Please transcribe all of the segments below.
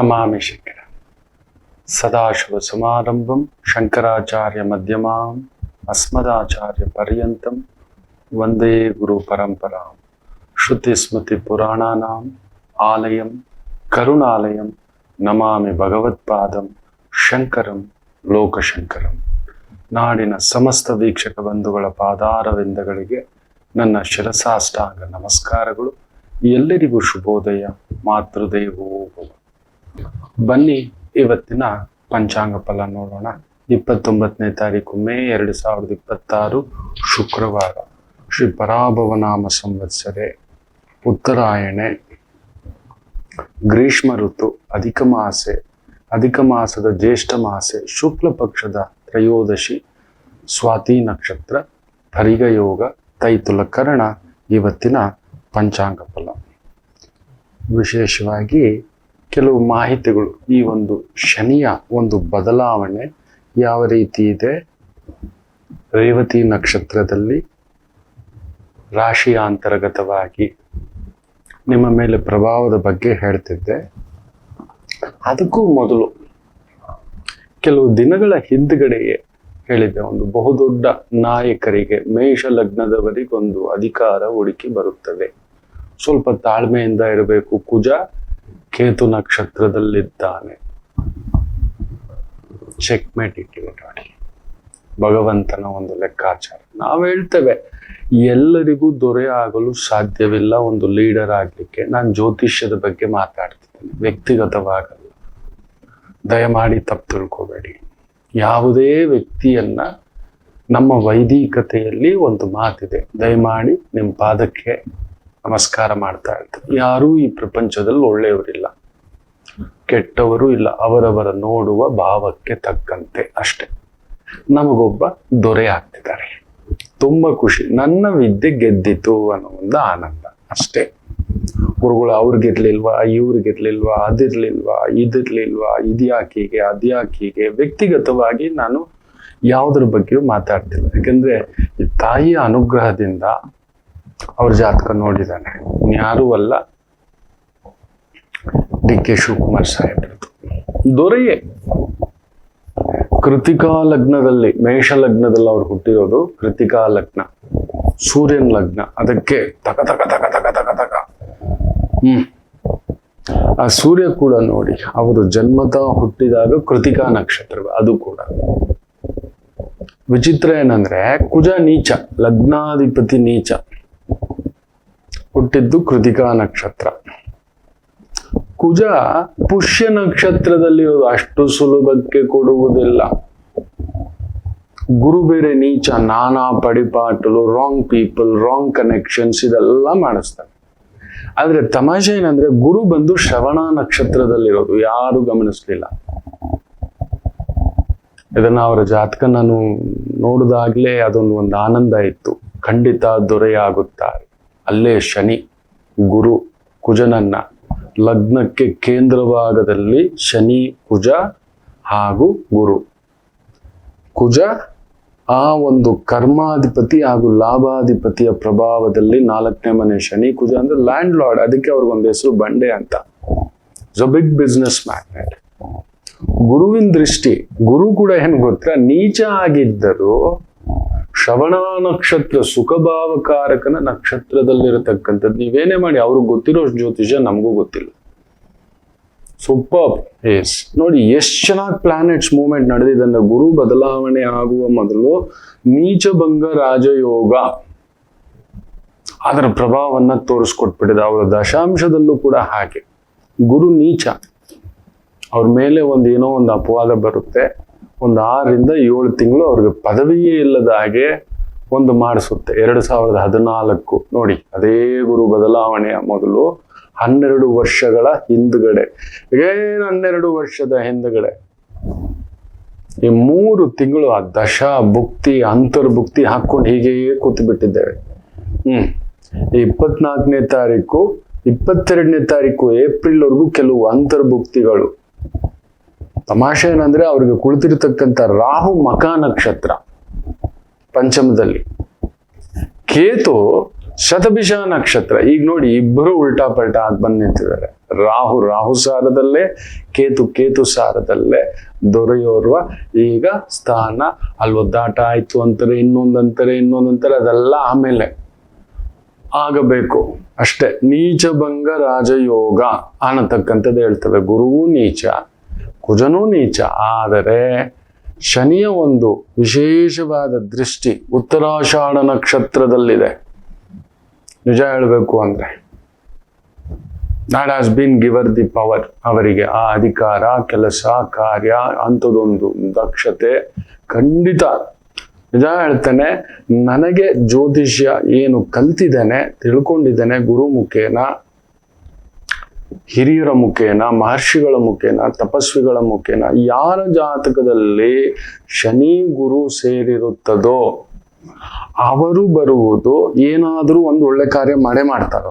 ನಮಾಮಿ ಶಂಕರ. ಸದಾಶಿವ ಸಮಾರಂಭಂ ಶಂಕರಾಚಾರ್ಯ ಮಧ್ಯಮಾಂ ಅಸ್ಮದಾಚಾರ್ಯ ಪರ್ಯಂತಂ ವಂದೇ ಗುರು ಪರಂಪರಾಂ. ಶ್ರುತಿ ಸ್ಮೃತಿ ಪುರಾಣಾನಾಂ ಆಲಯಂ ಕರುಣಾಲಯಂ ನಮಾಮಿ ಭಗವತ್ಪಾದಂ ಶಂಕರಂ ಲೋಕಶಂಕರಂ. ನಾಡಿನ ಸಮಸ್ತ ವೀಕ್ಷಕ ಬಂಧುಗಳ ಪಾದಾರವಿಂದಗಳಿಗೆ ನನ್ನ ಶಿರಸಾಷ್ಟಾಂಗ ನಮಸ್ಕಾರಗಳು. ಎಲ್ಲರಿಗೂ ಶುಭೋದಯ. ಮಾತೃದೇವೋ ಭವ. ಬನ್ನಿ ಇವತ್ತಿನ ಪಂಚಾಂಗ ಫಲ ನೋಡೋಣ. 29ನೇ ತಾರೀಕು ಮೇ 2026 ಶುಕ್ರವಾರ. ಶ್ರೀ ಪರಾಭವನಾಮ ಸಂವತ್ಸರೆ, ಉತ್ತರಾಯಣೆ, ಗ್ರೀಷ್ಮ ಋತು, ಅಧಿಕ ಮಾಸದ ಜ್ಯೇಷ್ಠ ಮಾಸೆ, ಶುಕ್ಲ ಪಕ್ಷದ ತ್ರಯೋದಶಿ, ಸ್ವಾತಿ ನಕ್ಷತ್ರ, ಭರಿಗ ಯೋಗ, ತೈತುಲ ಕರ್ಣ ಇವತ್ತಿನ ಪಂಚಾಂಗ ಫಲ. ವಿಶೇಷವಾಗಿ ಕೆಲವು ಮಾಹಿತಿಗಳು. ಈ ಒಂದು ಶನಿಯ ಒಂದು ಬದಲಾವಣೆ ಯಾವ ರೀತಿ ಇದೆ, ರೇವತಿ ನಕ್ಷತ್ರದಲ್ಲಿ ರಾಶಿಯ ಅಂತರ್ಗತವಾಗಿ ನಿಮ್ಮ ಮೇಲೆ ಪ್ರಭಾವದ ಬಗ್ಗೆ ಹೇಳ್ತಿದ್ದೆ. ಅದಕ್ಕೂ ಮೊದಲು ಕೆಲವು ದಿನಗಳ ಹಿಂದ್ಗಡೆಯೇ ಹೇಳಿದ್ದೆ, ಒಂದು ಬಹುದೊಡ್ಡ ನಾಯಕರಿಗೆ, ಮೇಷ ಲಗ್ನದವರಿಗೊಂದು ಅಧಿಕಾರ ಹುಡುಕಿ ಬರುತ್ತದೆ. ಸ್ವಲ್ಪ ತಾಳ್ಮೆಯಿಂದ ಇರಬೇಕು. ಕುಜ ಕೇತು ನಕ್ಷತ್ರದಲ್ಲಿದ್ದಾನೆ. ಚೆಕ್ಮೇಟ್ ಇಟ್ಟಿವೆ ನೋಡಿ, ಭಗವಂತನ ಒಂದು ಲೆಕ್ಕಾಚಾರ. ನಾವು ಹೇಳ್ತೇವೆ ಎಲ್ಲರಿಗೂ ದೊರೆ ಆಗಲು ಸಾಧ್ಯವಿಲ್ಲ ಒಂದು ಲೀಡರ್ ಆಗ್ಲಿಕ್ಕೆ. ನಾನು ಜ್ಯೋತಿಷ್ಯದ ಬಗ್ಗೆ ಮಾತಾಡ್ತಿದ್ದೇನೆ, ವ್ಯಕ್ತಿಗತವಾಗಲ್ಲ. ದಯಮಾಡಿ ತಪ್ಪು ತಿಳ್ಕೋಬೇಡಿ. ಯಾವುದೇ ವ್ಯಕ್ತಿಯನ್ನ ನಮ್ಮ ವೈದಿಕತೆಯಲ್ಲಿ ಒಂದು ಮಾತಿದೆ, ದಯಮಾಡಿ ನಿಮ್ಮ ಪಾದಕ್ಕೆ ನಮಸ್ಕಾರ ಮಾಡ್ತಾ ಇರ್ತಾರೆ. ಯಾರೂ ಈ ಪ್ರಪಂಚದಲ್ಲಿ ಒಳ್ಳೆಯವರಿಲ್ಲ, ಕೆಟ್ಟವರು ಇಲ್ಲ. ಅವರವರ ನೋಡುವ ಭಾವಕ್ಕೆ ತಕ್ಕಂತೆ ಅಷ್ಟೆ. ನಮಗೊಬ್ಬ ದೊರೆ ಆಗ್ತಿದ್ದಾರೆ, ತುಂಬಾ ಖುಷಿ. ನನ್ನ ವಿದ್ಯೆ ಗೆದ್ದಿತು ಅನ್ನೋ ಒಂದು ಆನಂದ ಅಷ್ಟೇ. ಗುರುಗಳು ಅವ್ರಿಗಿರ್ಲಿಲ್ವಾ, ಇವ್ರಿಗಿರ್ಲಿಲ್ವಾ, ಅದಿರ್ಲಿಲ್ವಾ, ಇದಿರ್ಲಿಲ್ವಾ, ಇದ್ಯಾಕೀಗೆ ಅದ್ಯಾಕೀಗೆ. ವ್ಯಕ್ತಿಗತವಾಗಿ ನಾನು ಯಾವುದ್ರ ಬಗ್ಗೆಯೂ ಮಾತಾಡ್ತಿಲ್ಲ. ಯಾಕಂದ್ರೆ ಈ ತಾಯಿಯ ಅನುಗ್ರಹದಿಂದ ಅವ್ರ ಜಾತಕ ನೋಡಿದ್ದಾನೆ. ಯಾರೂ ಅಲ್ಲ, ಡಿ.ಕೆ. ಶಿವಕುಮಾರ್ ಸಾಹೇಬ್ರದ್ದು ದೊರೆಯೇ. ಕೃತಿಕಾ ಲಗ್ನದಲ್ಲಿ, ಮೇಷ ಲಗ್ನದಲ್ಲಿ ಅವ್ರು ಹುಟ್ಟಿರೋದು. ಕೃತಿಕಾ ಲಗ್ನ, ಸೂರ್ಯನ ಲಗ್ನ. ಅದಕ್ಕೆ ತಕ ತಕ ತಕ ತಕ ತಕ ತಕ ಆ ಸೂರ್ಯ ಕೂಡ ನೋಡಿ, ಅವರು ಜನ್ಮತಃ ಹುಟ್ಟಿದಾಗ ಕೃತಿಕಾ ನಕ್ಷತ್ರ. ಅದು ಕೂಡ ವಿಚಿತ್ರ ಏನಂದ್ರೆ, ಕುಜ ನೀಚ, ಲಗ್ನಾಧಿಪತಿ ನೀಚ, ಹುಟ್ಟಿದ್ದು ಕೃತಿಕಾ ನಕ್ಷತ್ರ. ಕುಜ ಪುಷ್ಯ ನಕ್ಷತ್ರದಲ್ಲಿ ಅಷ್ಟು ಸುಲಭಕ್ಕೆ ಕೊಡುವುದಿಲ್ಲ. ಗುರು ಬೇರೆ ನೀಚ, ನಾನಾ ಪಡಿಪಾಟಲು, ರಾಂಗ್ ಪೀಪಲ್, ರಾಂಗ್ ಕನೆಕ್ಷನ್ಸ್, ಇದೆಲ್ಲ ಮಾಡಿಸ್ತಾರೆ. ಆದ್ರೆ ತಮಾಷೆ ಏನಂದ್ರೆ, ಗುರು ಬಂದು ಶ್ರವಣ ನಕ್ಷತ್ರದಲ್ಲಿರೋದು ಯಾರು ಗಮನಿಸ್ಲಿಲ್ಲ. ಇದನ್ನ ಅವರ ಜಾತಕ ನಾನು ನೋಡಿದಾಗ್ಲೇ ಅದೊಂದು ಆನಂದ ಇತ್ತು. ಖಂಡಿತ ದೊರೆಯಾಗುತ್ತಾರೆ. ಅಲ್ಲೇ ಶನಿ ಗುರು ಕುಜನನ್ನ ಲಗ್ನಕ್ಕೆ ಕೇಂದ್ರ ಭಾಗದಲ್ಲಿ ಶನಿ ಕುಜ ಹಾಗೂ ಗುರು. ಕುಜ ಆ ಒಂದು ಕರ್ಮಾಧಿಪತಿ ಹಾಗೂ ಲಾಭಾಧಿಪತಿಯ ಪ್ರಭಾವದಲ್ಲಿ 4ನೇ ಮನೆ ಶನಿ. ಕುಜ ಅಂದ್ರೆ ಲ್ಯಾಂಡ್ ಲಾರ್ಡ್, ಅದಕ್ಕೆ ಅವ್ರಿಗೊಂದು ಹೆಸರು ಬಂಡೆ ಅಂತ. Big business magnate. ಗುರುವಿನ ದೃಷ್ಟಿ, ಗುರು ಕೂಡ ಏನ್ ಗೊತ್ತಾ, ನೀಚ ಆಗಿದ್ದರು ಶ್ರವಣ ನಕ್ಷತ್ರ ಸುಖಭಾವಕಾರಕನ ನಕ್ಷತ್ರದಲ್ಲಿರತಕ್ಕಂಥದ್ದು. ನೀವೇನೇ ಮಾಡಿ, ಅವ್ರಿಗೆ ಗೊತ್ತಿರೋ ಜ್ಯೋತಿಷ ನಮಗೂ ಗೊತ್ತಿಲ್ಲ. ಸೂಪರ್. ಎಸ್ ನೋಡಿ ಎಷ್ಟು ಚೆನ್ನಾಗಿ ಪ್ಲಾನೆಟ್ಸ್ ಮೂವ್ಮೆಂಟ್ ನಡೆದಿದೆ. ಗುರು ಬದಲಾವಣೆ ಆಗುವ ಮೊದಲು ನೀಚಭಂಗ ರಾಜಯೋಗ ಅದರ ಪ್ರಭಾವವನ್ನ ತೋರಿಸ್ಕೊಟ್ಬಿಟ್ಟಿದೆ. ಅವರ ದಶಾಂಶದಲ್ಲೂ ಕೂಡ ಹಾಗೆ. ಗುರು ನೀಚ, ಅವ್ರ ಮೇಲೆ ಏನೋ ಒಂದು ಅಪವಾದ ಬರುತ್ತೆ. 6 ರಿಂದ 7 ತಿಂಗಳು ಅವ್ರಿಗೆ ಪದವಿಯೇ ಇಲ್ಲದ ಹಾಗೆ ಒಂದು ಮಾಡಿಸುತ್ತೆ. 2014 ನೋಡಿ, ಅದೇ ಗುರು ಬದಲಾವಣೆಯ ಮೊದಲು 12 ವರ್ಷಗಳ ಹಿಂದ್ಗಡೆ, 12 ವರ್ಷದ ಹಿಂದ್ಗಡೆ ಈ 3 ತಿಂಗಳು ಆ ದಶಾ ಭುಕ್ತಿ ಅಂತರ್ಭುಕ್ತಿ ಹಾಕೊಂಡು ಹೀಗೆ ಕೂತು ಬಿಟ್ಟಿದ್ದೇವೆ. 24ನೇ ತಾರೀಕು 22ನೇ ತಾರೀಕು ಏಪ್ರಿಲ್ ವರೆಗೂ ಕೆಲವು ಅಂತರ್ಭುಕ್ತಿಗಳು. ತಮಾಷೆ ಏನಂದ್ರೆ, ಅವ್ರಿಗೆ ಕುಳಿತಿರ್ತಕ್ಕಂಥ ರಾಹು ಮಖ ನಕ್ಷತ್ರ ಪಂಚಮದಲ್ಲಿ, ಕೇತು ಶತಭಿಷ ನಕ್ಷತ್ರ, ಈಗ ನೋಡಿ ಇಬ್ಬರು ಉಲ್ಟಾ ಪಲ್ಟಾ ಆಗಿ ಬಂದು ನಿಂತಿದ್ದಾರೆ. ರಾಹು ಸಾರದಲ್ಲೇ, ಕೇತು ಸಾರದಲ್ಲೇ ದೊರೆಯೋರ್ವ ಈಗ ಸ್ಥಾನ ಅಲ್ಲಿ ಒದ್ದಾಟ ಆಯ್ತು ಅಂತಾರೆ, ಇನ್ನೊಂದಂತಾರೆ, ಅದೆಲ್ಲ ಆಮೇಲೆ ಆಗಬೇಕು ಅಷ್ಟೇ. ನೀಚಭಂಗ ರಾಜಯೋಗ ಅನ್ನತಕ್ಕಂಥದ್ದು ಹೇಳ್ತವೆ. ಗುರುವೂ ನೀಚ, ಕುಜನೂ ನೀಚ. ಆದರೆ ಶನಿಯ ಒಂದು ವಿಶೇಷವಾದ ದೃಷ್ಟಿ ಉತ್ತರಾಷಾಢ ನಕ್ಷತ್ರದಲ್ಲಿದೆ. ನಿಜ ಹೇಳಬೇಕು ಅಂದ್ರೆ that has been given the power. ಅವರಿಗೆ ಆ ಅಧಿಕಾರ, ಕೆಲಸ, ಕಾರ್ಯ ಅಂಥದ್ದೊಂದು ದಕ್ಷತೆ ಖಂಡಿತ. ನಿಜ ಹೇಳ್ತೇನೆ, ನನಗೆ ಜ್ಯೋತಿಷ್ಯ ಏನು ಕಲ್ತಿದ್ದೇನೆ, ತಿಳ್ಕೊಂಡಿದ್ದೇನೆ ಗುರು ಮುಖೇನ, ಹಿರಿಯರ ಮುಖೇನ, ಮಹರ್ಷಿಗಳ ಮುಖೇನ, ತಪಸ್ವಿಗಳ ಮುಖೇನ, ಯಾರ ಜಾತಕದಲ್ಲಿ ಶನಿ ಗುರು ಸೇರಿರುತ್ತದೋ ಅವರು ಬರುವುದು ಏನಾದರೂ ಒಂದು ಒಳ್ಳೆ ಕಾರ್ಯ ಮಾಡೇ ಮಾಡ್ತಾರೆ.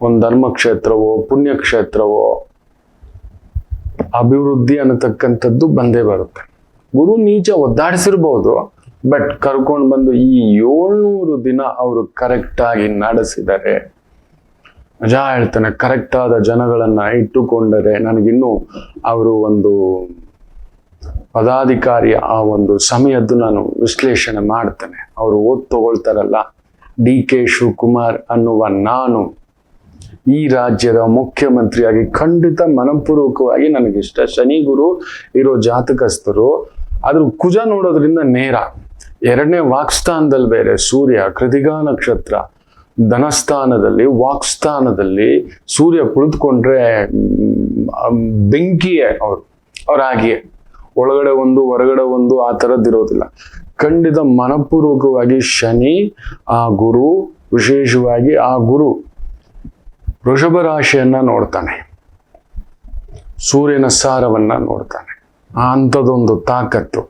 ಒಂದು ಧರ್ಮಕ್ಷೇತ್ರವೋ ಪುಣ್ಯಕ್ಷೇತ್ರವೋ ಅಭಿವೃದ್ಧಿ ಅನ್ನತಕ್ಕಂಥದ್ದು ಬಂದೇ ಬರುತ್ತೆ. ಗುರು ನೀಚ ಒದ್ದಾಡಿಸಿರ್ಬೋದು, ಬಟ್ ಕರ್ಕೊಂಡು ಬಂದು ಈ 700 ದಿನ ಅವರು ಕರೆಕ್ಟಾಗಿ ನಡೆಸಿದರೆ, ನಿಜ ಹೇಳ್ತಾನೆ, ಕರೆಕ್ಟಾದ ಜನಗಳನ್ನ ಇಟ್ಟುಕೊಂಡರೆ, ನನಗಿನ್ನೂ ಅವರು ಒಂದು ಪದಾಧಿಕಾರಿ ಆ ಒಂದು ಸಮಯದ್ದು ನಾನು ವಿಶ್ಲೇಷಣೆ ಮಾಡ್ತೇನೆ. ಅವರು ಓದ್ ತಗೊಳ್ತಾರಲ್ಲ, DK ಶಿವಕುಮಾರ್ ಅನ್ನುವ ನಾನು ಈ ರಾಜ್ಯದ ಮುಖ್ಯಮಂತ್ರಿಯಾಗಿ ಖಂಡಿತ ಮನಪೂರ್ವಕವಾಗಿ ನನಗಿಷ್ಟ. ಶನಿ ಗುರು ಇರೋ ಜಾತಕಸ್ಥರು ಆದ್ರೂ ಕುಜ ನೋಡೋದ್ರಿಂದ ನೇರ. ಎರಡನೇ ವಾಕ್ಸ್ಥಾನದಲ್ಲಿ ಬೇರೆ ಸೂರ್ಯ, ಕೃತಿಕಾ ನಕ್ಷತ್ರ ಧನಸ್ಥಾನದಲ್ಲಿ, ವಾಕ್ಸ್ಥಾನದಲ್ಲಿ ಸೂರ್ಯ ಕುಳಿತುಕೊಂಡ್ರೆ ಬೆಂಕಿಯೇ ಅವ್ರಾಗಿಯೇ, ಒಳಗಡೆ ಒಂದು ಹೊರಗಡೆ ಒಂದು ಆ ಥರದ್ದಿರೋದಿಲ್ಲ. ಖಂಡಿತ ಮನಪೂರ್ವಕವಾಗಿ ಶನಿ ಆ ಗುರು, ವಿಶೇಷವಾಗಿ ಆ ಗುರು ವೃಷಭ ರಾಶಿಯನ್ನ ನೋಡ್ತಾನೆ, ಸೂರ್ಯನ ಸಾರವನ್ನ ನೋಡ್ತಾನೆ. ಅಂಥದ್ದೊಂದು ತಾಕತ್ತು.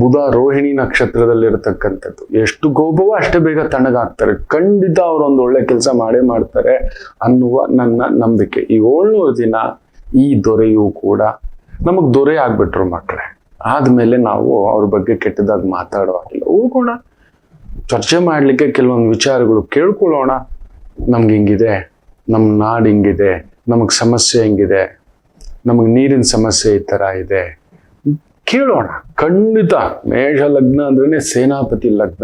ಬುಧ ರೋಹಿಣಿ ನಕ್ಷತ್ರದಲ್ಲಿರತಕ್ಕಂಥದ್ದು. ಎಷ್ಟು ಕೋಪವೋ ಅಷ್ಟೇ ಬೇಗ ತಣ್ಣಗಾಗ್ತಾರೆ. ಖಂಡಿತ ಅವರೊಂದು ಒಳ್ಳೆ ಕೆಲಸ ಮಾಡೇ ಮಾಡ್ತಾರೆ ಅನ್ನುವ ನನ್ನ ನಂಬಿಕೆ. ಈ 700 ದಿನ ಈ ದೊರೆಯೂ ಕೂಡ ನಮಗ್ ದೊರೆ ಆಗ್ಬಿಟ್ರು ಮಕ್ಕಳೇ. ಆದ್ಮೇಲೆ ನಾವು ಅವ್ರ ಬಗ್ಗೆ ಕೆಟ್ಟದಾಗಿ ಮಾತಾಡೋ ಹಾಗಿಲ್ಲ. ಹೋಗೋಣ, ಚರ್ಚೆ ಮಾಡ್ಲಿಕ್ಕೆ ಕೆಲವೊಂದು ವಿಚಾರಗಳು ಕೇಳ್ಕೊಳ್ಳೋಣ. ನಮ್ಗೆ ಹಿಂಗಿದೆ, ನಮ್ಮ ನಾಡು ಹಿಂಗಿದೆ, ನಮಗ್ ಸಮಸ್ಯೆ ಹೆಂಗಿದೆ, ನಮಗ್ ನೀರಿನ ಸಮಸ್ಯೆ ಈ ತರ ಇದೆ, ಕೇಳೋಣ. ಖಂಡಿತ ಮೇಷ ಲಗ್ನ ಅಂದ್ರೇನೆ ಸೇನಾಪತಿ ಲಗ್ನ.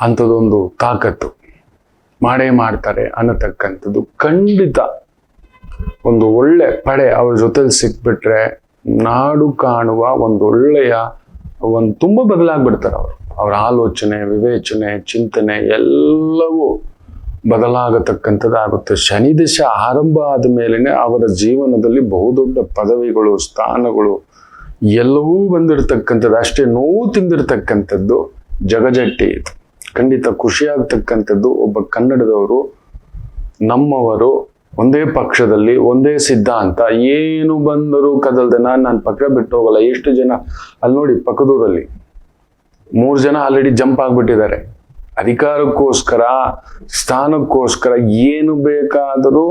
ಅಂಥದ್ದೊಂದು ತಾಕತ್ತು ಮಾಡೇ ಮಾಡ್ತಾರೆ ಅನ್ನತಕ್ಕಂಥದ್ದು ಖಂಡಿತ. ಒಂದು ಒಳ್ಳೆ ಪಡೆ ಅವ್ರ ಜೊತೆಲಿ ಸಿಕ್ಬಿಟ್ರೆ ನಾಡು ಕಾಣುವ ಒಂದು ಒಳ್ಳೆಯ ತುಂಬಾ ಬದಲಾಗ್ಬಿಡ್ತಾರೆ ಅವರು. ಅವರ ಆಲೋಚನೆ, ವಿವೇಚನೆ, ಚಿಂತನೆ ಎಲ್ಲವೂ ಬದಲಾಗತಕ್ಕಂಥದ್ದಾಗುತ್ತೆ. ಶನಿ ದಶ ಆರಂಭ ಆದ ಮೇಲೆನೆ ಅವರ ಜೀವನದಲ್ಲಿ ಬಹುದೊಡ್ಡ ಪದವಿಗಳು, ಸ್ಥಾನಗಳು ಎಲ್ಲವೂ ಬಂದಿರತಕ್ಕಂಥದ್ದು. ಅಷ್ಟೇ ನೋವು ತಿಂದಿರ್ತಕ್ಕಂಥದ್ದು ಜಗಜಟ್ಟಿ ಇದು. ಖಂಡಿತ ಖುಷಿಯಾಗ್ತಕ್ಕಂಥದ್ದು. ಒಬ್ಬ ಕನ್ನಡದವರು, ನಮ್ಮವರು, ಒಂದೇ ಪಕ್ಷದಲ್ಲಿ, ಒಂದೇ ಸಿದ್ಧಾಂತ, ಏನು ಬಂದರೂ ಕದಲ್ದೆ ನಾನು ಪಕ್ಷ ಬಿಟ್ಟು ಹೋಗಲ್ಲ. ಎಷ್ಟು ಜನ ಅಲ್ಲಿ ನೋಡಿ, ಪಕ್ಕದೂರಲ್ಲಿ 3 ಜನ ಆಲ್ರೆಡಿ ಜಂಪ್ ಆಗ್ಬಿಟ್ಟಿದ್ದಾರೆ. ಅಧಿಕಾರಕ್ಕೋಸ್ಕರ, ಸ್ಥಾನಕ್ಕೋಸ್ಕರ ಏನು ಬೇಕಾದರೂ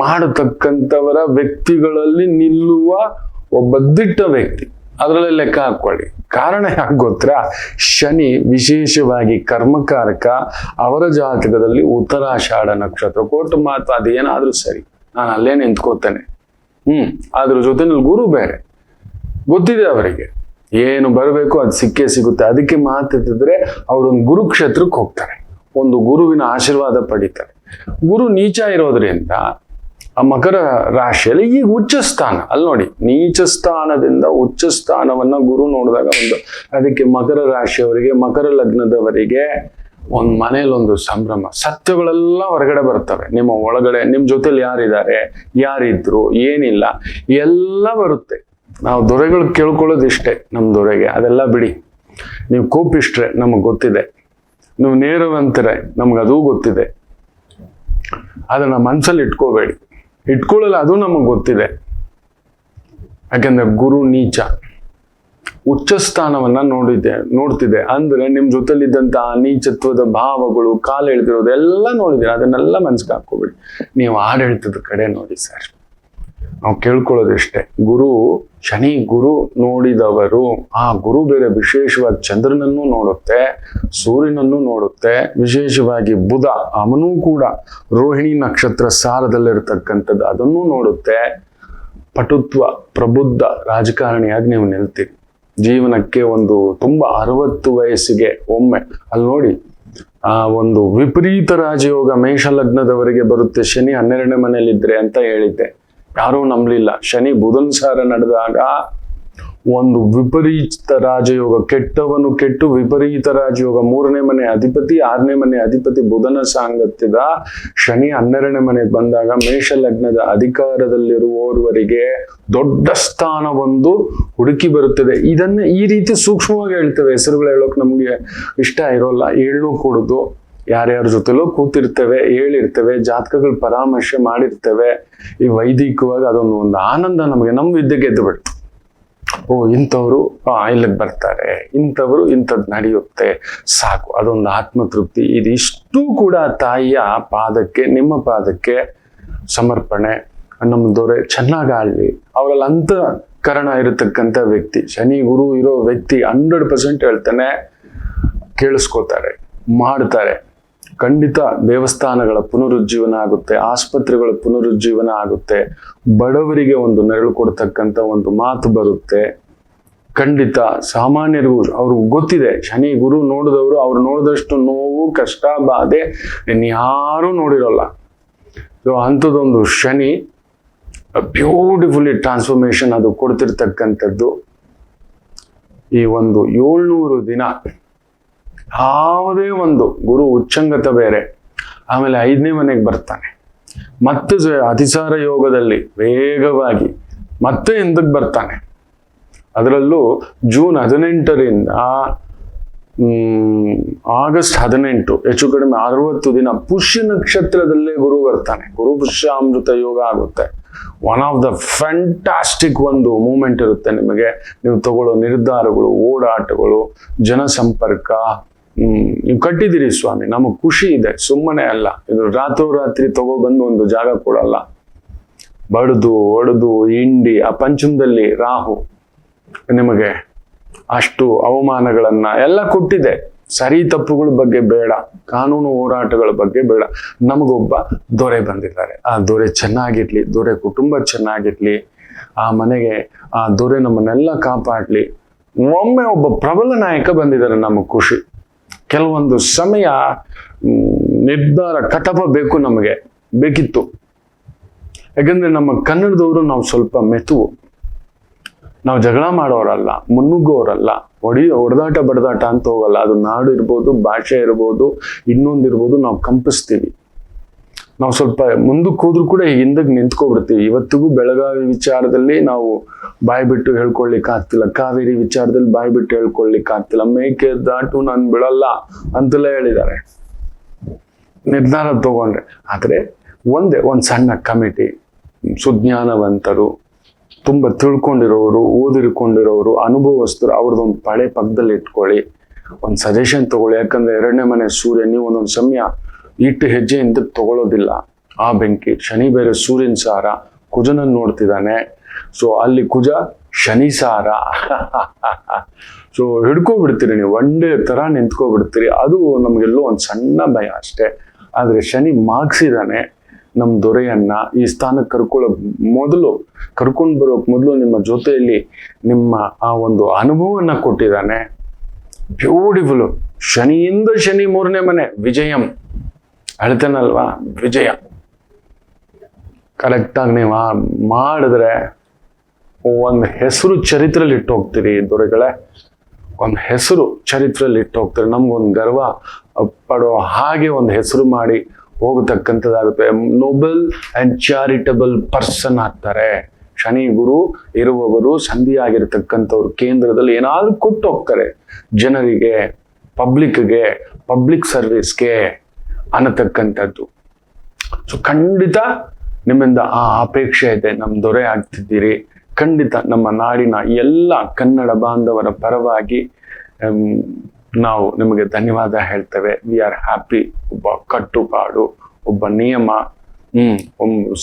ಮಾಡತಕ್ಕಂಥವರ ವ್ಯಕ್ತಿಗಳಲ್ಲಿ ನಿಲ್ಲುವ ಒಬ್ಬ ದಿಟ್ಟ ವ್ಯಕ್ತಿ. ಅದರಲ್ಲಿ ಲೆಕ್ಕ ಹಾಕೊಳ್ಳಿ. ಕಾರಣ ಯಾಕೆ ಗೊತ್ತಾ? ಶನಿ ವಿಶೇಷವಾಗಿ ಕರ್ಮಕಾರಕ. ಅವರ ಜಾತಕದಲ್ಲಿ ಉತ್ತರಾಷಾಢ ನಕ್ಷತ್ರ. ಕೋರ್ಟ್ ಮಾತು ಅದೇನಾದ್ರೂ ಸರಿ, ನಾನು ಅಲ್ಲೇ ನಿಂತ್ಕೋತೇನೆ. ಅದ್ರ ಜೊತೆನಲ್ಲಿ ಗುರು ಬೇರೆ. ಗೊತ್ತಿದೆ ಅವರಿಗೆ ಏನು ಬರಬೇಕು ಅದು ಸಿಕ್ಕೇ ಸಿಗುತ್ತೆ. ಅದಕ್ಕೆ ಮಾತಿದ್ರೆ ಅವರೊಂದು ಗುರುಕ್ಷೇತ್ರಕ್ಕೆ ಹೋಗ್ತಾರೆ, ಒಂದು ಗುರುವಿನ ಆಶೀರ್ವಾದ ಪಡಿತಾರೆ. ಗುರು ನೀಚ ಇರೋದ್ರಿಂದ ಆ ಮಕರ ರಾಶಿಯಲ್ಲಿ ಈಗ ಉಚ್ಚ ಸ್ಥಾನ. ಅಲ್ಲಿ ನೋಡಿ, ನೀಚ ಸ್ಥಾನದಿಂದ ಉಚ್ಚ ಸ್ಥಾನವನ್ನ ಗುರು ನೋಡಿದಾಗ ಅದಕ್ಕೆ ಮಕರ ರಾಶಿಯವರಿಗೆ, ಮಕರ ಲಗ್ನದವರಿಗೆ ಒಂದ್ ಮನೇಲಿ ಒಂದು ಸಂಭ್ರಮ. ಸತ್ಯಗಳೆಲ್ಲ ಹೊರಗಡೆ ಬರ್ತವೆ. ನಿಮ್ಮ ಒಳಗಡೆ ನಿಮ್ ಜೊತೆಲಿ ಯಾರಿದ್ದಾರೆ, ಯಾರಿದ್ರು, ಏನಿಲ್ಲ ಎಲ್ಲ ಬರುತ್ತೆ. ನಾವು ದೊರೆಗಳು ಕೇಳ್ಕೊಳ್ಳೋದು ಇಷ್ಟೇ, ನಮ್ಮ ದೊರೆಗೆ ಅದೆಲ್ಲ ಬಿಡಿ. ನೀವು ಕೋಪಿಷ್ಟ್ರೆ ನಮಗ್ ಗೊತ್ತಿದೆ, ನೀವು ನೇರವಂತರೆ ನಮ್ಗೆ ಅದೂ ಗೊತ್ತಿದೆ. ಅದನ್ನ ಮನ್ಸಲ್ಲಿ ಇಟ್ಕೋಬೇಡಿ, ಇಟ್ಕೊಳ್ಳಲ್ಲ, ಅದು ನಮಗ್ ಗೊತ್ತಿದೆ. ಯಾಕಂದ್ರೆ ಗುರು ನೀಚ ಉಚ್ಚ ಸ್ಥಾನವನ್ನ ನೋಡ್ತಿದೆ ಅಂದ್ರೆ ನಿಮ್ ಜೊತೆಲಿದ್ದಂತ ನೀಚತ್ವದ ಭಾವಗಳು, ಕಾಲು ಎಳೆದಿರೋದು ಎಲ್ಲ ನೋಡಿದ್ದೀರ. ಅದನ್ನೆಲ್ಲ ಮನ್ಸಿಗೆ ಹಾಕೋಬೇಡಿ. ನೀವು ಆಡಳಿತದ ಕಡೆ ನೋಡಿ ಸರ್. ನಾವು ಕೇಳ್ಕೊಳ್ಳೋದಿಷ್ಟೇ, ಗುರು ಶನಿ ಗುರು ನೋಡಿದವರು, ಆ ಗುರು ಬೇರೆ ವಿಶೇಷವಾಗಿ ಚಂದ್ರನನ್ನು ನೋಡುತ್ತೆ, ಸೂರ್ಯನನ್ನು ನೋಡುತ್ತೆ, ವಿಶೇಷವಾಗಿ ಬುಧ ಅವನೂ ಕೂಡ ರೋಹಿಣಿ ನಕ್ಷತ್ರ ಸಾರದಲ್ಲಿರ್ತಕ್ಕಂಥದ್ದು ಅದನ್ನೂ ನೋಡುತ್ತೆ. ಪಟುತ್ವ ಪ್ರಬುದ್ಧ ರಾಜಕಾರಣಿಯಾಗಿ ನೀವು ನಿಲ್ತೀರಿ. ಜೀವನಕ್ಕೆ ಒಂದು ತುಂಬಾ 60 ವಯಸ್ಸಿಗೆ ಒಮ್ಮೆ ಅಲ್ಲಿ ನೋಡಿ ಆ ಒಂದು ವಿಪರೀತ ರಾಜಯೋಗ ಮೇಷ ಲಗ್ನದವರೆಗೆ ಬರುತ್ತೆ. ಶನಿ 12ನೇ ಮನೆಯಲ್ಲಿದ್ರೆ ಅಂತ ಹೇಳಿದ್ದೆ, ಯಾರೂ ನಂಬಲಿಲ್ಲ. ಶನಿ ಬುಧನ್ ಸಾರ ನಡೆದಾಗ ಒಂದು ವಿಪರೀತ ರಾಜಯೋಗ, ಕೆಟ್ಟವನು ಕೆಟ್ಟು ವಿಪರೀತ ರಾಜಯೋಗ, 3ನೇ ಮನೆ ಅಧಿಪತಿ 6ನೇ ಮನೆ ಅಧಿಪತಿ ಬುಧನ ಸಾಂಗತ್ಯದ ಶನಿ 12ನೇ ಮನೆಗೆ ಬಂದಾಗ ಮೇಷ ಲಗ್ನದ ಅಧಿಕಾರದಲ್ಲಿರುವವರಿಗೆ ದೊಡ್ಡ ಸ್ಥಾನ ಒಂದು ಹುಡುಕಿ ಬರುತ್ತದೆ. ಇದನ್ನ ಈ ರೀತಿ ಸೂಕ್ಷ್ಮವಾಗಿ ಹೇಳ್ತೇವೆ. ಹೆಸರುಗಳು ಹೇಳೋಕೆ ನಮ್ಗೆ ಇಷ್ಟ ಇರೋಲ್ಲ, ಹೇಳು ಕೊಡುದು, ಯಾರ್ಯಾರ ಜೊತೆಲೋ ಕೂತಿರ್ತೇವೆ, ಹೇಳಿರ್ತೇವೆ, ಜಾತಕಗಳು ಪರಾಮರ್ಶೆ ಮಾಡಿರ್ತೇವೆ. ಈ ವೈದಿಕವಾಗಿ ಒಂದು ಆನಂದ ನಮಗೆ, ನಮ್ಮ ವಿದ್ಯೆ ಗೆದ್ದು ಬಿಡ್ತು. ಓ ಇಂಥವ್ರು ಇಲ್ಲಿಗೆ ಬರ್ತಾರೆ, ಇಂಥವ್ರು ಇಂಥದ್ದು ನಡೆಯುತ್ತೆ, ಸಾಕು, ಅದೊಂದು ಆತ್ಮತೃಪ್ತಿ. ಇದಿಷ್ಟು ಕೂಡ ತಾಯಿಯ ಪಾದಕ್ಕೆ, ನಿಮ್ಮ ಪಾದಕ್ಕೆ ಸಮರ್ಪಣೆ. ನಮ್ಮ ದೊರೆ ಚೆನ್ನಾಗಾಳ್ಲಿ, ಅವರಲ್ಲಿ ಅಂತಃಕರಣ ಇರತಕ್ಕಂಥ ವ್ಯಕ್ತಿ, ಶನಿ ಗುರು ಇರೋ ವ್ಯಕ್ತಿ 100% ಹೇಳ್ತಾನೆ, ಕೇಳಿಸ್ಕೋತಾರೆ, ಮಾಡ್ತಾರೆ. ಖಂಡಿತ ದೇವಸ್ಥಾನಗಳ ಪುನರುಜ್ಜೀವನ ಆಗುತ್ತೆ, ಆಸ್ಪತ್ರೆಗಳ ಪುನರುಜ್ಜೀವನ ಆಗುತ್ತೆ, ಬಡವರಿಗೆ ಒಂದು ನೆರಳು ಕೊಡ್ತಕ್ಕಂಥ ಒಂದು ಮಾತು ಬರುತ್ತೆ. ಖಂಡಿತ ಸಾಮಾನ್ಯರಿಗೂ ಅವ್ರಿಗೆ ಗೊತ್ತಿದೆ, ಶನಿ ಗುರು ನೋಡಿದವರು ಅವ್ರು ನೋಡಿದಷ್ಟು ನೋವು ಕಷ್ಟ ಬಾಧೆ ಇನ್ಯಾರೂ ನೋಡಿರೋಲ್ಲ. ಸೊ ಅಂಥದ್ದೊಂದು ಶನಿ ಬ್ಯೂಟಿಫುಲಿ ಟ್ರಾನ್ಸ್ಫಾರ್ಮೇಶನ್ ಅದು ಕೊಡ್ತಿರ್ತಕ್ಕಂಥದ್ದು. ಈ ಒಂದು 700 ದಿನ ಯಾವುದೇ ಒಂದು ಗುರು ಉಚ್ಚಂಗತ ಬೇರೆ, ಆಮೇಲೆ 5ನೇ ಮನೆಗೆ ಬರ್ತಾನೆ, ಮತ್ತೆ ಅತಿಸಾರ ಯೋಗದಲ್ಲಿ ವೇಗವಾಗಿ ಮತ್ತೆ ಹಿಂದಕ್ಕೆ ಬರ್ತಾನೆ. ಅದರಲ್ಲೂ ಜೂನ್ 18ರಿಂದ ಆಗಸ್ಟ್ 18 ಹೆಚ್ಚು ಕಡಿಮೆ 60 ದಿನ ಪುಷ್ಯ ನಕ್ಷತ್ರದಲ್ಲೇ ಗುರು ಬರ್ತಾನೆ. ಗುರು ಪುಷ್ಯ ಅಮೃತ ಯೋಗ ಆಗುತ್ತೆ. ಒನ್ ಆಫ್ ದ ಫ್ಯಾಂಟಾಸ್ಟಿಕ್ ಒಂದು ಮೂಮೆಂಟ್ ಇರುತ್ತೆ ನಿಮಗೆ. ನೀವು ತಗೊಳ್ಳೋ ನಿರ್ಧಾರಗಳು, ಓಡಾಟಗಳು, ಜನಸಂಪರ್ಕ, ನೀವು ಕಟ್ಟಿದಿರಿ ಸ್ವಾಮಿ, ನಮಗೆ ಖುಷಿ ಇದೆ, ಸುಮ್ಮನೆ ಅಲ್ಲ. ಇದು ರಾತ್ರೋರಾತ್ರಿ ತಗೊಬಂದು ಒಂದು ಜಾಗ ಕೊಡಲ್ಲ. ಬಡ್ದು ಒಡೆದು ಹಿಂಡಿ ಆ ಪಂಚಮದಲ್ಲಿ ರಾಹು ನಿಮಗೆ ಅಷ್ಟು ಅವಮಾನಗಳನ್ನ ಎಲ್ಲ ಕೊಟ್ಟಿದೆ. ಸರಿ ತಪ್ಪುಗಳ ಬಗ್ಗೆ ಬೇಡ, ಕಾನೂನು ಹೋರಾಟಗಳ ಬಗ್ಗೆ ಬೇಡ. ನಮಗೊಬ್ಬ ದೊರೆ ಬಂದಿದ್ದಾರೆ, ಆ ದೊರೆ ಚೆನ್ನಾಗಿರ್ಲಿ, ದೊರೆ ಕುಟುಂಬ ಚೆನ್ನಾಗಿರ್ಲಿ, ಆ ಮನೆಗೆ ಆ ದೊರೆ ನಮ್ಮನ್ನೆಲ್ಲ ಕಾಪಾಡ್ಲಿ. ಒಮ್ಮೆ ಒಬ್ಬ ಪ್ರಬಲ ನಾಯಕ ಬಂದಿದ್ದಾರೆ, ನಮಗೆ ಖುಷಿ. ಕೆಲವೊಂದು ಸಮಯ ನಿರ್ಧಾರ ಕಟಪ ಬೇಕು, ನಮಗೆ ಬೇಕಿತ್ತು. ಯಾಕಂದ್ರೆ ನಮ್ಮ ಕನ್ನಡದವರು ನಾವು ಸ್ವಲ್ಪ ಮೆತುವು, ನಾವು ಜಗಳ ಮಾಡೋರಲ್ಲ, ಮುನ್ನುಗ್ಗೋರಲ್ಲ, ಹೊಡೆದಾಟ ಬಡದಾಟ ಅಂತ ಹೋಗಲ್ಲ. ಅದು ನಾಡು ಇರ್ಬೋದು, ಭಾಷೆ ಇರ್ಬೋದು, ಇನ್ನೊಂದಿರ್ಬೋದು, ನಾವು ಕಂಪಿಸ್ತೀವಿ. ನಾವು ಸ್ವಲ್ಪ ಮುಂದಕ್ಕೆ ಹೋದ್ರು ಕೂಡ ಹಿಂದಕ್ಕೆ ನಿಂತ್ಕೊಬಿಡ್ತೀವಿ. ಇವತ್ತಿಗೂ ಬೆಳಗಾವಿ ವಿಚಾರದಲ್ಲಿ ನಾವು ಬಾಯಿ ಬಿಟ್ಟು ಹೇಳ್ಕೊಳ್ಲಿಕ್ಕೆ ಆಗ್ತಿಲ್ಲ, ಕಾವೇರಿ ವಿಚಾರದಲ್ಲಿ ಬಾಯಿ ಬಿಟ್ಟು ಹೇಳ್ಕೊಳ್ಲಿಕ್ಕೆ ಆಗ್ತಿಲ್ಲ. ಮೇಕೆ ದಾಟು ನಾನು ಬಿಡಲ್ಲ ಅಂತೆಲ್ಲ ಹೇಳಿದ್ದಾರೆ. ನಿರ್ಧಾರ ತಗೊಂಡ್ರೆ ಆದ್ರೆ ಒಂದ್ ಸಣ್ಣ ಕಮಿಟಿ, ಸುಜ್ಞಾನವಂತರು, ತುಂಬಾ ತಿಳ್ಕೊಂಡಿರೋರು, ಓದಿರ್ಕೊಂಡಿರೋರು, ಅನುಭವಸ್ಥರು, ಅವ್ರದ್ದೊಂದು ಪಡೆ ಪಕ್ಕದಲ್ಲಿ ಇಟ್ಕೊಳ್ಳಿ, ಒಂದು ಸಜೆಷನ್ ತಗೊಳ್ಳಿ. ಯಾಕಂದ್ರೆ 2ನೇ ಮನೆ ಸೂರ್ಯ, ನೀವು ಒಂದೊಂದು ಸಮಯ ಇಟ್ಟು ಹೆಜ್ಜೆ ಹಿಂದಕ್ಕೆ ತಗೊಳ್ಳೋದಿಲ್ಲ. ಆ ಬೆಂಕಿ, ಶನಿ ಬೇರೆ ಸೂರ್ಯನ ಸಾರ, ಕುಜನನ್ನು ನೋಡ್ತಿದ್ದಾನೆ. ಸೊ ಅಲ್ಲಿ ಕುಜ ಶನಿ ಸಾರ. ಸೊ ಹಿಡ್ಕೊಬಿಡ್ತೀರಿ ನೀವು, ಒಂದೇ ತರ ನಿಂತ್ಕೊಬಿಡ್ತೀರಿ. ಅದು ನಮ್ಗೆಲ್ಲೋ ಒಂದು ಸಣ್ಣ ಭಯ ಅಷ್ಟೇ. ಆದ್ರೆ ಶನಿ ಮಾಗ್ಸಿದಾನೆ ನಮ್ಮ ದೊರೆಯನ್ನ ಈ ಸ್ಥಾನಕ್ಕೆ ಕರ್ಕೊಂಡು ಬರೋಕ್ ಮೊದಲು ನಿಮ್ಮ ಜೊತೆಯಲ್ಲಿ ನಿಮ್ಮ ಆ ಒಂದು ಅನುಭವವನ್ನ ಕೊಟ್ಟಿದ್ದಾನೆ. ಬ್ಯೂಟಿಫುಲ್. ಶನಿಯಿಂದ ಶನಿ 3ನೇ ಮನೆ ವಿಜಯಂ ಹೇಳ್ತೇನಲ್ವಾ, ವಿಜಯ. ಕರೆಕ್ಟಾಗಿ ನೀವು ಮಾಡಿದ್ರೆ ಒಂದು ಹೆಸರು ಚರಿತ್ರೆಯಲ್ಲಿ ಇಟ್ಟು ಹೋಗ್ತೀರಿ ದೊರೆಗಳೇ, ಒಂದು ಹೆಸರು ಚರಿತ್ರೆಯಲ್ಲಿ ಇಟ್ಟು ಹೋಗ್ತೀರಿ. ನಮ್ಗೊಂದು ಗರ್ವ ಪಡೋ ಹಾಗೆ ಒಂದು ಹೆಸರು ಮಾಡಿ ಹೋಗತಕ್ಕಂಥದ್ದಾಗುತ್ತೆ. ನೋಬಲ್ ಅಂಡ್ ಚಾರಿಟಬಲ್ ಪರ್ಸನ್ ಆಗ್ತಾರೆ. ಶನಿ ಗುರು ಇರುವವರು ಸಂಧಿಯಾಗಿರ್ತಕ್ಕಂಥವ್ರು ಕೇಂದ್ರದಲ್ಲಿ ಏನಾದ್ರೂ ಕೊಟ್ಟು ಹೋಗ್ತಾರೆ ಜನರಿಗೆ, ಪಬ್ಲಿಕ್ ಸರ್ವಿಸ್ಗೆ ಅನ್ನತಕ್ಕಂಥದ್ದು. ಸೊ ಖಂಡಿತ ನಿಮ್ಮಿಂದ ಆ ಅಪೇಕ್ಷೆ ಇದೆ, ನಮ್ಮ ದೊರೆ ಆಗ್ತಿದ್ದೀರಿ. ಖಂಡಿತ ನಮ್ಮ ನಾಡಿನ ಎಲ್ಲ ಕನ್ನಡ ಬಾಂಧವರ ಪರವಾಗಿ ನಾವು ನಿಮಗೆ ಧನ್ಯವಾದ ಹೇಳ್ತೇವೆ. We are happy. ಒಬ್ಬ ಕಟ್ಟುಪಾಡು, ಒಬ್ಬ ನಿಯಮ,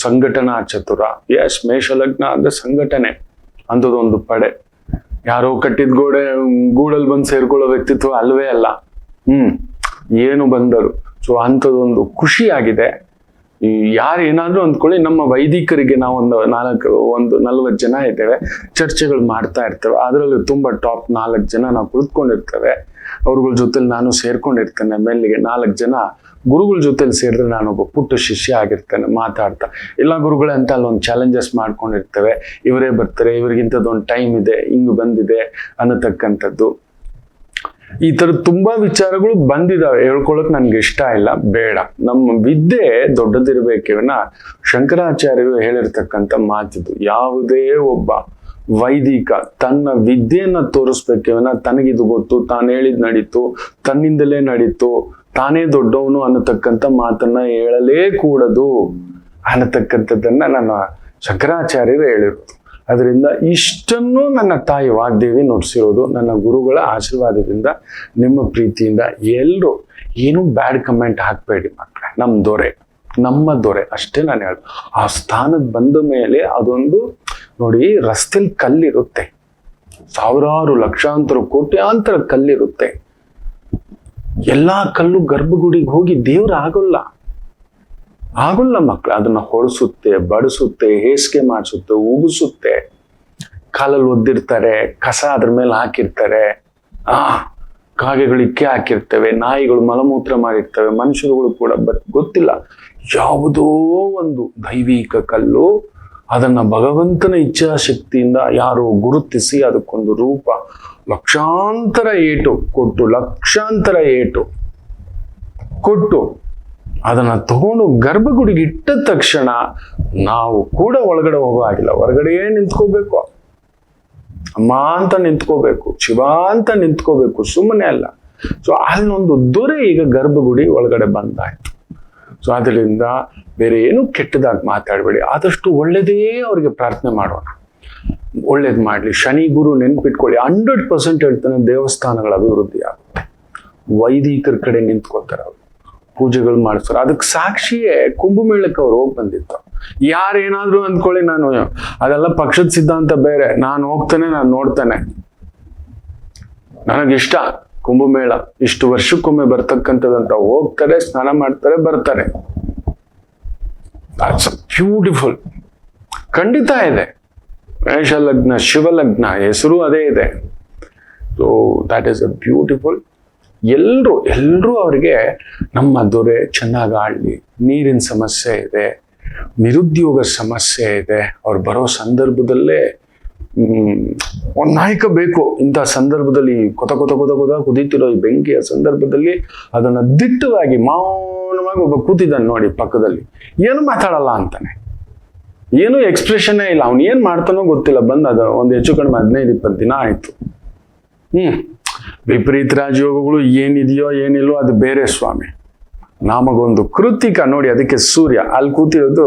ಸಂಘಟನಾ ಚತುರ. ಎಸ್, ಮೇಷಲಗ್ನ ಅಂದ್ರೆ ಸಂಘಟನೆ ಅಂಥದ್ದೊಂದು ಪಡೆ. ಯಾರೋ ಕಟ್ಟಿದ ಗೂಡಲ್ಲಿ ಬಂದು ಸೇರ್ಕೊಳ್ಳೋ ವ್ಯಕ್ತಿತ್ವ ಅಲ್ವೇ ಅಲ್ಲ. ಏನು ಬಂದರು. ಸೊ ಅಂಥದ್ದೊಂದು ಖುಷಿ ಆಗಿದೆ. ಯಾರು ಏನಾದ್ರೂ ಅಂದ್ಕೊಳ್ಳಿ, ನಮ್ಮ ವೈದಿಕರಿಗೆ ನಾವು ಒಂದು 40 ಜನ ಇದ್ದೇವೆ, ಚರ್ಚೆಗಳು ಮಾಡ್ತಾ ಇರ್ತೇವೆ. ಅದರಲ್ಲಿ ತುಂಬಾ ಟಾಪ್ 4 ಜನ ನಾವು ಕುಳಿತುಕೊಂಡಿರ್ತೇವೆ. ಅವ್ರಗಳ ಜೊತೆಲಿ ನಾನು ಸೇರ್ಕೊಂಡಿರ್ತೇನೆ. ಮೆಲ್ಲಿಗೆ 4 ಜನ ಗುರುಗಳ ಜೊತೆಲಿ ಸೇರಿದ್ರೆ ನಾನೊಬ್ಬ ಪುಟ್ಟ ಶಿಷ್ಯ ಆಗಿರ್ತೇನೆ. ಮಾತಾಡ್ತಾ ಎಲ್ಲ ಗುರುಗಳೇ ಅಂತ ಅಲ್ಲೊಂದು ಚಾಲೆಂಜಸ್ ಮಾಡ್ಕೊಂಡಿರ್ತೇವೆ. ಇವರೇ ಬರ್ತಾರೆ, ಇವ್ರಿಗಿಂತದೊಂದು ಟೈಮ್ ಇದೆ, ಹಿಂಗ್ ಬಂದಿದೆ ಅನ್ನತಕ್ಕಂಥದ್ದು. ಈ ತರದ ತುಂಬಾ ವಿಚಾರಗಳು ಬಂದಿದಾವೆ. ಹೇಳ್ಕೊಳಕ್ ನನ್ಗೆ ಇಷ್ಟ ಇಲ್ಲ, ಬೇಡ. ನಮ್ಮ ವಿದ್ಯೆ ದೊಡ್ಡದಿರ್ಬೇಕಿವನ ಶಂಕರಾಚಾರ್ಯರು ಹೇಳಿರ್ತಕ್ಕಂಥ ಮಾತಿದು. ಯಾವುದೇ ಒಬ್ಬ ವೈದಿಕ ತನ್ನ ವಿದ್ಯೆಯನ್ನ ತೋರಿಸ್ಬೇಕಿವನ ತನಗಿದು ಗೊತ್ತು, ತಾನು ಹೇಳಿದ್ ನಡೀತು, ತನ್ನಿಂದಲೇ ನಡೀತು, ತಾನೇ ದೊಡ್ಡವನು ಅನ್ನತಕ್ಕಂಥ ಮಾತನ್ನ ಹೇಳಲೇ ಕೂಡದು ಅನ್ನತಕ್ಕಂಥದ್ದನ್ನ ನನ್ನ ಶಂಕರಾಚಾರ್ಯರು ಹೇಳಿರೋದು. ಅದರಿಂದ ಇಷ್ಟನ್ನು ನನ್ನ ತಾಯಿ ವಾಗ್ದೇವಿ ನುಡಿಸಿರೋದು. ನನ್ನ ಗುರುಗಳ ಆಶೀರ್ವಾದದಿಂದ, ನಿಮ್ಮ ಪ್ರೀತಿಯಿಂದ. ಎಲ್ಲರೂ ಏನು ಬ್ಯಾಡ್ ಕಮೆಂಟ್ ಹಾಕ್ಬೇಡಿ ಮಕ್ಕಳೇ. ನಮ್ಮ ದೊರೆ ಅಷ್ಟೇ ನಾನು ಹೇಳ. ಆ ಸ್ಥಾನಕ್ಕೆ ಬಂದ ಮೇಲೆ ಅದೊಂದು ನೋಡಿ, ರಸ್ತೆಲಿ ಕಲ್ಲಿರುತ್ತೆ, ಸಾವಿರಾರು ಲಕ್ಷಾಂತರ ಕೋಟ್ಯಾಂತರ ಕಲ್ಲಿರುತ್ತೆ. ಎಲ್ಲಾ ಕಲ್ಲು ಗರ್ಭಗುಡಿಗೆ ಹೋಗಿ ದೇವ್ರ ಆಗೋಲ್ಲ ಮಕ್ಕಳು. ಅದನ್ನ ಹೊಳಸುತ್ತೆ, ಬಡಿಸುತ್ತೆ, ಹೇಸಿಗೆ ಮಾಡಿಸುತ್ತೆ, ಉಗಿಸುತ್ತೆ. ಕಾಲಲ್ಲಿ ಒದ್ದಿರ್ತಾರೆ, ಕಸ ಅದ್ರ ಮೇಲೆ ಹಾಕಿರ್ತಾರೆ, ಕಾಗೆಗಳಿಕ್ಕೆ ಹಾಕಿರ್ತವೆ, ನಾಯಿಗಳು ಮಲಮೂತ್ರ ಮಾಡಿರ್ತವೆ, ಮನುಷ್ಯರುಗಳು ಕೂಡ ಗೊತ್ತಿಲ್ಲ. ಯಾವುದೋ ಒಂದು ದೈವಿಕ ಕಲ್ಲು, ಅದನ್ನ ಭಗವಂತನ ಇಚ್ಛಾಶಕ್ತಿಯಿಂದ ಯಾರೋ ಗುರುತಿಸಿ ಅದಕ್ಕೊಂದು ರೂಪ, ಲಕ್ಷಾಂತರ ಏಟು ಕೊಟ್ಟು ಅದನ್ನ ತಗೊಂಡು ಗರ್ಭಗುಡಿಗೆ ಇಟ್ಟ ತಕ್ಷಣ ನಾವು ಕೂಡ ಒಳಗಡೆ ಹೋಗೋ ಆಗಿಲ್ಲ. ಹೊರಗಡೆಯೇ ನಿಂತ್ಕೋಬೇಕು, ಅಮ್ಮ ಅಂತ ನಿಂತ್ಕೋಬೇಕು, ಶಿವ ಅಂತ ನಿಂತ್ಕೋಬೇಕು, ಸುಮ್ಮನೆ ಅಲ್ಲ. ಸೊ ಅಲ್ಲೊಂದು ದೊರೆ ಈಗ ಗರ್ಭಗುಡಿ ಒಳಗಡೆ ಬಂದಾಯ್ತು. ಸೊ ಅದರಿಂದ ಬೇರೆ ಏನು ಕೆಟ್ಟದಾಗಿ ಮಾತಾಡಬೇಡಿ. ಆದಷ್ಟು ಒಳ್ಳೇದೇ ಅವ್ರಿಗೆ ಪ್ರಾರ್ಥನೆ ಮಾಡೋಣ, ಒಳ್ಳೇದು ಮಾಡ್ಲಿ. ಶನಿ ಗುರು ನೆನ್ಪಿಟ್ಕೊಳ್ಳಿ. 100% ಹೇಳ್ತಾನೆ, ದೇವಸ್ಥಾನಗಳ ಅಭಿವೃದ್ಧಿ ಆಗುತ್ತೆ. ವೈದಿಕರ ಕಡೆ ನಿಂತ್ಕೋತಾರೆ, ಅವರು ಪೂಜೆಗಳು ಮಾಡಿಸ್ತಾರೆ. ಅದಕ್ಕೆ ಸಾಕ್ಷಿಯೇ ಕುಂಭಮೇಳಕ್ಕೆ ಅವ್ರು ಹೋಗಿ ಬಂದಿತ್ತು. ಯಾರೇನಾದ್ರು ಅಂದ್ಕೊಳ್ಳಿ, ನಾನು ಅದೆಲ್ಲ ಪಕ್ಷದ ಸಿದ್ಧಾಂತ ಬೇರೆ. ನಾನು ಹೋಗ್ತಾನೆ, ನಾನು ನೋಡ್ತಾನೆ, ನನಗಿಷ್ಟ ಕುಂಭಮೇಳ. ಇಷ್ಟು ವರ್ಷಕ್ಕೊಮ್ಮೆ ಬರ್ತಕ್ಕಂಥದ್ದಂತ. ಹೋಗ್ತಾರೆ, ಸ್ನಾನ ಮಾಡ್ತಾರೆ, ಬರ್ತಾರೆ. ಬ್ಯೂಟಿಫುಲ್. ಖಂಡಿತ ಇದೆ. ಮೇಷಲಗ್ನ, ಶಿವಲಗ್ನ, ಹೆಸರು ಅದೇ ಇದೆ. So that is a beautiful. ಎಲ್ರೂ ಅವ್ರಿಗೆ ನಮ್ಮ ದೊರೆ ಚೆನ್ನಾಗಿ ಆಡ್ಲಿ. ನೀರಿನ ಸಮಸ್ಯೆ ಇದೆ, ನಿರುದ್ಯೋಗ ಸಮಸ್ಯೆ ಇದೆ. ಅವ್ರು ಬರೋ ಸಂದರ್ಭದಲ್ಲೇ ಒಂದು ನಾಯಕ ಬೇಕು. ಇಂಥ ಸಂದರ್ಭದಲ್ಲಿ ಕೊತ ಕುದೀತಿರೋ ಈ ಬೆಂಕಿಯ ಸಂದರ್ಭದಲ್ಲಿ ಅದನ್ನ ದಿಟ್ಟವಾಗಿ ಮೌನವಾಗಿ ಒಬ್ಬ ಕೂತಿದ್ದಾನೆ ನೋಡಿ ಪಕ್ಕದಲ್ಲಿ, ಏನು ಮಾತಾಡಲ್ಲ ಅಂತಾನೆ, ಏನು ಎಕ್ಸ್ಪ್ರೆಷನ್ನೇ ಇಲ್ಲ. ಅವ್ನು ಏನ್ ಮಾಡ್ತಾನೋ ಗೊತ್ತಿಲ್ಲ. ಅದು ಒಂದು ಹೆಚ್ಚು ಕಡಿಮೆ 15-20 ದಿನ ಆಯ್ತು. ವಿಪರೀತ ರಾಜಯೋಗಗಳು ಏನಿದೆಯೋ ಏನಿಲ್ಲೋ ಅದು ಬೇರೆ ಸ್ವಾಮಿ. ನಮಗೊಂದು ಕೃತಿಕ ನೋಡಿ, ಅದಕ್ಕೆ ಸೂರ್ಯ ಅಲ್ಲಿ ಕೂತಿರೋದು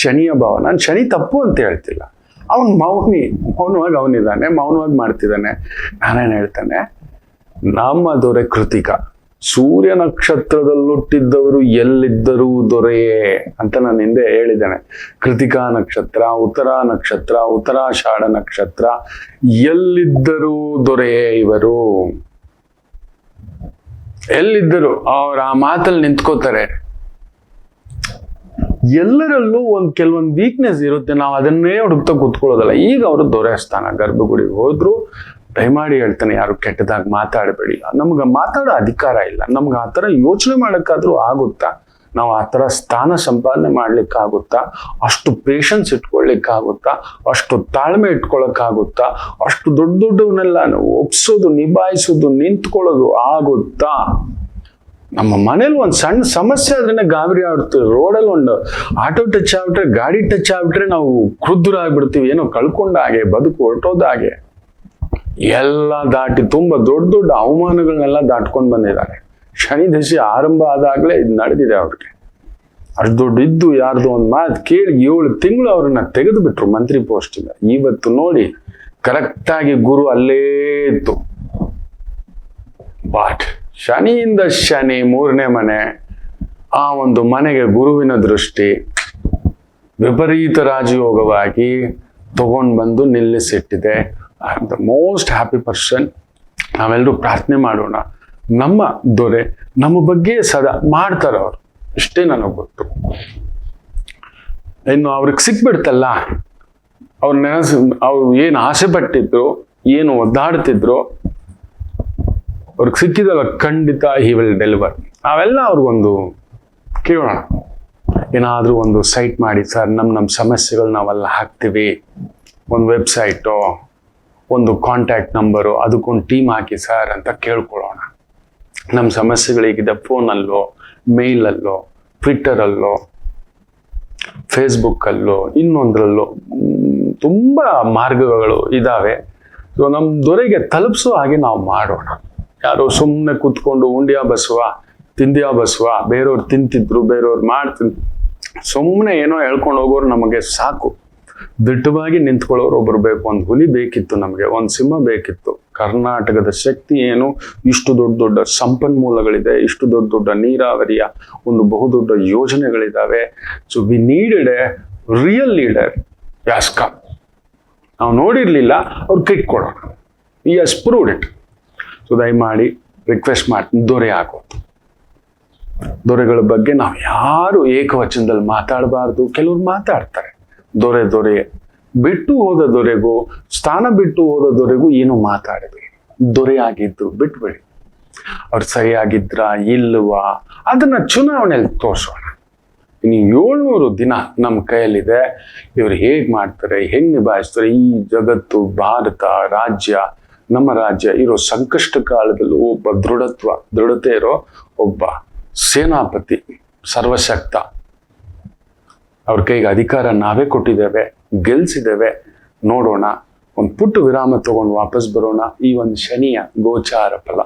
ಶನಿಯ ಭಾವ. ನಾನು ಶನಿ ತಪ್ಪು ಅಂತ ಹೇಳ್ತಿಲ್ಲ, ಅವನು ಮೌನವಾಗಿ ಅವನಿದ್ದಾನೆ, ಮೌನವಾಗಿ ಮಾಡ್ತಿದ್ದಾನೆ. ನಾನೇನು ಹೇಳ್ತಾನೆ, ನಮ್ಮ ದೊರೆ ಕೃತಿಕ. ಸೂರ್ಯ ನಕ್ಷತ್ರದಲ್ಲುಟ್ಟಿದ್ದವರು ಎಲ್ಲಿದ್ದರೂ ದೊರೆಯೇ ಅಂತ ನಾನು ಹಿಂದೆ ಹೇಳಿದ್ದೇನೆ. ಕೃತಿಕಾ ನಕ್ಷತ್ರ, ಉತ್ತರ ನಕ್ಷತ್ರ, ಉತ್ತರಾಷಾಢ ನಕ್ಷತ್ರ, ಎಲ್ಲಿದ್ದರೂ ದೊರೆಯೇ ಇವರು. ಎಲ್ಲಿದ್ದರು ಅವ್ರ ಆ ಮಾತಲ್ಲಿ ನಿಂತ್ಕೋತಾರೆ. ಎಲ್ಲರಲ್ಲೂ ಕೆಲವೊಂದು ವೀಕ್ನೆಸ್ ಇರುತ್ತೆ, ನಾವು ಅದನ್ನೇ ಹುಡುಕ್ತಾ ಕೂತ್ಕೊಳ್ಳೋದಲ್ಲ. ಈಗ ಅವರು ದೊರೆ ಸ್ಥಾನ ಗರ್ಭಗುಡಿಗೆ ಹೋದ್ರು. ದಯಮಾಡಿ ಹೇಳ್ತಾನೆ, ಯಾರು ಕೆಟ್ಟದಾಗಿ ಮಾತಾಡಬೇಡಿ. ನಮ್ಗೆ ಮಾತಾಡೋ ಅಧಿಕಾರ ಇಲ್ಲ. ನಮ್ಗೆ ಆ ಥರ ಯೋಚನೆ ಮಾಡೋಕ್ಕಾದ್ರೂ ಆಗುತ್ತಾ? ನಾವು ಆ ಥರ ಸ್ಥಾನ ಸಂಪಾದನೆ ಮಾಡ್ಲಿಕ್ಕಾಗುತ್ತಾ? ಅಷ್ಟು ಪೇಷನ್ಸ್ ಇಟ್ಕೊಳ್ಲಿಕ್ಕಾಗುತ್ತಾ? ಅಷ್ಟು ತಾಳ್ಮೆ ಇಟ್ಕೊಳಕ್ಕಾಗುತ್ತಾ? ಅಷ್ಟು ದೊಡ್ಡವನ್ನೆಲ್ಲ ಒಪ್ಸೋದು, ನಿಭಾಯಿಸೋದು, ನಿಂತ್ಕೊಳ್ಳೋದು ಆಗುತ್ತಾ? ನಮ್ಮ ಮನೇಲಿ ಒಂದು ಸಣ್ಣ ಸಮಸ್ಯೆ ಆದ್ರೆ ಗಾಬರಿ ಆಗ್ಬಿಡ್ತೀವಿ. ರೋಡಲ್ಲಿ ಒಂದು ಆಟೋ ಟಚ್ ಆಗ್ಬಿಟ್ರೆ, ಗಾಡಿ ಟಚ್ ಆಗ್ಬಿಟ್ರೆ ನಾವು ಕ್ರುದ್ಧ ಆಗ್ಬಿಡ್ತೀವಿ. ಏನೋ ಕಳ್ಕೊಂಡ ಹಾಗೆ, ಬದುಕು ಹೊರಟೋದ ಹಾಗೆ. ಎಲ್ಲ ದಾಟಿ ತುಂಬಾ ದೊಡ್ಡ ಅವಮಾನಗಳನ್ನೆಲ್ಲ ದಾಟ್ಕೊಂಡು ಬಂದಿದ್ದಾರೆ. ಶನಿ ದಶೆ ಆರಂಭ ಆದಾಗಲೇ ಇದು ನಡೆದಿದೆ ಅವ್ರಿಗೆ. ಅಷ್ಟು ದೊಡ್ಡ ಇದ್ದು ಯಾರ್ದು ಒಂದು ಮಾತು ಕೇಳಿ 7 ತಿಂಗಳು ಅವ್ರನ್ನ ತೆಗೆದು ಬಿಟ್ರು ಮಂತ್ರಿ ಪೋಸ್ಟಿಂದ. ಇವತ್ತು ನೋಡಿ ಕರೆಕ್ಟಾಗಿ ಗುರು ಅಲ್ಲೇ ಇತ್ತು. ಬಟ್ ಶನಿಯಿಂದ ಶನಿ 3ನೇ ಮನೆ, ಆ ಒಂದು ಮನೆಗೆ ಗುರುವಿನ ದೃಷ್ಟಿ, ವಿಪರೀತ ರಾಜಯೋಗವಾಗಿ ತಗೊಂಡು ಬಂದು ನಿಲ್ಲಿಸಿಟ್ಟಿದೆ. I am the most happy person. ನಾವೆಲ್ಲರೂ ಪ್ರಾರ್ಥನೆ ಮಾಡೋಣ, ನಮ್ಮ ದೊರೆ ನಮ್ಮ ಬಗ್ಗೆ ಸದಾ ಮಾಡ್ತಾರೆ ಅವರು, ಇಷ್ಟೇ ನನಗೆ ಗೊತ್ತು. ಇನ್ನು ಅವ್ರಿಗೆ ಸಿಕ್ಬಿಡ್ತಲ್ಲ, ಅವ್ರು ಏನು ಆಸೆ ಪಟ್ಟಿದ್ರು, ಏನು ಒದ್ದಾಡ್ತಿದ್ರು, ಅವ್ರಿಗೆ ಸಿಕ್ಕಿದಲ್ಲ, ಖಂಡಿತ ಹಿ ವಿಲ್ ಡೆಲಿವರ್. ನಾವೆಲ್ಲ ಅವ್ರಿಗೊಂದು ಕೇಳೋಣ, ಏನಾದರೂ ಒಂದು ಸೈಟ್ ಮಾಡಿ ಸರ್, ನಮ್ಮ ಸಮಸ್ಯೆಗಳು ನಾವೆಲ್ಲ ಹಾಕ್ತೀವಿ, ಒಂದು ವೆಬ್ಸೈಟು, ಒಂದು ಕಾಂಟ್ಯಾಕ್ಟ್ ನಂಬರು, ಅದಕ್ಕೊಂದು ಟೀಮ್ ಹಾಕಿ ಸರ್ ಅಂತ ಕೇಳ್ಕೊಳ್ಳೋಣ. ನಮ್ಮ ಸಮಸ್ಯೆಗಳಿಗಿದೆ ಫೋನಲ್ಲೋ, ಮೇಲಲ್ಲೋ, ಟ್ವಿಟ್ಟರಲ್ಲೋ, ಫೇಸ್ಬುಕ್ಕಲ್ಲೋ, ಇನ್ನೊಂದರಲ್ಲೋ ತುಂಬ ಮಾರ್ಗಗಳು ಇದ್ದಾವೆ. ಸೊ ನಮ್ಮ ದೊರೆಗೆ ತಲುಪಿಸೋ ಹಾಗೆ ನಾವು ಮಾಡೋಣ. ಯಾರೋ ಸುಮ್ಮನೆ ಕೂತ್ಕೊಂಡು ಉಂಡ್ಯಾ ಬಸವ, ತಿಂದ್ಯಾ ಬಸವ, ಬೇರೆಯವ್ರು ತಿಂತಿದ್ರು, ಬೇರೆಯವ್ರು ಮಾಡ್ತಿದ್ರು, ಸುಮ್ಮನೆ ಏನೋ ಹೇಳ್ಕೊಂಡು ಹೋಗೋರು ನಮಗೆ ಸಾಕು. ದಿಟ್ಟವಾಗಿ ನಿಂತ್ಕೊಳ್ಳೋರು ಒಬ್ರು ಬೇಕು. ಒಂದು ಹುಲಿ ಬೇಕಿತ್ತು ನಮಗೆ, ಒಂದು ಸಿಂಹ ಬೇಕಿತ್ತು. ಕರ್ನಾಟಕದ ಶಕ್ತಿ ಏನು, ಇಷ್ಟು ದೊಡ್ಡ ದೊಡ್ಡ ಸಂಪನ್ಮೂಲಗಳಿದೆ, ಇಷ್ಟು ದೊಡ್ಡ ದೊಡ್ಡ ನೀರಾವರಿಯ ಒಂದು ಬಹುದೊಡ್ಡ ಯೋಜನೆಗಳಿದ್ದಾವೆ. So we needed a real leader. Has come. ನಾವು ನೋಡಿರ್ಲಿಲ್ಲ, ಅವ್ರು ಕೈ ಕೊಡೋಣ. He has proved it. So ದಯಮಾಡಿ ರಿಕ್ವೆಸ್ಟ್ ಮಾಡ್ತೀನಿ, ದೊರೆ ಆಗೋದು. ದೊರೆಗಳ ಬಗ್ಗೆ ನಾವು ಯಾರು ಏಕವಚನದಲ್ಲಿ ಮಾತಾಡಬಾರ್ದು. ಕೆಲವ್ರು ಮಾತಾಡ್ತಾರೆ, ದೊರೆ ದೊರೆ ಬಿಟ್ಟು ಹೋದ ದೊರೆಗೂ, ಸ್ಥಾನ ಬಿಟ್ಟು ಹೋದ ದೊರೆಗೂ ಏನು ಮಾತಾಡಬೇಡಿ. ದೊರೆ ಆಗಿದ್ದು ಬಿಟ್ಬಿಡಿ. ಅವ್ರು ಸರಿಯಾಗಿದ್ರ ಇಲ್ವಾ ಅದನ್ನ ಚುನಾವಣೆಯಲ್ಲಿ ತೋರಿಸೋಣ. ಇನ್ನು 700 ದಿನ ನಮ್ಮ ಕೈಯಲ್ಲಿದೆ. ಇವ್ರು ಹೇಗೆ ಮಾಡ್ತಾರೆ, ಹೆಂಗೆ ನಿಭಾಯಿಸ್ತಾರೆ, ಈ ಜಗತ್ತು, ಭಾರತ ರಾಜ್ಯ, ನಮ್ಮ ರಾಜ್ಯ ಇರೋ ಸಂಕಷ್ಟ ಕಾಲದಲ್ಲೂ ಒಬ್ಬ ದೃಢತೆ ಇರೋ ಒಬ್ಬ ಸೇನಾಪತಿ, ಸರ್ವಶಕ್ತ, ಅವ್ರ ಕೈಗೆ ಅಧಿಕಾರ ನಾವೇ ಕೊಟ್ಟಿದ್ದೇವೆ, ಗೆಲ್ಸಿದ್ದೇವೆ. ನೋಡೋಣ, ಒಂದು ಪುಟ್ಟ ವಿರಾಮ ತಗೊಂಡು ವಾಪಸ್ ಬರೋಣ. ಈ ಒಂದು ಶನಿಯ ಗೋಚಾರ ಫಲ,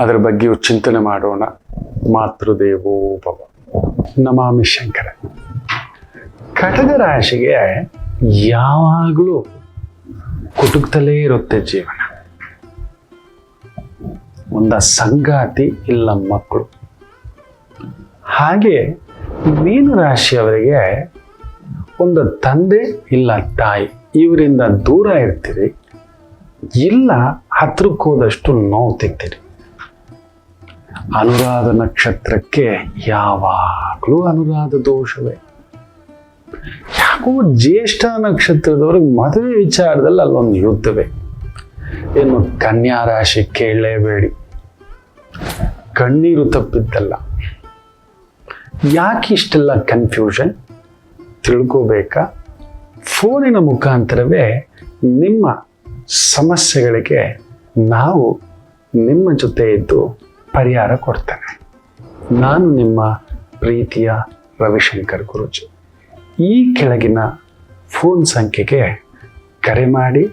ಅದರ ಬಗ್ಗೆಯೂ ಚಿಂತನೆ ಮಾಡೋಣ. ಮಾತೃದೇವೋ ಭವ. ನಮಾಮಿ ಶಂಕರ. ಕಟಕ ರಾಶಿಗೆ ಯಾವಾಗಲೂ ಕುಟುಕ್ತಲೇ ಇರುತ್ತೆ ಜೀವನ. ಒಂದ ಸಂಗಾತಿ ಇಲ್ಲ ಮಕ್ಕಳು. ಹಾಗೆ ಮೀನ ರಾಶಿಯವರಿಗೆ ಒಂದು ತಂದೆ ಇಲ್ಲ ತಾಯಿ, ಇವರಿಂದ ದೂರ ಇರ್ತೀರಿ, ಇಲ್ಲ ಹತ್ರಕ್ಕೆ ಹೋದಷ್ಟು ನೋವು ತಿಂತೀರಿ. ಅನುರಾಧ ನಕ್ಷತ್ರಕ್ಕೆ ಯಾವಾಗಲೂ ಅನುರಾಧ ದೋಷವೇ. ಯಾಕೋ ಜ್ಯೇಷ್ಠ ನಕ್ಷತ್ರದವ್ರಿಗೆ ಮದುವೆ ವಿಚಾರದಲ್ಲಿ ಅಲ್ಲೊಂದು ಯುದ್ಧವೇ. ಏನು ಕನ್ಯಾ ರಾಶಿ ಕೇಳಲೇಬೇಡಿ, ಕಣ್ಣೀರು ತಪ್ಪಿದ್ದಲ್ಲ. ಯಾಕೆ ಇಷ್ಟೆಲ್ಲ ಕನ್ಫ್ಯೂಷನ್ ತಿಳ್ಕೋಬೇಕಾ? ಫೋನಿನ ಮುಖಾಂತರವೇ ನಿಮ್ಮ ಸಮಸ್ಯೆಗಳಿಗೆ ನಾವು ನಿಮ್ಮ ಜೊತೆ ಇದ್ದು ಪರಿಹಾರ ಕೊಡ್ತೇನೆ. ನಾನು ನಿಮ್ಮ ಪ್ರೀತಿಯ ರವಿಶಂಕರ್ ಗುರೂಜಿ. ಈ ಕೆಳಗಿನ ಫೋನ್ ಸಂಖ್ಯೆಗೆ ಕರೆ ಮಾಡಿ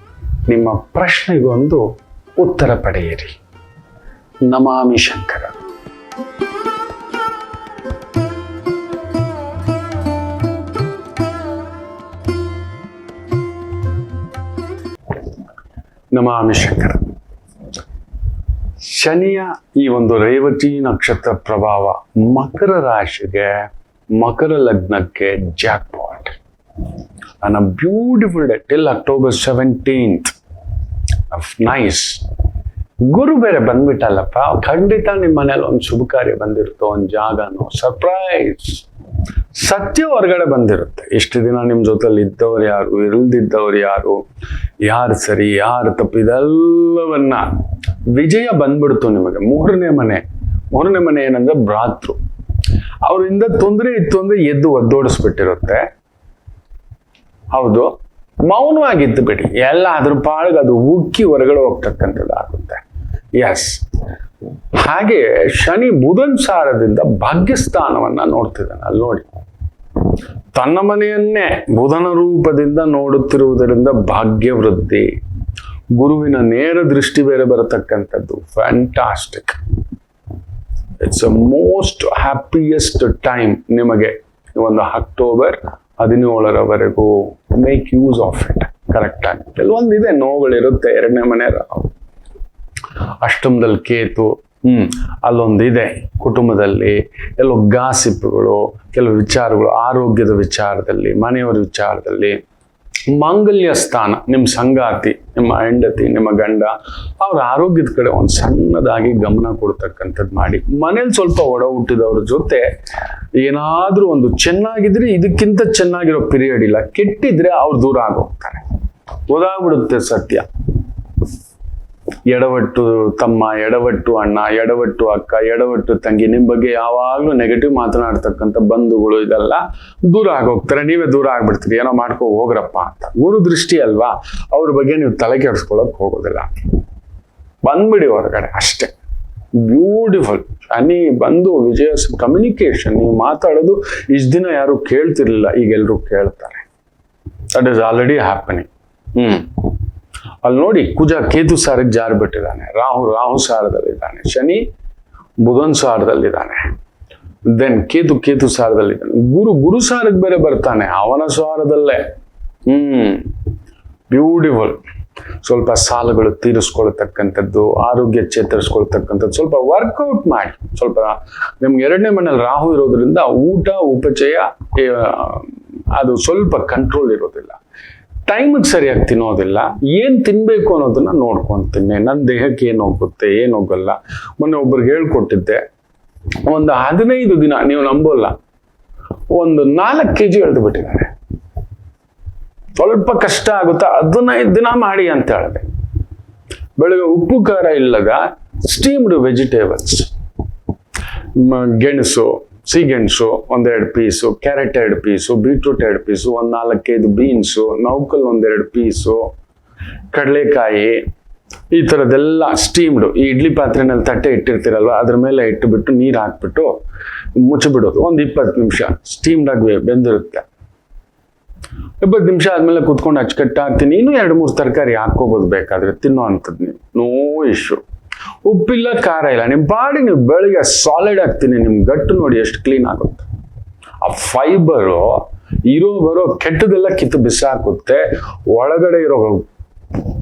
ನಿಮ್ಮ ಪ್ರಶ್ನೆಗೊಂದು ಉತ್ತರ ಪಡೆಯಿರಿ. ನಮಾಮಿ ಶಂಕರ. ನಮಾಮಿ ಶಂಕರ. ಶನಿಯ ಈ ಒಂದು ರೇವತಿ ನಕ್ಷತ್ರ ಪ್ರಭಾವ ಮಕರ ರಾಶಿಗೆ, ಮಕರ ಲಗ್ನಕ್ಕೆ jackpot. On a beautiful day till October 17th. Nice. ಗುರು ಬೇರೆ ಬಂದ್ಬಿಟ್ಟಲ್ಲಪ್ಪ, ಖಂಡಿತ ನಿಮ್ಮ ಮನೇಲಿ ಒಂದು ಶುಭ ಕಾರ್ಯ ಬಂದಿರುತ್ತೋ, ಒಂದು ಜಾಗನೋ, ಸರ್ಪ್ರೈಸ್, ಸತ್ಯ ಹೊರಗಡೆ ಬಂದಿರುತ್ತೆ. ಇಷ್ಟು ದಿನ ನಿಮ್ಮ ಜೊತೆಲಿ ಇದ್ದವ್ರು ಯಾರು, ಇಲ್ದಿದ್ದವ್ರು ಯಾರು, ಯಾರು ಸರಿ ಯಾರು ತಪ್ಪು, ಇದೆಲ್ಲವನ್ನ ವಿಜಯ ಬಂದ್ಬಿಡ್ತು ನಿಮಗೆ. ಮೂರನೇ ಮನೆ ಏನಂದ್ರೆ ಭ್ರಾತೃ. ಅವರಿಂದ ತೊಂದರೆ ಇತ್ತು ಅಂದ್ರೆ ಎದ್ದು ಒದ್ದೋಡಿಸ್ಬಿಟ್ಟಿರುತ್ತೆ. ಹೌದು, ಮೌನವಾಗಿದ್ದು ಬಿಡಿ, ಎಲ್ಲ ಅದ್ರ ಪಾಳಿಗೆ ಅದು ಉಕ್ಕಿ ಹೊರಗಡೆ ಹೋಗ್ತಕ್ಕಂಥದ್ದು ಆಗುತ್ತೆ. ಎಸ್. ಹಾಗೆ ಶನಿ ಬುಧನ್ ಸಾರದಿಂದ ಭಾಗ್ಯಸ್ಥಾನವನ್ನ ನೋಡ್ತಿದ್ದಾನೆ. ಅಲ್ಲಿ ನೋಡಿ, ತನ್ನ ಮನೆಯನ್ನೇ ಬುಧನ ರೂಪದಿಂದ ನೋಡುತ್ತಿರುವುದರಿಂದ ಭಾಗ್ಯ ವೃದ್ಧಿ. ಗುರುವಿನ ನೇರ ದೃಷ್ಟಿ ಬೇರೆ ಬರತಕ್ಕಂಥದ್ದು. Fantastic. It's a most happiest time ನಿಮಗೆ. ಒಂದು October 17ರವರೆಗೂ make use of it. Correct ಆಗಿ ಕೆಲವೊಂದಿದೆ, ನೋವುಗಳಿರುತ್ತೆ. 2ನೇ ಮನೆ ಅಷ್ಟಮದಲ್ಲಿ ಕೇತು, ಅಲ್ಲೊಂದಿದೆ ಕುಟುಂಬದಲ್ಲಿ ಎಲ್ಲೋ ಗಾಸಿಪ್ಗಳು, ಕೆಲವು ವಿಚಾರಗಳು, ಆರೋಗ್ಯದ ವಿಚಾರದಲ್ಲಿ, ಮನೆಯವರ ವಿಚಾರದಲ್ಲಿ, ಮಾಂಗಲ್ಯ ಸ್ಥಾನ, ನಿಮ್ಮ ಸಂಗಾತಿ, ನಿಮ್ಮ ಹೆಂಡತಿ, ನಿಮ್ಮ ಗಂಡ, ಅವ್ರ ಆರೋಗ್ಯದ ಕಡೆ ಒಂದು ಸಣ್ಣದಾಗಿ ಗಮನ ಕೊಡ್ತಕ್ಕಂಥದ್ದು ಮಾಡಿ. ಮನೇಲಿ ಸ್ವಲ್ಪ ಒಡ ಹುಟ್ಟಿದವ್ರ ಜೊತೆ ಏನಾದ್ರೂ ಒಂದು ಚೆನ್ನಾಗಿದ್ರೆ ಇದಕ್ಕಿಂತ ಚೆನ್ನಾಗಿರೋ ಪೀರಿಯಡ್ ಇಲ್ಲ, ಕೆಟ್ಟಿದ್ರೆ ಅವ್ರು ದೂರ ಆಗೋಗ್ತಾರೆ. ಗೊತ್ತಾಗ್ಬಿಡುತ್ತೆ ಸತ್ಯ. ಎಡವಟ್ಟು ತಮ್ಮ, ಎಡವಟ್ಟು ಅಣ್ಣ, ಎಡವಟ್ಟು ಅಕ್ಕ, ಎಡವಟ್ಟು ತಂಗಿ, ನಿಮ್ ಬಗ್ಗೆ ಯಾವಾಗ್ಲೂ ನೆಗೆಟಿವ್ ಮಾತನಾಡ್ತಕ್ಕಂಥ ಬಂಧುಗಳು ಇದೆಲ್ಲ ದೂರ ಆಗೋಗ್ತಾರೆ. ನೀವೇ ದೂರ ಆಗ್ಬಿಡ್ತೀರಿ, ಏನೋ ಮಾಡ್ಕೊ ಹೋಗ್ರಪ್ಪ ಅಂತ. ಗುರು ದೃಷ್ಟಿ ಅಲ್ವಾ, ಅವ್ರ ಬಗ್ಗೆ ನೀವು ತಲೆ ಕೆಡಿಸ್ಕೊಳಕ್ ಹೋಗೋದಿಲ್ಲ. ಬಂದ್ಬಿಡಿ ಹೊರಗಡೆ ಅಷ್ಟೇ. ಬ್ಯೂಟಿಫುಲ್. ಶನಿ ಬಂದು ವಿಜಯ ಕಮ್ಯುನಿಕೇಶನ್, ನೀವು ಮಾತಾಡೋದು ಇಷ್ಟ ದಿನ ಯಾರು ಕೇಳ್ತಿರ್ಲಿಲ್ಲ, ಈಗ ಎಲ್ರು ಕೇಳ್ತಾರೆ. That is already happening. ಅಲ್ಲಿ ನೋಡಿ, ಕುಜ ಕೇತು ಸಾರಿಗೆ ಜಾರಿ ಬಿಟ್ಟಿದ್ದಾನೆ, ರಾಹು ಸಾರದಲ್ಲಿದ್ದಾನೆ, ಶನಿ ಬುಧನ್ ಸಾರದಲ್ಲಿದ್ದಾನೆ, ದೆನ್ ಕೇತು ಸಾರದಲ್ಲಿದ್ದಾನೆ, ಗುರು ಸಾರಿಗೆ ಬೇರೆ ಬರ್ತಾನೆ, ಅವನ ಸಾರದಲ್ಲೇ. ಬ್ಯೂಟಿಫುಲ್. ಸ್ವಲ್ಪ ಸಾಲಗಳು ತೀರಿಸ್ಕೊಳ್ತಕ್ಕಂಥದ್ದು, ಆರೋಗ್ಯ ಚೇತರಿಸ್ಕೊಳ್ತಕ್ಕಂಥದ್ದು, ಸ್ವಲ್ಪ ವರ್ಕೌಟ್ ಮಾಡಿ. ಸ್ವಲ್ಪ ನಿಮ್ಗೆ 2ನೇ ಮನೇಲಿ ರಾಹು ಇರೋದ್ರಿಂದ ಊಟ ಉಪಚಯ ಅದು ಸ್ವಲ್ಪ ಕಂಟ್ರೋಲ್ ಇರೋದಿಲ್ಲ, ಟೈಮಿಗೆ ಸರಿಯಾಗಿ ತಿನ್ನೋದಿಲ್ಲ. ಏನ್ ತಿನ್ಬೇಕು ಅನ್ನೋದನ್ನ ನೋಡ್ಕೊಂತೀನಿ. ನನ್ನ ದೇಹಕ್ಕೆ ಏನ್ ಹೋಗುತ್ತೆ, ಏನ್ ಹೋಗಲ್ಲ. ಮೊನ್ನೆ ಒಬ್ರಿಗೆ ಹೇಳ್ಕೊಟ್ಟಿದ್ದೆ, ಒಂದು 15 ದಿನ, ನೀವು ನಂಬೋಲ್ಲ, ಒಂದು 4 kg ಎಳ್ದು ಬಿಟ್ಟಿದ್ದಾರೆ. ಸ್ವಲ್ಪ ಕಷ್ಟ ಆಗುತ್ತಾ, 15 ದಿನ ಮಾಡಿ ಅಂತ ಹೇಳಿದೆ. ಬೆಳಗ್ಗೆ ಉಪ್ಪು ಖಾರ ಇಲ್ಲದ ಸ್ಟೀಮ್ಡ್ ವೆಜಿಟೇಬಲ್ಸ್, ಗೆಣಸು, ಸಿಗೆಣಸು 1-2 piece, carrot 2 piece, beetroot 2 piece, 4-5 beans, ನೌಕಲ್ 1-2 ಪೀಸು, ಕಡಲೆಕಾಯಿ, ಈ ಥರದ್ದೆಲ್ಲ ಸ್ಟೀಮ್ಡು. ಈ ಇಡ್ಲಿ ಪಾತ್ರೆನಲ್ಲಿ ತಟ್ಟೆ ಇಟ್ಟಿರ್ತೀರಲ್ವ, ಅದ್ರ ಮೇಲೆ ಇಟ್ಟುಬಿಟ್ಟು ನೀರು ಹಾಕ್ಬಿಟ್ಟು ಮುಚ್ಚಿಬಿಡೋದು. ಒಂದು 20 ನಿಮಿಷ ಸ್ಟೀಮ್ಡ್ ಆಗಿ ಬೆಂದಿರುತ್ತೆ. 20 ನಿಮಿಷ ಆದ್ಮೇಲೆ ಕುತ್ಕೊಂಡು ಅಚ್ಚುಕಟ್ಟಾಗ್ತೀನಿ. ಇನ್ನೂ 2-3 ತರಕಾರಿ ಹಾಕೋಬೋದು ಬೇಕಾದ್ರೆ, ತಿನ್ನೋ ಅಂಥದ್ದು. ನೀವು ನೋ ಇಶ್ಯೂ. ಉಪ್ಪಿಲ್ಲ, ಖಾರ ಇಲ್ಲ, ನಿಮ್ಮ ಪಾಡಿ ನೀವು ಬೆಳಿಗ್ಗೆ ಸಾಲಿಡ್ ಆಗ್ತೀನಿ. ನಿಮ್ ಗಟ್ಟು ನೋಡಿ ಎಷ್ಟು ಕ್ಲೀನ್ ಆಗುತ್ತೆ. ಆ ಫೈಬರು ಬರೋ ಕೆಟ್ಟದೆಲ್ಲ ಕಿತ್ತು ಬಿಸಾಕುತ್ತೆ. ಒಳಗಡೆ ಇರೋ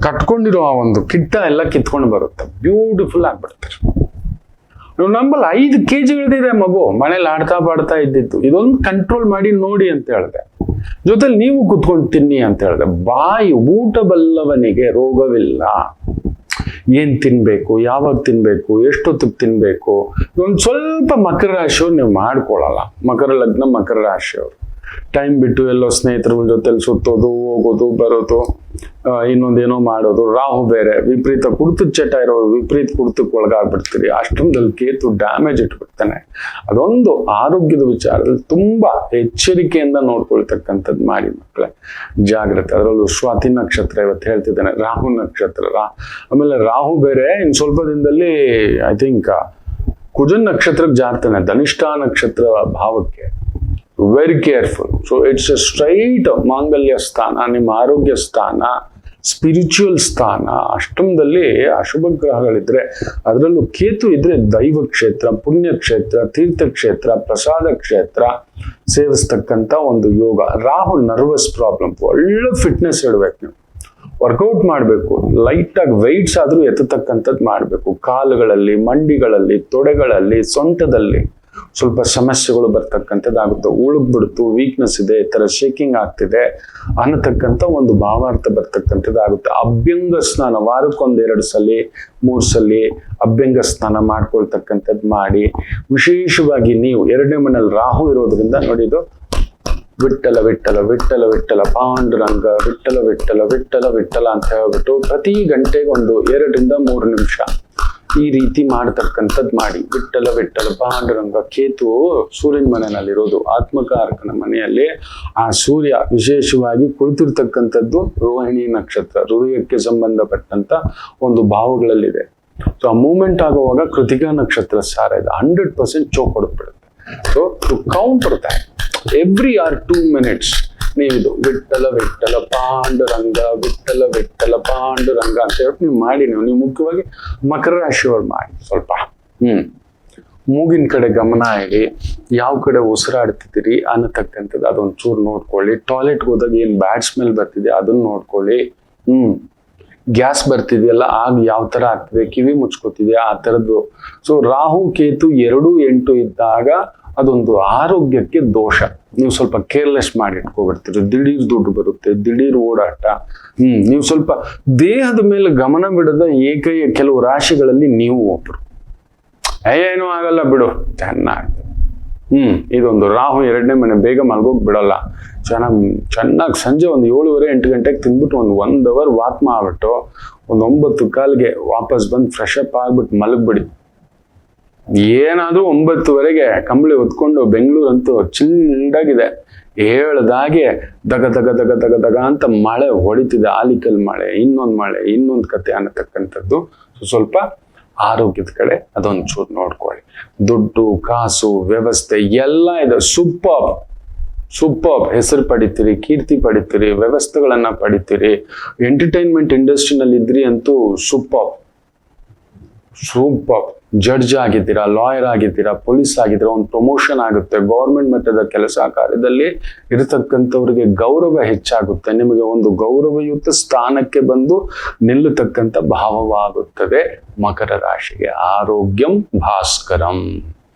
ಕಟ್ಕೊಂಡಿರೋ ಆ ಒಂದು ಕಿಟ್ಟ ಎಲ್ಲ ಕಿತ್ಕೊಂಡು ಬರುತ್ತೆ. ಬ್ಯೂಟಿಫುಲ್ ಆಗ್ಬಿಡ್ತಾರೆ. ನೀವು ನಂಬಲ್ಲ, 5 kg ಇಳಿದಿದೆ ಮಗು, ಮನೇಲಿ ಆಡ್ತಾ ಪಾಡ್ತಾ ಇದ್ದಿತ್ತು. ಇದೊಂದು ಕಂಟ್ರೋಲ್ ಮಾಡಿ ನೋಡಿ ಅಂತ ಹೇಳಿದೆ. ಜೊತೆಲಿ ನೀವು ಕುತ್ಕೊಂಡು ತಿನ್ನಿ ಅಂತ ಹೇಳಿದೆ. ಬಾಯಿ ಊಟ ಬಲ್ಲವನಿಗೆ ರೋಗವಿಲ್ಲ. ಏನ್ ತಿನ್ಬೇಕು, ಯಾವಾಗ ತಿನ್ಬೇಕು, ಎಷ್ಟೊತ್ತಿಗೆ ತಿನ್ಬೇಕು, ಒಂದು ಸ್ವಲ್ಪ ಮಕರ ರಾಶಿಯವ್ರು ನೀವು ಮಾಡ್ಕೊಳ್ಳಲ್ಲ. ಮಕರ ಲಗ್ನ, ಮಕರ ರಾಶಿಯವರು ಟೈಮ್ ಬಿಟ್ಟು ಎಲ್ಲೋ ಸ್ನೇಹಿತರ ಜೊತೆಲಿ ಸುತ್ತೋದು, ಹೋಗೋದು, ಬರೋದು, ಇನ್ನೊಂದೇನೋ ಮಾಡೋದು. ರಾಹು ಬೇರೆ ವಿಪರೀತ ಕುಡ್ತದ ಚಟ ಇರೋರು ವಿಪರೀತ ಕುಡ್ತಕ್ಕೆ ಒಳಗಾಗ್ಬಿಡ್ತೀರಿ. ಅಷ್ಟೊಂದಲ್ಲಿ ಕೇತು ಡ್ಯಾಮೇಜ್ ಇಟ್ಬಿಡ್ತಾನೆ. ಅದೊಂದು ಆರೋಗ್ಯದ ವಿಚಾರದಲ್ಲಿ ತುಂಬಾ ಎಚ್ಚರಿಕೆಯಿಂದ ನೋಡ್ಕೊಳ್ತಕ್ಕಂಥದ್ದು ಮಾಡಿ ಮಕ್ಕಳೇ. ಜಾಗ್ರತೆ. ಅದರಲ್ಲೂ ಸ್ವಾತಿ ನಕ್ಷತ್ರ ಇವತ್ತು ಹೇಳ್ತಿದ್ದಾನೆ, ರಾಹು ನಕ್ಷತ್ರ. ಆಮೇಲೆ ರಾಹು ಬೇರೆ ಇನ್ ಸ್ವಲ್ಪ ದಿನದಲ್ಲಿ ಐ ಥಿಂಕ್ ಕುಜನ್ ನಕ್ಷತ್ರಕ್ಕೆ ಜಾರ್ತಾನೆ, ಧನಿಷ್ಠ ನಕ್ಷತ್ರ ಭಾವಕ್ಕೆ. Very careful. So it's a straight ಮಾಂಗಲ್ಯ ಸ್ಥಾನ, ನಿಮ್ಮ ಆರೋಗ್ಯ ಸ್ಥಾನ, ಸ್ಪಿರಿಚುವಲ್ ಸ್ಥಾನ. ಅಷ್ಟಮದಲ್ಲಿ ಅಶುಭ ಗ್ರಹಗಳಿದ್ರೆ, ಅದರಲ್ಲೂ ಕೇತು ಇದ್ರೆ ದೈವ ಕ್ಷೇತ್ರ, ಪುಣ್ಯಕ್ಷೇತ್ರ, ತೀರ್ಥಕ್ಷೇತ್ರ, ಪ್ರಸಾದ ಕ್ಷೇತ್ರ ಸೇವಿಸ್ತಕ್ಕಂಥ ಒಂದು ಯೋಗ. ರಾಹು ನರ್ವಸ್ ಪ್ರಾಬ್ಲಮ್, ಒಳ್ಳೆ ಫಿಟ್ನೆಸ್ ಇಡಬೇಕು. ನೀವು ವರ್ಕೌಟ್ ಮಾಡಬೇಕು, ಲೈಟಾಗಿ ವೆಯ್ಟ್ಸ್ ಆದ್ರೂ ಎತ್ತತಕ್ಕಂಥದ್ದು ಮಾಡಬೇಕು. ಕಾಲುಗಳಲ್ಲಿ, ಮಂಡಿಗಳಲ್ಲಿ, ತೊಡೆಗಳಲ್ಲಿ, ಸೊಂಟದಲ್ಲಿ ಸ್ವಲ್ಪ ಸಮಸ್ಯೆಗಳು ಬರ್ತಕ್ಕಂಥದ್ದಾಗುತ್ತೆ. ಉಳುಗ್ಬಿಡ್ತು, ವೀಕ್ನೆಸ್ ಇದೆ, ಈ ತರ ಶೇಕಿಂಗ್ ಆಗ್ತಿದೆ ಅನ್ನತಕ್ಕಂಥ ಒಂದು ಭಾವಾರ್ಥ ಬರ್ತಕ್ಕಂಥದ್ದಾಗುತ್ತೆ. ಅಭ್ಯಂಗ ಸ್ನಾನ ವಾರಕ್ಕೊಂದ್ 2 ಸಲ 3 ಸಲ ಅಭ್ಯಂಗ ಸ್ನಾನ ಮಾಡ್ಕೊಳ್ತಕ್ಕಂಥದ್ದು ಮಾಡಿ. ವಿಶೇಷವಾಗಿ ನೀವು 2ನೇ ಮನೇಲಿ ರಾಹು ಇರೋದ್ರಿಂದ ನೋಡಿದ್ದು ವಿಠಲ ವಿಠಲ ವಿಠಲ ವಿಠಲ ಪಾಂಡುರಂಗ ವಿಠಲ ವಿಠಲ ವಿಠಲ ವಿಠಲ ಅಂತ ಹೇಳ್ಬಿಟ್ಟು ಪ್ರತಿ ಗಂಟೆಗೆ ಒಂದು 2 ರಿಂದ 3 ನಿಮಿಷ ಈ ರೀತಿ ಮಾಡ್ತಕ್ಕಂಥದ್ದು ಮಾಡಿ. ವಿಠಲ ವಿಠಲ ಪಾಂಡುರಂಗ. ಕೇತು ಸೂರ್ಯನ ಮನೆಯಲ್ಲಿರೋದು, ಆತ್ಮಕಾರಕನ ಮನೆಯಲ್ಲಿ. ಆ ಸೂರ್ಯ ವಿಶೇಷವಾಗಿ ಕುಳಿತಿರ್ತಕ್ಕಂಥದ್ದು ರೋಹಿಣಿ ನಕ್ಷತ್ರ, ಹೃದಯಕ್ಕೆ ಸಂಬಂಧಪಟ್ಟಂತ ಒಂದು ಭಾವಗಳಲ್ಲಿದೆ. ಸೊ ಆ ಮೂವ್ಮೆಂಟ್ ಆಗುವಾಗ ಕೃತಿಕಾ ನಕ್ಷತ್ರ ಸಾರ ಇದೆ. 100% ಚೋಕ್ ಹೊಡೆದ್ಬಿಡುತ್ತೆ. So to counter that every 2 minutes ನೀವಿದು ವಿಠಲ ವಿಠಲ ಪಾಂಡುರಂಗ ವಿಠಲ ವಿಠಲ ಪಾಂಡುರಂಗ ಅಂತ ಹೇಳ್ಬಿಟ್ಟು ನೀವು ಮಾಡಿ. ನೀವು ಮುಖ್ಯವಾಗಿ ಮಕರ ರಾಶಿಯವ್ರು ಮಾಡಿ. ಸ್ವಲ್ಪ ಮೂಗಿನ ಕಡೆ ಗಮನ ಇಡಿ, ಯಾವ ಕಡೆ ಉಸಿರಾಡ್ತಿದ್ದೀರಿ ಅನ್ನತಕ್ಕಂಥದ್ದು ಅದೊಂದು ಚೂರು ನೋಡ್ಕೊಳ್ಳಿ. ಟಾಯ್ಲೆಟ್ಗೆ ಹೋದಾಗ ಏನ್ ಬ್ಯಾಡ್ ಸ್ಮೆಲ್ ಬರ್ತಿದೆ ಅದನ್ನ ನೋಡ್ಕೊಳ್ಳಿ. ಗ್ಯಾಸ್ ಬರ್ತಿದೆಯಲ್ಲ ಆಗ ಯಾವ ತರ ಆಗ್ತದೆ, ಕಿವಿ ಮುಚ್ಕೋತಿದೆಯಾ ಆ ತರದ್ದು. ಸೊ ರಾಹು ಕೇತು 2, 8 ಇದ್ದಾಗ ಅದೊಂದು ಆರೋಗ್ಯಕ್ಕೆ ದೋಷ. ನೀವು ಸ್ವಲ್ಪ ಕೇರ್ಲೆಸ್ ಮಾಡಿ ಇಟ್ಕೊಬಿಡ್ತೀರಿ, ದಿಢೀರ್ ದುಡ್ಡು ಬರುತ್ತೆ, ದಿಢೀರ್ ಓಡಾಟ. ನೀವು ಸ್ವಲ್ಪ ದೇಹದ ಮೇಲೆ ಗಮನ ಬಿಡದ ಏಕೈಕ ಕೆಲವು ರಾಶಿಗಳಲ್ಲಿ ನೀವು ಒಬ್ರು. ಏನೂ ಆಗಲ್ಲ ಬಿಡು ಚೆನ್ನಾಗಿ. ಇದೊಂದು ರಾಹು 2ನೇ ಮನೆ, ಬೇಗ ಮಲ್ಗೋಕ್ ಬಿಡಲ್ಲ. ಚೆನ್ನಾಗಿ ಸಂಜೆ ಒಂದು 7:30, 8 ಗಂಟೆಗೆ ತಿಂದ್ಬಿಟ್ಟು ಒಂದು 1 ಅವರ್ ವಾಕ್ ಮಾಡ್ಬಿಟ್ಟು ಒಂದು 9 ಕಾಲ್ಗೆ ವಾಪಸ್ ಬಂದು ಫ್ರೆಶ್ ಅಪ್ ಆಗ್ಬಿಟ್ಟು ಮಲಗ್ಬಿಡಿ. ಏನಾದ್ರೂ 9ವರೆಗೆ ಕಂಬಳಿ ಹೊತ್ಕೊಂಡು, ಬೆಂಗಳೂರಂತೂ ಚಿಲ್ಡಾಗಿದೆ, ಹೇಳ್ದಾಗೆ ದಗ ದಗ ದಗ ದಗ ದಗ ಅಂತ ಮಳೆ ಹೊಡಿತಿದೆ. ಆಲಿಕಲ್ ಮಳೆ, ಇನ್ನೊಂದು ಕತೆ ಅನ್ನತಕ್ಕಂಥದ್ದು. ಸ್ವಲ್ಪ ಆರೋಗ್ಯದ ಕಡೆ ಅದೊಂದು ಚೂರು ನೋಡ್ಕೊಳ್ಳಿ. ದುಡ್ಡು ಕಾಸು ವ್ಯವಸ್ಥೆ ಎಲ್ಲ ಇದೆ, ಸೂಪರ್ ಹೆಸರು ಪಡಿತೀರಿ, ಕೀರ್ತಿ ಪಡಿತೀರಿ, ವ್ಯವಸ್ಥೆಗಳನ್ನ ಪಡಿತೀರಿ. ಎಂಟರ್ಟೈನ್ಮೆಂಟ್ ಇಂಡಸ್ಟ್ರಿನಲ್ಲಿ ಇದ್ರಿ ಅಂತೂ ಸೂಪರ್. ಜಡ್ಜ್ ಆಗಿದ್ದೀರಾ, ಲಾಯರ್ ಆಗಿದ್ದೀರಾ, ಪೊಲೀಸ್ ಆಗಿದ್ದೀರಾ, ಒಂದು ಪ್ರಮೋಷನ್ ಆಗುತ್ತೆ. ಗೌರ್ಮೆಂಟ್ ಮಟ್ಟದ ಕೆಲಸ ಕಾರ್ಯದಲ್ಲಿ ಇರತಕ್ಕಂಥವ್ರಿಗೆ ಗೌರವ ಹೆಚ್ಚಾಗುತ್ತೆ. ನಿಮಗೆ ಒಂದು ಗೌರವಯುತ ಸ್ಥಾನಕ್ಕೆ ಬಂದು ನಿಲ್ಲತಕ್ಕಂಥ ಭಾವವಾಗುತ್ತದೆ. ಮಕರ ರಾಶಿಗೆ ಆರೋಗ್ಯಂ ಭಾಸ್ಕರಂ.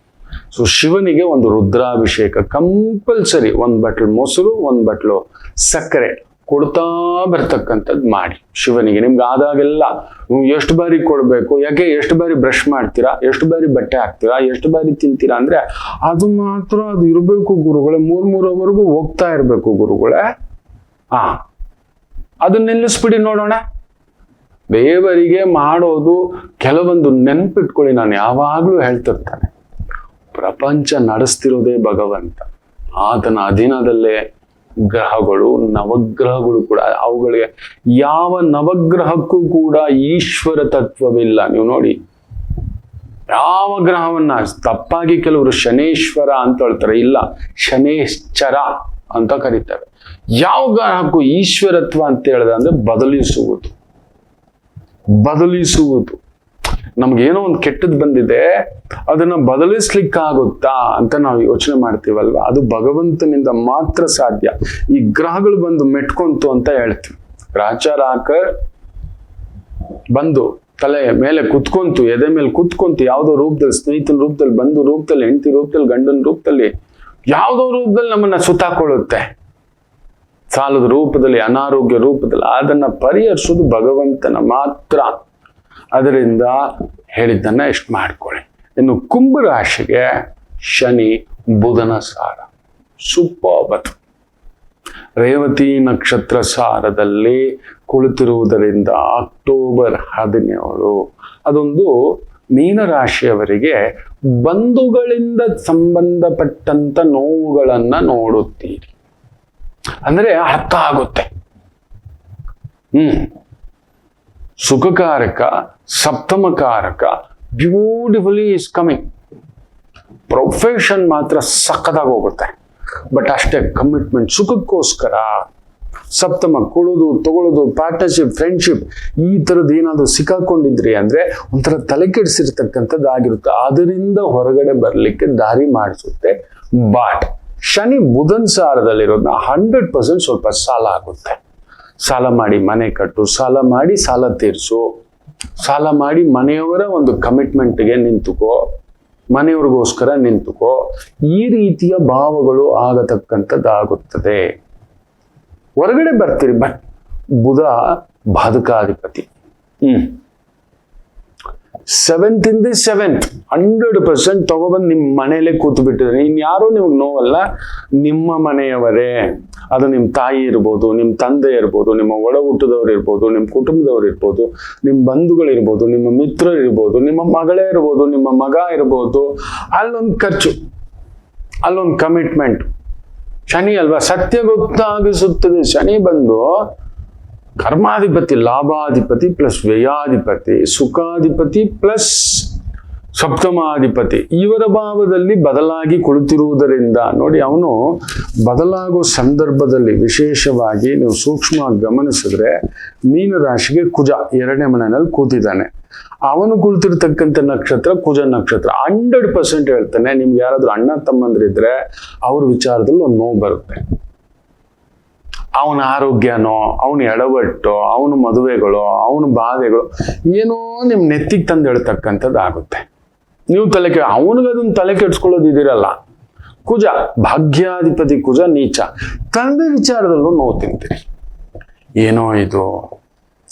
ಸೊ ಶಿವನಿಗೆ ಒಂದು ರುದ್ರಾಭಿಷೇಕ ಕಂಪಲ್ಸರಿ. 1 ಬಟ್ಲು ಮೊಸರು, 1 ಬಟ್ಲು ಸಕ್ಕರೆ ಕೊಡ್ತಾ ಬರ್ತಕ್ಕಂಥದ್ದು ಮಾಡಿ ಶಿವನಿಗೆ. ನಿಮ್ಗೆ ಆದಾಗೆಲ್ಲ ಎಷ್ಟು ಬಾರಿ ಕೊಡ್ಬೇಕು, ಯಾಕೆ ಎಷ್ಟು ಬಾರಿ ಬ್ರಷ್ ಮಾಡ್ತೀರಾ, ಎಷ್ಟು ಬಾರಿ ಬಟ್ಟೆ ಹಾಕ್ತೀರಾ, ಎಷ್ಟು ಬಾರಿ ತಿಂತೀರಾ ಅಂದ್ರೆ ಅದು ಮಾತ್ರ ಅದು ಇರಬೇಕು ಗುರುಗಳೇ. 3 ಹೋಗ್ತಾ ಇರ್ಬೇಕು ಗುರುಗಳೇ. ಅದನ್ನ ನಿಲ್ಲಿಸ್ಬಿಡಿ ನೋಡೋಣ. ದೇವರಿಗೆ ಮಾಡೋದು ಕೆಲವೊಂದು ನೆನ್ಪಿಟ್ಕೊಳ್ಳಿ. ನಾನು ಯಾವಾಗ್ಲೂ ಹೇಳ್ತಿರ್ತಾನೆ, ಪ್ರಪಂಚ ನಡೆಸ್ತಿರೋದೇ ಭಗವಂತ. ಆತನ ಅಧೀನದಲ್ಲೇ ಗ್ರಹಗಳು, ನವಗ್ರಹಗಳು ಕೂಡ. ಅವುಗಳಿಗೆ ಯಾವ ನವಗ್ರಹಕ್ಕೂ ಕೂಡ ಈಶ್ವರ ತತ್ವವಿಲ್ಲ. ನೀವು ನೋಡಿ, ಯಾವ ಗ್ರಹವನ್ನ ತಪ್ಪಾಗಿ ಕೆಲವರು ಶನೇಶ್ವರ ಅಂತ ಹೇಳ್ತಾರೆ, ಇಲ್ಲ ಶನೇಶ್ಚರ ಅಂತ ಕರೀತಾರೆ. ಯಾವ ಗ್ರಹಕ್ಕೂ ಈಶ್ವರತ್ವ ಅಂತ ಹೇಳಿದ್ರೆ ಅಂದ್ರೆ ಬದಲಿಸುವುದು. ನಮ್ಗೇನೋ ಒಂದು ಕೆಟ್ಟದ್ದು ಬಂದಿದೆ, ಅದನ್ನ ಬದಲಿಸ್ಲಿಕ್ಕಾಗುತ್ತಾ ಅಂತ ನಾವು ಯೋಚನೆ ಮಾಡ್ತೀವಲ್ವ, ಅದು ಭಗವಂತನಿಂದ ಮಾತ್ರ ಸಾಧ್ಯ. ಈ ಗ್ರಹಗಳು ಬಂದು ಮೆಟ್ಕೊಂತು ಅಂತ ಹೇಳ್ತೀವಿ. ಗ್ರಹಚಾರ ಬಂದು ತಲೆ ಮೇಲೆ ಕುತ್ಕೊಂತು, ಎದೆ ಮೇಲೆ ಕುತ್ಕೊಂತು, ಯಾವುದೋ ರೂಪದಲ್ಲಿ, ಸ್ನೇಹಿತನ ರೂಪದಲ್ಲಿ, ಬಂಧು ರೂಪದಲ್ಲಿ, ಹೆಂಡತಿ ರೂಪದಲ್ಲಿ, ಗಂಡನ ರೂಪದಲ್ಲಿ, ಯಾವುದೋ ರೂಪದಲ್ಲಿ ನಮ್ಮನ್ನ ಸುತ್ತಾಕೊಳ್ಳುತ್ತೆ. ಸಾಲದ ರೂಪದಲ್ಲಿ, ಅನಾರೋಗ್ಯ ರೂಪದಲ್ಲಿ. ಅದನ್ನ ಪರಿಹರಿಸೋದು ಭಗವಂತನ ಮಾತ್ರ. ಅದರಿಂದ ಹೇಳಿದ್ದನ್ನ ಎಷ್ಟು ಮಾಡ್ಕೊಳ್ಳಿ. ಇನ್ನು ಕುಂಭ ರಾಶಿಗೆ ಶನಿ ಬುಧನ ಸಾರ ಸೂಪರ್. ರೇವತಿ ನಕ್ಷತ್ರ ಸಾರದಲ್ಲಿ ಕುಳಿತಿರುವುದರಿಂದ ಅಕ್ಟೋಬರ್ 17 ಅದೊಂದು ಮೀನರಾಶಿಯವರಿಗೆ ಬಂಧುಗಳಿಂದ ಸಂಬಂಧಪಟ್ಟಂತ ನೋವುಗಳನ್ನ ನೋಡುತ್ತೀರಿ. ಅಂದ್ರೆ ಅರ್ಥ ಆಗುತ್ತೆ. ಸುಖಕಾರಕ, ಸಪ್ತಮಕಾರಕ ಬ್ಯೂಟಿಫುಲಿ ಇಸ್ ಕಮಿಂಗ್. ಪ್ರೊಫೆಷನ್ ಮಾತ್ರ ಸಖತ್ತಾಗಿ ಹೋಗುತ್ತೆ. ಬಟ್ ಅಷ್ಟೇ ಕಮಿಟ್ಮೆಂಟ್ ಸುಖಕ್ಕೋಸ್ಕರ. ಸಪ್ತಮ ಕೊಡೋದು ತಗೊಳ್ಳೋದು, ಪಾರ್ಟ್ನರ್ಶಿಪ್, ಫ್ರೆಂಡ್ಶಿಪ್ ಈ ಥರದ್ದು ಏನಾದರೂ ಸಿಕ್ಕಾಕೊಂಡಿದ್ರಿ ಅಂದ್ರೆ ಒಂಥರ ತಲೆ ಕೆಡಿಸಿರ್ತಕ್ಕಂಥದ್ದು ಆಗಿರುತ್ತೆ. ಅದರಿಂದ ಹೊರಗಡೆ ಬರಲಿಕ್ಕೆ ದಾರಿ ಮಾಡಿಸುತ್ತೆ. ಬಟ್ ಶನಿ ಬುಧನ್ ಸಾರದಲ್ಲಿರೋದನ್ನ 100% ಸ್ವಲ್ಪ ಸಾಲ ಆಗುತ್ತೆ. ಸಾಲ ಮಾಡಿ ಮನೆ ಕಟ್ಟು, ಸಾಲ ಮಾಡಿ ಸಾಲ ತೀರಿಸು, ಸಾಲ ಮಾಡಿ ಮನೆಯವರ ಒಂದು ಕಮಿಟ್ಮೆಂಟ್ಗೆ ನಿಂತುಕೋ, ಮನೆಯವ್ರಿಗೋಸ್ಕರ ನಿಂತುಕೋ. ಈ ರೀತಿಯ ಭಾವಗಳು ಆಗತಕ್ಕಂಥದ್ದಾಗುತ್ತದೆ. ಹೊರಗಡೆ ಬರ್ತೀರಿ. But Budha ಬಾಧಕಾಧಿಪತಿ. 7th 100% ತಗೊಬಂದು ನಿಮ್ಮ ಮನೆಯಲ್ಲೇ ಕೂತು ಬಿಟ್ಟಿದ್ರೆ ಇನ್ಯಾರೋ ನಿಮ್ಗೆ ನೋವಲ್ಲ, ನಿಮ್ಮ ಮನೆಯವರೇ. ಅದು ನಿಮ್ಮ ತಾಯಿ ಇರ್ಬೋದು, ನಿಮ್ಮ ತಂದೆ ಇರ್ಬೋದು, ನಿಮ್ಮ ಒಡ ಹುಟ್ಟದವ್ರು ಇರ್ಬೋದು, ನಿಮ್ಮ ಕುಟುಂಬದವ್ರು ಇರ್ಬೋದು, ನಿಮ್ಮ ಬಂಧುಗಳಿರ್ಬೋದು, ನಿಮ್ಮ ಮಿತ್ರರು ಇರ್ಬೋದು, ನಿಮ್ಮ ಮಗಳೇ ಇರ್ಬೋದು, ನಿಮ್ಮ ಮಗ ಇರ್ಬೋದು. ಅಲ್ಲೊಂದು ಖರ್ಚು, ಅಲ್ಲೊಂದು ಕಮಿಟ್ಮೆಂಟ್. ಶನಿ ಅಲ್ವಾ, ಸತ್ಯ ಗೊತ್ತಾಗಿಸುತ್ತದೆ. ಶನಿ ಬಂದು ಕರ್ಮಾಧಿಪತಿ, ಲಾಭಾಧಿಪತಿ ಪ್ಲಸ್ ವ್ಯಯಾಧಿಪತಿ, ಸುಖಾಧಿಪತಿ ಪ್ಲಸ್ ಸಪ್ತಮಾಧಿಪತಿ. ಇವರ ಭಾವದಲ್ಲಿ ಬದಲಾಗಿ ಕುಳಿತಿರುವುದರಿಂದ ನೋಡಿ, ಅವನು ಬದಲಾಗೋ ಸಂದರ್ಭದಲ್ಲಿ ವಿಶೇಷವಾಗಿ ನೀವು ಸೂಕ್ಷ್ಮವಾಗಿ ಗಮನಿಸಿದ್ರೆ ಮೀನರಾಶಿಗೆ ಕುಜ 2ನೇ ಮನೆಯಲ್ಲಿ ಕೂತಿದ್ದಾನೆ. ಅವನು ಕುಳಿತಿರ್ತಕ್ಕಂಥ ನಕ್ಷತ್ರ ಕುಜ ನಕ್ಷತ್ರ. 100% ಹೇಳ್ತಾನೆ, ನಿಮ್ಗೆ ಯಾರಾದ್ರೂ ಅಣ್ಣ ತಮ್ಮಂದ್ರಿದ್ರೆ ಅವ್ರ ವಿಚಾರದಲ್ಲಿ ಒಂದು ನೋವು ಬರುತ್ತೆ. ಅವನ ಆರೋಗ್ಯನೋ, ಅವನ ಎಡವಟ್ಟು, ಅವನ ಮದುವೆಗಳು, ಅವನ ಬಾಧೆಗಳು ಏನೋ ನಿಮ್ ನೆತ್ತಿಗೆ ತಂದು ಹೇಳ್ತಕ್ಕಂಥದ್ದು ಆಗುತ್ತೆ. ನೀವು ಅವನಿಗದನ್ನ ತಲೆ ಕೆಡ್ಸ್ಕೊಳ್ಳೋದಿದಿರಲ್ಲ. ಕುಜ ಭಾಗ್ಯಾಧಿಪತಿ ಕುಜ ನೀಚ. ತಂದೆ ವಿಚಾರದಲ್ಲೂ ನೋವು ತಿಂತೀರಿ. ಏನೋ ಇದು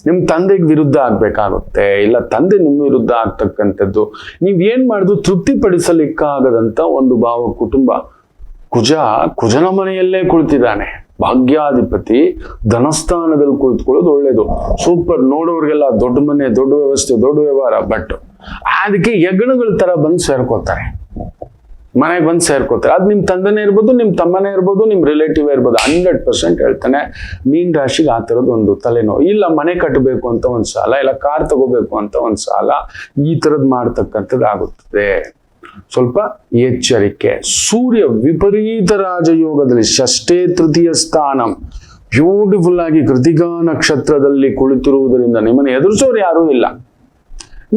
ನಿಮ್ ತಂದೆಗೆ ವಿರುದ್ಧ ಆಗ್ಬೇಕಾಗುತ್ತೆ, ಇಲ್ಲ ತಂದೆ ನಿಮ್ಮ ವಿರುದ್ಧ ಆಗ್ತಕ್ಕಂಥದ್ದು. ನೀವೇನ್ ಮಾಡುದು ತೃಪ್ತಿಪಡಿಸಲಿಕ್ಕಾಗದಂತ ಒಂದು ಭಾವ ಕುಟುಂಬ. ಕುಜನ ಮನೆಯಲ್ಲೇ ಕುಳಿತಿದ್ದಾನೆ. ಭಾಗ್ಯಾಧಿಪತಿ ಧನಸ್ಥಾನದಲ್ಲಿ ಕುಳಿತುಕೊಳ್ಳೋದು ಒಳ್ಳೇದು. ಸೂಪರ್. ನೋಡೋರಿಗೆಲ್ಲ ದೊಡ್ಡ ಮನೆ, ದೊಡ್ಡ ವ್ಯವಸ್ಥೆ, ದೊಡ್ಡ ವ್ಯವಹಾರ. ಬಟ್ ಅದಕ್ಕೆ ಯಜ್ಞಗಳ ತರ ಬಂದು ಸೇರ್ಕೋತಾರೆ, ಮನೆಗೆ ಬಂದು ಸೇರ್ಕೋತಾರೆ. ಅದು ನಿಮ್ ತಂದೆನೇ ಇರ್ಬೋದು, ನಿಮ್ ತಮ್ಮನೇ ಇರ್ಬೋದು, ನಿಮ್ ರಿಲೇಟಿವ್ ಇರ್ಬೋದು. 100% ಹೇಳ್ತಾನೆ, ಮೀನ್ ರಾಶಿಗೆ ಆ ಥರದ್ದು ಒಂದು ತಲೆನೋವು. ಇಲ್ಲ ಮನೆ ಕಟ್ಟಬೇಕು ಅಂತ ಒಂದ್ ಸಾಲ, ಇಲ್ಲ ಕಾರ್ ತಗೋಬೇಕು ಅಂತ ಒಂದ್ ಸಾಲ, ಈ ಥರದ್ದು ಮಾಡ್ತಕ್ಕಂಥದ್ದು ಆಗುತ್ತದೆ. ಸ್ವಲ್ಪ ಎಚ್ಚರಿಕೆ. ಸೂರ್ಯ ವಿಪರೀತ ರಾಜಯೋಗದಲ್ಲಿ ಷಷ್ಠೇ ತೃತೀಯ ಸ್ಥಾನ ಬ್ಯೂಟಿಫುಲ್ ಆಗಿ ಕೃತಿಕಾ ನಕ್ಷತ್ರದಲ್ಲಿ ಕುಳಿತಿರುವುದರಿಂದ ನಿಮ್ಮನ್ನು ಎದುರಿಸೋರು ಯಾರೂ ಇಲ್ಲ.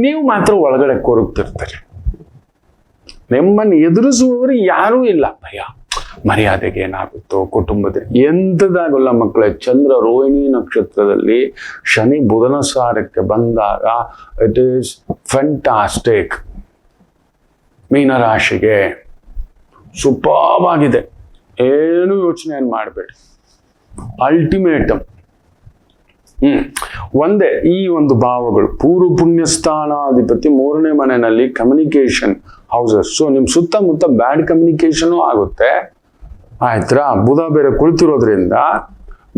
ನೀವು ಮಾತ್ರ ಒಳಗಡೆ ಕೊರಗ್ತಿರ್ತೀರಿ. ನಿಮ್ಮನ್ನು ಎದುರಿಸುವವರು ಯಾರೂ ಇಲ್ಲ. ಭಯ, ಮರ್ಯಾದೆಗೆ ಏನಾಗುತ್ತೋ, ಕುಟುಂಬದ ಎಂಥದಾಗಲ್ಲ ಮಕ್ಕಳೇ. ಚಂದ್ರ ರೋಹಿಣಿ ನಕ್ಷತ್ರದಲ್ಲಿ ಶನಿ ಬುಧನ ಸಾರಕ್ಕೆ ಬಂದಾಗ ಇಟ್ ಈಸ್ ಫ್ಯಾಂಟಾಸ್ಟಿಕ್. ಮೀನರಾಶಿಗೆ ಸೂಪರ್ಬ್ ಆಗಿದೆ. ಏನು ಯೋಚನೆ ಮಾಡಬೇಡಿ. ಅಲ್ಟಿಮೇಟಮ್. ಒಂದೇ ಈ ಒಂದು ಭಾವಗಳು. ಪೂರ್ವ ಪುಣ್ಯ ಸ್ಥಾನಾಧಿಪತಿ 3ನೇ ಮನೆಯಲ್ಲಿ ಕಮ್ಯುನಿಕೇಶನ್ ಹೌಸಸ್. ಸೊ ನಿಮ್ ಸುತ್ತಮುತ್ತ ಬ್ಯಾಡ್ ಕಮ್ಯುನಿಕೇಶನ್ ಆಗುತ್ತೆ. ಆಯ್ತಾ? ಬುಧ ಬೇರೆ ಕುಳಿತಿರೋದ್ರಿಂದ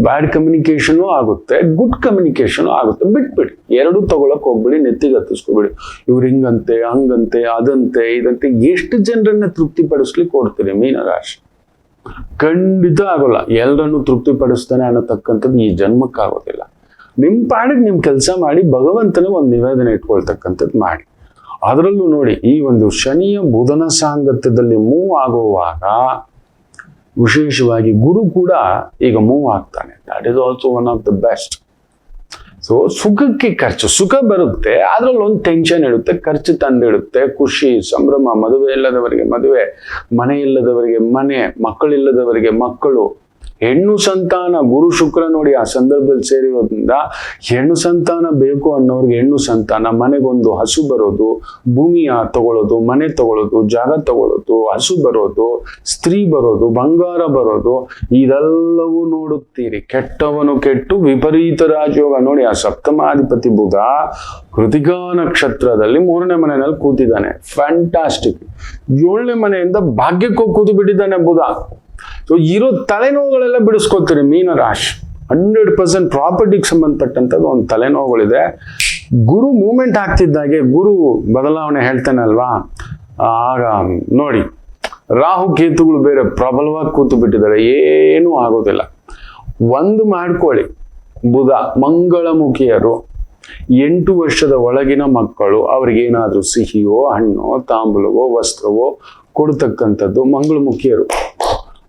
ಬ್ಯಾಡ್ ಕಮ್ಯುನಿಕೇಶನ್ ಆಗುತ್ತೆ, ಗುಡ್ ಕಮ್ಯುನಿಕೇಶನ್ ಆಗುತ್ತೆ. ಬಿಟ್ಬಿಡಿ, ಎರಡೂ ತಗೊಳಕ್ ಹೋಗ್ಬಿಡಿ, ನೆತ್ತಿಗೆ ಹತ್ತಿಸ್ಕೊಬಿಡಿ. ಇವ್ರು ಹಿಂಗಂತೆ, ಹಂಗಂತೆ, ಅದಂತೆ, ಇದಂತೆ. ಎಷ್ಟು ಜನರನ್ನ ತೃಪ್ತಿಪಡಿಸ್ಲಿಕ್ಕೆ ಕೊಡ್ತೀರಿ ಮೀನರಾಶಿ? ಖಂಡಿತ ಆಗೋಲ್ಲ. ಎಲ್ಲರನ್ನು ತೃಪ್ತಿಪಡಿಸ್ತಾನೆ ಅನ್ನತಕ್ಕಂಥದ್ದು ಈ ಜನ್ಮಕ್ಕಾಗೋದಿಲ್ಲ. ನಿಮ್ ಪಾಡಿಗೆ ನಿಮ್ ಕೆಲಸ ಮಾಡಿ, ಭಗವಂತನ ಒಂದು ನಿವೇದನೆ ಇಟ್ಕೊಳ್ತಕ್ಕಂಥದ್ದು ಮಾಡಿ. ಅದರಲ್ಲೂ ನೋಡಿ, ಈ ಒಂದು ಶನಿಯ ಬುಧನ ಸಾಂಗತ್ಯದಲ್ಲಿ ಮೂವ್ ಆಗುವಾಗ ವಿಶೇಷವಾಗಿ ಗುರು ಕೂಡ ಈಗ ಮೂವ್ ಆಗ್ತಾನೆ. That is also one of the best. So ಸುಖಕ್ಕೆ ಖರ್ಚು, ಸುಖ ಬರುತ್ತೆ, ಅದ್ರಲ್ಲಿ ಒಂದು ಟೆನ್ಷನ್ ಇರುತ್ತೆ, ಖರ್ಚು ತಂದಿಡುತ್ತೆ. ಖುಷಿ, ಸಂಭ್ರಮ, ಮದುವೆ ಇಲ್ಲದವರಿಗೆ ಮದುವೆ, ಮನೆ ಇಲ್ಲದವರಿಗೆ ಮನೆ, ಮಕ್ಕಳಿಲ್ಲದವರಿಗೆ ಮಕ್ಕಳು, ಹೆಣ್ಣು ಸಂತಾನ. ಗುರು ಶುಕ್ರ ನೋಡಿ ಆ ಸಂದರ್ಭದಲ್ಲಿ ಸೇರಿರೋದ್ರಿಂದ ಹೆಣ್ಣು ಸಂತಾನ ಬೇಕು ಅನ್ನೋರಿಗೆ ಹೆಣ್ಣು ಸಂತಾನ, ಮನೆಗೊಂದು ಹಸು ಬರೋದು, ಭೂಮಿ ತಗೊಳ್ಳೋದು, ಮನೆ ತಗೊಳ್ಳೋದು, ಜಾಗ ತಗೊಳ್ಳೋದು, ಹಸು ಬರೋದು, ಸ್ತ್ರೀ ಬರೋದು, ಬಂಗಾರ ಬರೋದು, ಇದೆಲ್ಲವೂ ನೋಡುತ್ತೀರಿ. ಕೆಟ್ಟವನು ಕೆಟ್ಟು ವಿಪರೀತ ರಾಜಯೋಗ ನೋಡಿ. ಆ ಸಪ್ತಮಾಧಿಪತಿ ಬುಧ ಕೃತಿಕಾ ನಕ್ಷತ್ರದಲ್ಲಿ 3ನೇ ಮನೆಯಲ್ಲಿ ಕೂತಿದ್ದಾನೆ. ಫ್ಯಾಂಟಾಸ್ಟಿಕ್. 7ನೇ ಮನೆಯಿಂದ ಭಾಗ್ಯಕ್ಕೆ ಕೂತು ಬಿಟ್ಟಿದ್ದಾನೆ ಬುಧ. ಸೊ ಇರೋ ತಲೆನೋವುಗಳೆಲ್ಲ ಬಿಡಿಸ್ಕೊತೀರಿ ಮೀನರಾಶಿ. 100% ಪ್ರಾಪರ್ಟಿಗೆ ಸಂಬಂಧಪಟ್ಟಂಥದ್ದು ಒಂದು ತಲೆನೋವುಗಳಿದೆ. ಗುರು ಮೂವ್ಮೆಂಟ್ ಆಗ್ತಿದ್ದಾಗೆ ಗುರು ಬದಲಾವಣೆ ಹೇಳ್ತಾನೆ ಅಲ್ವಾ, ಆಗ ನೋಡಿ ರಾಹು ಕೇತುಗಳು ಬೇರೆ ಪ್ರಬಲವಾಗಿ ಕೂತು ಬಿಟ್ಟಿದ್ದಾರೆ. ಏನೂ ಆಗೋದಿಲ್ಲ. ಒಂದು ಮಾಡ್ಕೊಳ್ಳಿ, ಬುಧ ಮಂಗಳಮುಖಿಯರು, 8 ವರ್ಷದ ಒಳಗಿನ ಮಕ್ಕಳು, ಅವ್ರಿಗೇನಾದ್ರೂ ಸಿಹಿಯೋ, ಹಣ್ಣೋ, ತಾಂಬೂಲವೋ, ವಸ್ತ್ರವೋ ಕೊಡ್ತಕ್ಕಂಥದ್ದು ಮಂಗಳಮುಖಿಯರು.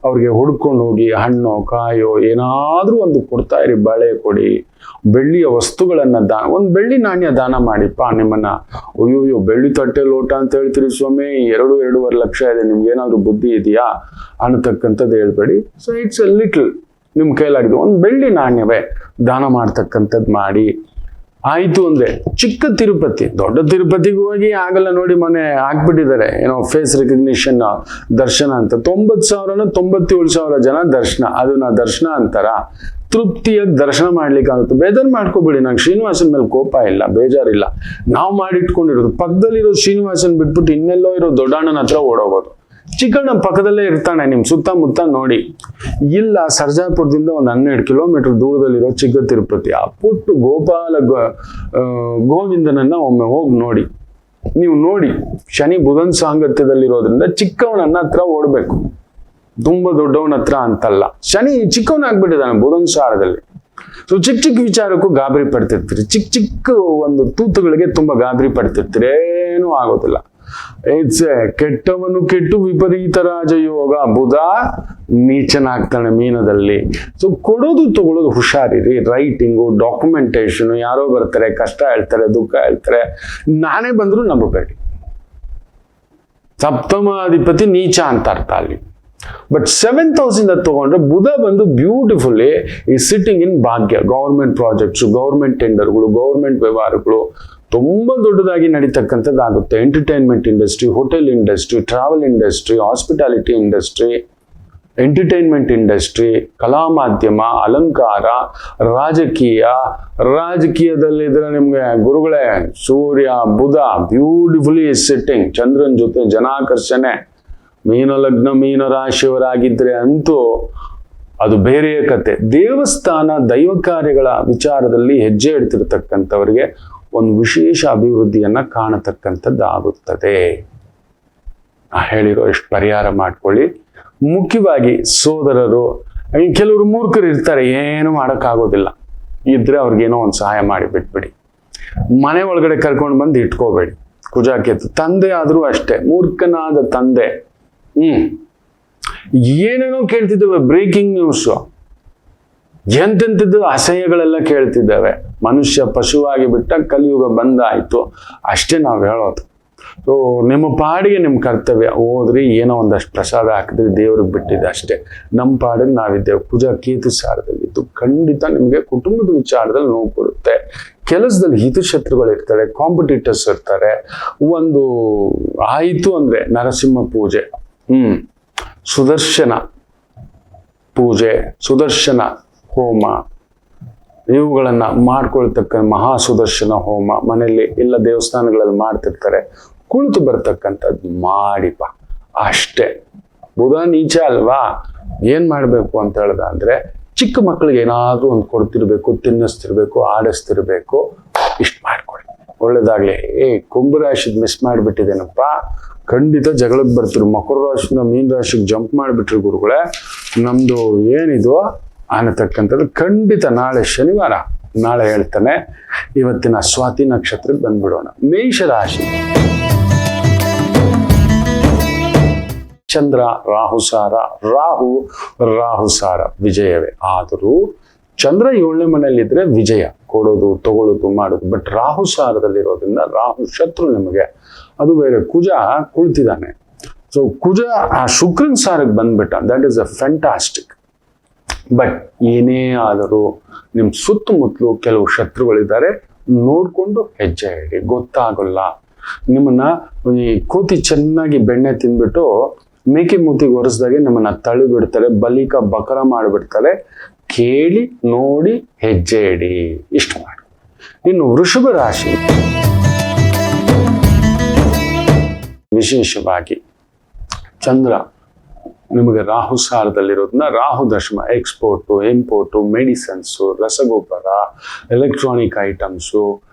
ಅವ್ರಿಗೆ ಹುಡ್ಕೊಂಡು ಹೋಗಿ ಹಣ್ಣು, ಕಾಯೋ ಏನಾದ್ರೂ ಒಂದು ಕೊಡ್ತಾ ಇರಿ. ಬಳೆ ಕೊಡಿ, ಬೆಳ್ಳಿಯ ವಸ್ತುಗಳನ್ನ ಒಂದು ಬೆಳ್ಳಿ ನಾಣ್ಯ ದಾನ ಮಾಡಿಪ್ಪ. ನಿಮ್ಮನ್ನ ಅಯ್ಯೋ ಬೆಳ್ಳಿ ತಟ್ಟೆ ಲೋಟ ಅಂತ ಹೇಳ್ತೀರಿ ಸ್ವಾಮಿ, 2-2.5 ಲಕ್ಷ ಇದೆ, ನಿಮ್ಗೆ ಏನಾದ್ರು ಬುದ್ಧಿ ಇದೆಯಾ ಅನ್ನತಕ್ಕಂಥದ್ದು ಹೇಳ್ಬೇಡಿ. ಸೊ ಇಟ್ಸ್ ಎ ಲಿಟಲ್, ನಿಮ್ ಕೈಲಾಗಿದೆ ಒಂದು ಬೆಳ್ಳಿ ನಾಣ್ಯವೇ ದಾನ ಮಾಡ್ತಕ್ಕಂಥದ್ದು ಮಾಡಿ. ಆಯ್ತು ಅಂದ್ರೆ ಚಿಕ್ಕ ತಿರುಪತಿ, ದೊಡ್ಡ ತಿರುಪತಿಗೆ ಹೋಗಿ ಆಗಲ್ಲ ನೋಡಿ, ಮನೆ ಹಾಕ್ಬಿಟ್ಟಿದ್ದಾರೆ ಏನೋ ಫೇಸ್ ರೆಕಗ್ನಿಷನ್ ದರ್ಶನ ಅಂತ. 90,000 97,000 ಜನ ದರ್ಶನ. ಅದನ್ನ ದರ್ಶನ ಅಂತಾರ? ತೃಪ್ತಿಯಾಗಿ ದರ್ಶನ ಮಾಡ್ಲಿಕ್ಕೆ ಆಗುತ್ತೆ. ಬೇಜಾರು ಮಾಡ್ಕೋಬೇಡಿ. ನಂಗೆ ಶ್ರೀನಿವಾಸನ್ ಮೇಲೆ ಕೋಪ ಇಲ್ಲ, ಬೇಜಾರಿಲ್ಲ. ನಾವು ಮಾಡಿಟ್ಕೊಂಡಿರೋದು ಪಕ್ಕದಲ್ಲಿರೋ ಶ್ರೀನಿವಾಸನ್ ಬಿಟ್ಬಿಟ್ಟು ಇನ್ನೆಲ್ಲೋ ಇರೋ ದೊಡ್ಡಣ್ಣನ ಹತ್ರ ಓಡೋಗೋದು. ಚಿಕ್ಕಣ್ಣ ಪಕ್ಕದಲ್ಲೇ ಇರ್ತಾನೆ, ನಿಮ್ ಸುತ್ತಮುತ್ತ ನೋಡಿ. ಇಲ್ಲ ಸರ್ಜಾಪುರದಿಂದ ಒಂದು 12 ಕಿಲೋಮೀಟರ್ ದೂರದಲ್ಲಿರೋ ಚಿಕ್ಕ ತಿರುಪತಿ, ಆ ಪುಟ್ಟು ಗೋಪಾಲ ಗೋವಿಂದನನ್ನ ಒಮ್ಮೆ ಹೋಗಿ ನೋಡಿ. ನೀವು ನೋಡಿ, ಶನಿ ಬುಧನ್ ಸಾಂಗತ್ಯದಲ್ಲಿರೋದ್ರಿಂದ ಚಿಕ್ಕವನನ್ನ ಹತ್ರ ಓಡ್ಬೇಕು, ತುಂಬಾ ದೊಡ್ಡವನ ಹತ್ರ ಅಂತಲ್ಲ. ಶನಿ ಚಿಕ್ಕವನಾಗ್ಬಿಟ್ಟಿದ್ದಾನೆ ಬುಧನ್ ಸಾರದಲ್ಲಿ. ಸೊ ಚಿಕ್ಕ ಚಿಕ್ಕ ವಿಚಾರಕ್ಕೂ ಗಾಬರಿ ಪಡ್ತಿರ್ತೀರಿ, ಚಿಕ್ಕ ಚಿಕ್ಕ ಒಂದು ತೂತುಗಳಿಗೆ ತುಂಬಾ ಗಾಬರಿ ಪಡ್ತಿರ್ತೀರಿ. ಏನೂ ಆಗೋದಿಲ್ಲ. ಇಟ್ಸ್ ಕೆಟ್ಟವನು ಕೆಟ್ಟು ವಿಪರೀತ ರಾಜಯೋಗ. ಬುಧ ನೀಚನಾಗ್ತಾನೆ ಮೀನದಲ್ಲಿ. ಸೊ ಕೊಡೋದು ತಗೊಳ್ಳೋದು ಹುಷಾರಿರಿ. ರೈಟಿಂಗು, ಡಾಕ್ಯುಮೆಂಟೇಶನ್, ಯಾರೋ ಬರ್ತಾರೆ, ಕಷ್ಟ ಹೇಳ್ತಾರೆ, ದುಃಖ ಹೇಳ್ತಾರೆ, ನಾನೇ ಬಂದ್ರು ನಂಬಬೇಡಿ. ಸಪ್ತಮಾಧಿಪತಿ ನೀಚ ಅಂತ ಅರ್ಥ ಅಲ್ಲಿ. ಬಟ್ 7th ಹೌಸಿಂದ ತಗೊಂಡ್ರೆ ಬುಧ ಬಂದು ಬ್ಯೂಟಿಫುಲ್ಲಿ ಈ ಸಿಟ್ಟಿಂಗ್ ಇನ್ ಭಾಗ್ಯ, ಗೌರ್ಮೆಂಟ್ ಪ್ರಾಜೆಕ್ಟ್ಸ್, ಗೌರ್ಮೆಂಟ್ ಟೆಂಡರ್ಗಳು, ಗೌರ್ಮೆಂಟ್ ವ್ಯವಹಾರಗಳು ತುಂಬಾ ದೊಡ್ಡದಾಗಿ ನಡೀತಕ್ಕಂಥದ್ದಾಗುತ್ತೆ. Entertainment industry, hotel industry, travel industry, hospitality industry, entertainment industry, ಕಲಾ ಮಾಧ್ಯಮ, ಅಲಂಕಾರ, ರಾಜಕೀಯದಲ್ಲಿದ್ರೆ ನಿಮ್ಗೆ ಗುರುಗಳೇ ಸೂರ್ಯ ಬುಧ ಬ್ಯೂಟಿಫುಲಿ ಸಿಟ್ಟಿಂಗ್, ಚಂದ್ರನ್ ಜೊತೆ ಜನಾಕರ್ಷಣೆ. ಮೀನ ಲಗ್ನ ಮೀನ ರಾಶಿಯವರಾಗಿದ್ರೆ ಅಂತೂ ಅದು ಬೇರೆಯೇ ಕತೆ. ದೇವಸ್ಥಾನ ದೈವ ಕಾರ್ಯಗಳ ವಿಚಾರದಲ್ಲಿ ಹೆಜ್ಜೆ ಇಡ್ತಿರ್ತಕ್ಕಂಥವ್ರಿಗೆ ಒಂದು ವಿಶೇಷ ಅಭಿವೃದ್ಧಿಯನ್ನ ಕಾಣತಕ್ಕಂಥದ್ದಾಗುತ್ತದೆ. ಹೇಳಿರೋ ಎಷ್ಟು ಪರಿಹಾರ ಮಾಡ್ಕೊಳ್ಳಿ. ಮುಖ್ಯವಾಗಿ ಸೋದರರು, ಕೆಲವರು ಮೂರ್ಖರು ಇರ್ತಾರೆ, ಏನು ಮಾಡೋಕ್ಕಾಗೋದಿಲ್ಲ, ಇದ್ರೆ ಅವ್ರಿಗೇನೋ ಒಂದು ಸಹಾಯ ಮಾಡಿ ಬಿಟ್ಬಿಡಿ. ಮನೆ ಒಳಗಡೆ ಕರ್ಕೊಂಡು ಬಂದು ಇಟ್ಕೋಬೇಡಿ. ಕುಜಾಕೇತು ತಂದೆ ಆದ್ರೂ ಅಷ್ಟೇ, ಮೂರ್ಖನಾದ ತಂದೆ. ಏನೇನೋ ಕೇಳ್ತಿದ್ದೇವೆ, ಬ್ರೇಕಿಂಗ್ ನ್ಯೂಸ್, ಎಂತೆಂಥದ್ದು ಅಸಹ್ಯಗಳೆಲ್ಲ ಕೇಳ್ತಿದ್ದೇವೆ. ಮನುಷ್ಯ ಪಶುವಾಗಿ ಬಿಟ್ಟ ಕಲಿಯುಗ ಬಂದಾಯ್ತು, ಅಷ್ಟೇ ನಾವು ಹೇಳೋದು. ಸೊ ನಿಮ್ಮ ಪಾಡಿಗೆ ನಿಮ್ಮ ಕರ್ತವ್ಯ, ಹೋದ್ರಿ ಏನೋ ಒಂದಷ್ಟು ಪ್ರಸಾದ ಹಾಕಿದ್ರಿ, ದೇವ್ರಿಗೆ ಬಿಟ್ಟಿದೆ ಅಷ್ಟೇ. ನಮ್ಮ ಪಾಡಿಗೆ ನಾವಿದ್ದೇವೆ. ಕುಜ ಕೇತು ಸಾರದಲ್ಲಿದ್ದು ಖಂಡಿತ ನಿಮಗೆ ಕುಟುಂಬದ ವಿಚಾರದಲ್ಲಿ ನೋವು ಕೊಡುತ್ತೆ. ಕೆಲಸದಲ್ಲಿ ಹಿತಶತ್ರುಗಳು ಇರ್ತಾರೆ, ಕಾಂಪಿಟೇಟರ್ಸ್ ಇರ್ತಾರೆ. ಒಂದು ಆಯಿತು ಅಂದ್ರೆ ನರಸಿಂಹ ಪೂಜೆ, ಸುದರ್ಶನ ಪೂಜೆ, ಸುದರ್ಶನ ಹೋಮ, ಇವುಗಳನ್ನ ಮಾಡ್ಕೊಳ್ತಕ್ಕ ಮಹಾ ಸುದರ್ಶನ ಹೋಮ ಮನೆಯಲ್ಲಿ ಇಲ್ಲ ದೇವಸ್ಥಾನಗಳಲ್ಲಿ ಮಾಡ್ತಿರ್ತಾರೆ. ಕುಳಿತು ಬರ್ತಕ್ಕಂಥದ್ದು ಮಾಡಿಪ ಅಷ್ಟೇ. ಬುಧ ನೀಚ ಅಲ್ವಾ, ಏನ್ ಮಾಡ್ಬೇಕು ಅಂತ ಹೇಳ್ದ ಅಂದ್ರೆ ಚಿಕ್ಕ ಮಕ್ಕಳಿಗೆ ಏನಾದ್ರೂ ಒಂದು ಕೊಡ್ತಿರ್ಬೇಕು, ತಿನ್ನಿಸ್ತಿರ್ಬೇಕು, ಆಡಿಸ್ತಿರ್ಬೇಕು. ಇಷ್ಟು ಮಾಡ್ಕೊಡಿ, ಒಳ್ಳೇದಾಗ್ಲಿ. ಕುಂಭರಾಶಿದ್ ಮಿಸ್ ಮಾಡಿಬಿಟ್ಟಿದ್ದೇನಪ್ಪ, ಖಂಡಿತ ಜಗಳಕ್ಕೆ ಬರ್ತಿರು. ಮಕರ ರಾಶಿಯಿಂದ ಮೀನ ರಾಶಿಗೆ ಜಂಪ್ ಮಾಡಿಬಿಟ್ರಿ ಗುರುಗಳೇ, ನಮ್ದು ಏನಿದು ಅನ್ನತಕ್ಕಂಥದ್ದು. ಖಂಡಿತ ನಾಳೆ ಶನಿವಾರ, ನಾಳೆ ಹೇಳ್ತಾನೆ. ಇವತ್ತಿನ ಸ್ವಾತಿ ನಕ್ಷತ್ರಕ್ಕೆ ಬಂದ್ಬಿಡೋಣ. ಮೇಷರಾಶಿ, ಚಂದ್ರ ರಾಹುಸಾರ, ರಾಹುಸಾರ ವಿಜಯವೇ. ಆದರೂ ಚಂದ್ರ 7ನೇ ಮನೆಯಲ್ಲಿದ್ರೆ ವಿಜಯ ಕೊಡೋದು, ತಗೊಳ್ಳೋದು, ಮಾಡೋದು. ಬಟ್ ರಾಹುಸಾರದಲ್ಲಿರೋದ್ರಿಂದ ರಾಹು ಶತ್ರು ನಿಮಗೆ, ಅದು ಬೇರೆ. ಕುಜ ಕುಳಿತಿದ್ದಾನೆ. ಸೊ ಕುಜ ಆ ಶುಕ್ರನ್ ಸಾರಕ್ಕೆ ಬಂದ್ಬಿಟ್ಟ, that is a fantastic. But ಏನೇ ಆದರೂ ನಿಮ್ ಸುತ್ತಮುತ್ತಲು ಕೆಲವು ಶತ್ರುಗಳಿದ್ದಾರೆ, ನೋಡ್ಕೊಂಡು ಹೆಜ್ಜೆ ಇಡಿ, ಗೊತ್ತಾಗಲ್ಲ. ನಿಮ್ಮನ್ನ ಈ ಕೋತಿ ಚೆನ್ನಾಗಿ ಬೆಣ್ಣೆ ತಿಂದ್ಬಿಟ್ಟು ಮೇಕೆ ಮೂತಿಗೆ ಒರೆಸ್ದಾಗೆ ನಿಮ್ಮನ್ನ ತಳ್ಳಿ ಬಿಡ್ತಾರೆ, ಬಲಿಕ ಬಕರ ಮಾಡಿಬಿಡ್ತಾರೆ. ಕೇಳಿ ನೋಡಿ ಹೆಜ್ಜೆ ಇಡಿ, ಇಷ್ಟು ಮಾಡಿ. ಇನ್ನು ವೃಷಭ ರಾಶಿ, ವಿಶೇಷವಾಗಿ ಚಂದ್ರ ನಿಮಗೆ ರಾಹುಸಾರದಲ್ಲಿರೋದನ್ನ, ರಾಹು ದಶಮ, ಎಕ್ಸ್ಪೋರ್ಟು, ಇಂಪೋರ್ಟು, ಮೆಡಿಸನ್ಸು, ರಸಗೊಬ್ಬರ, ಎಲೆಕ್ಟ್ರಾನಿಕ್ ಐಟಮ್ಸು,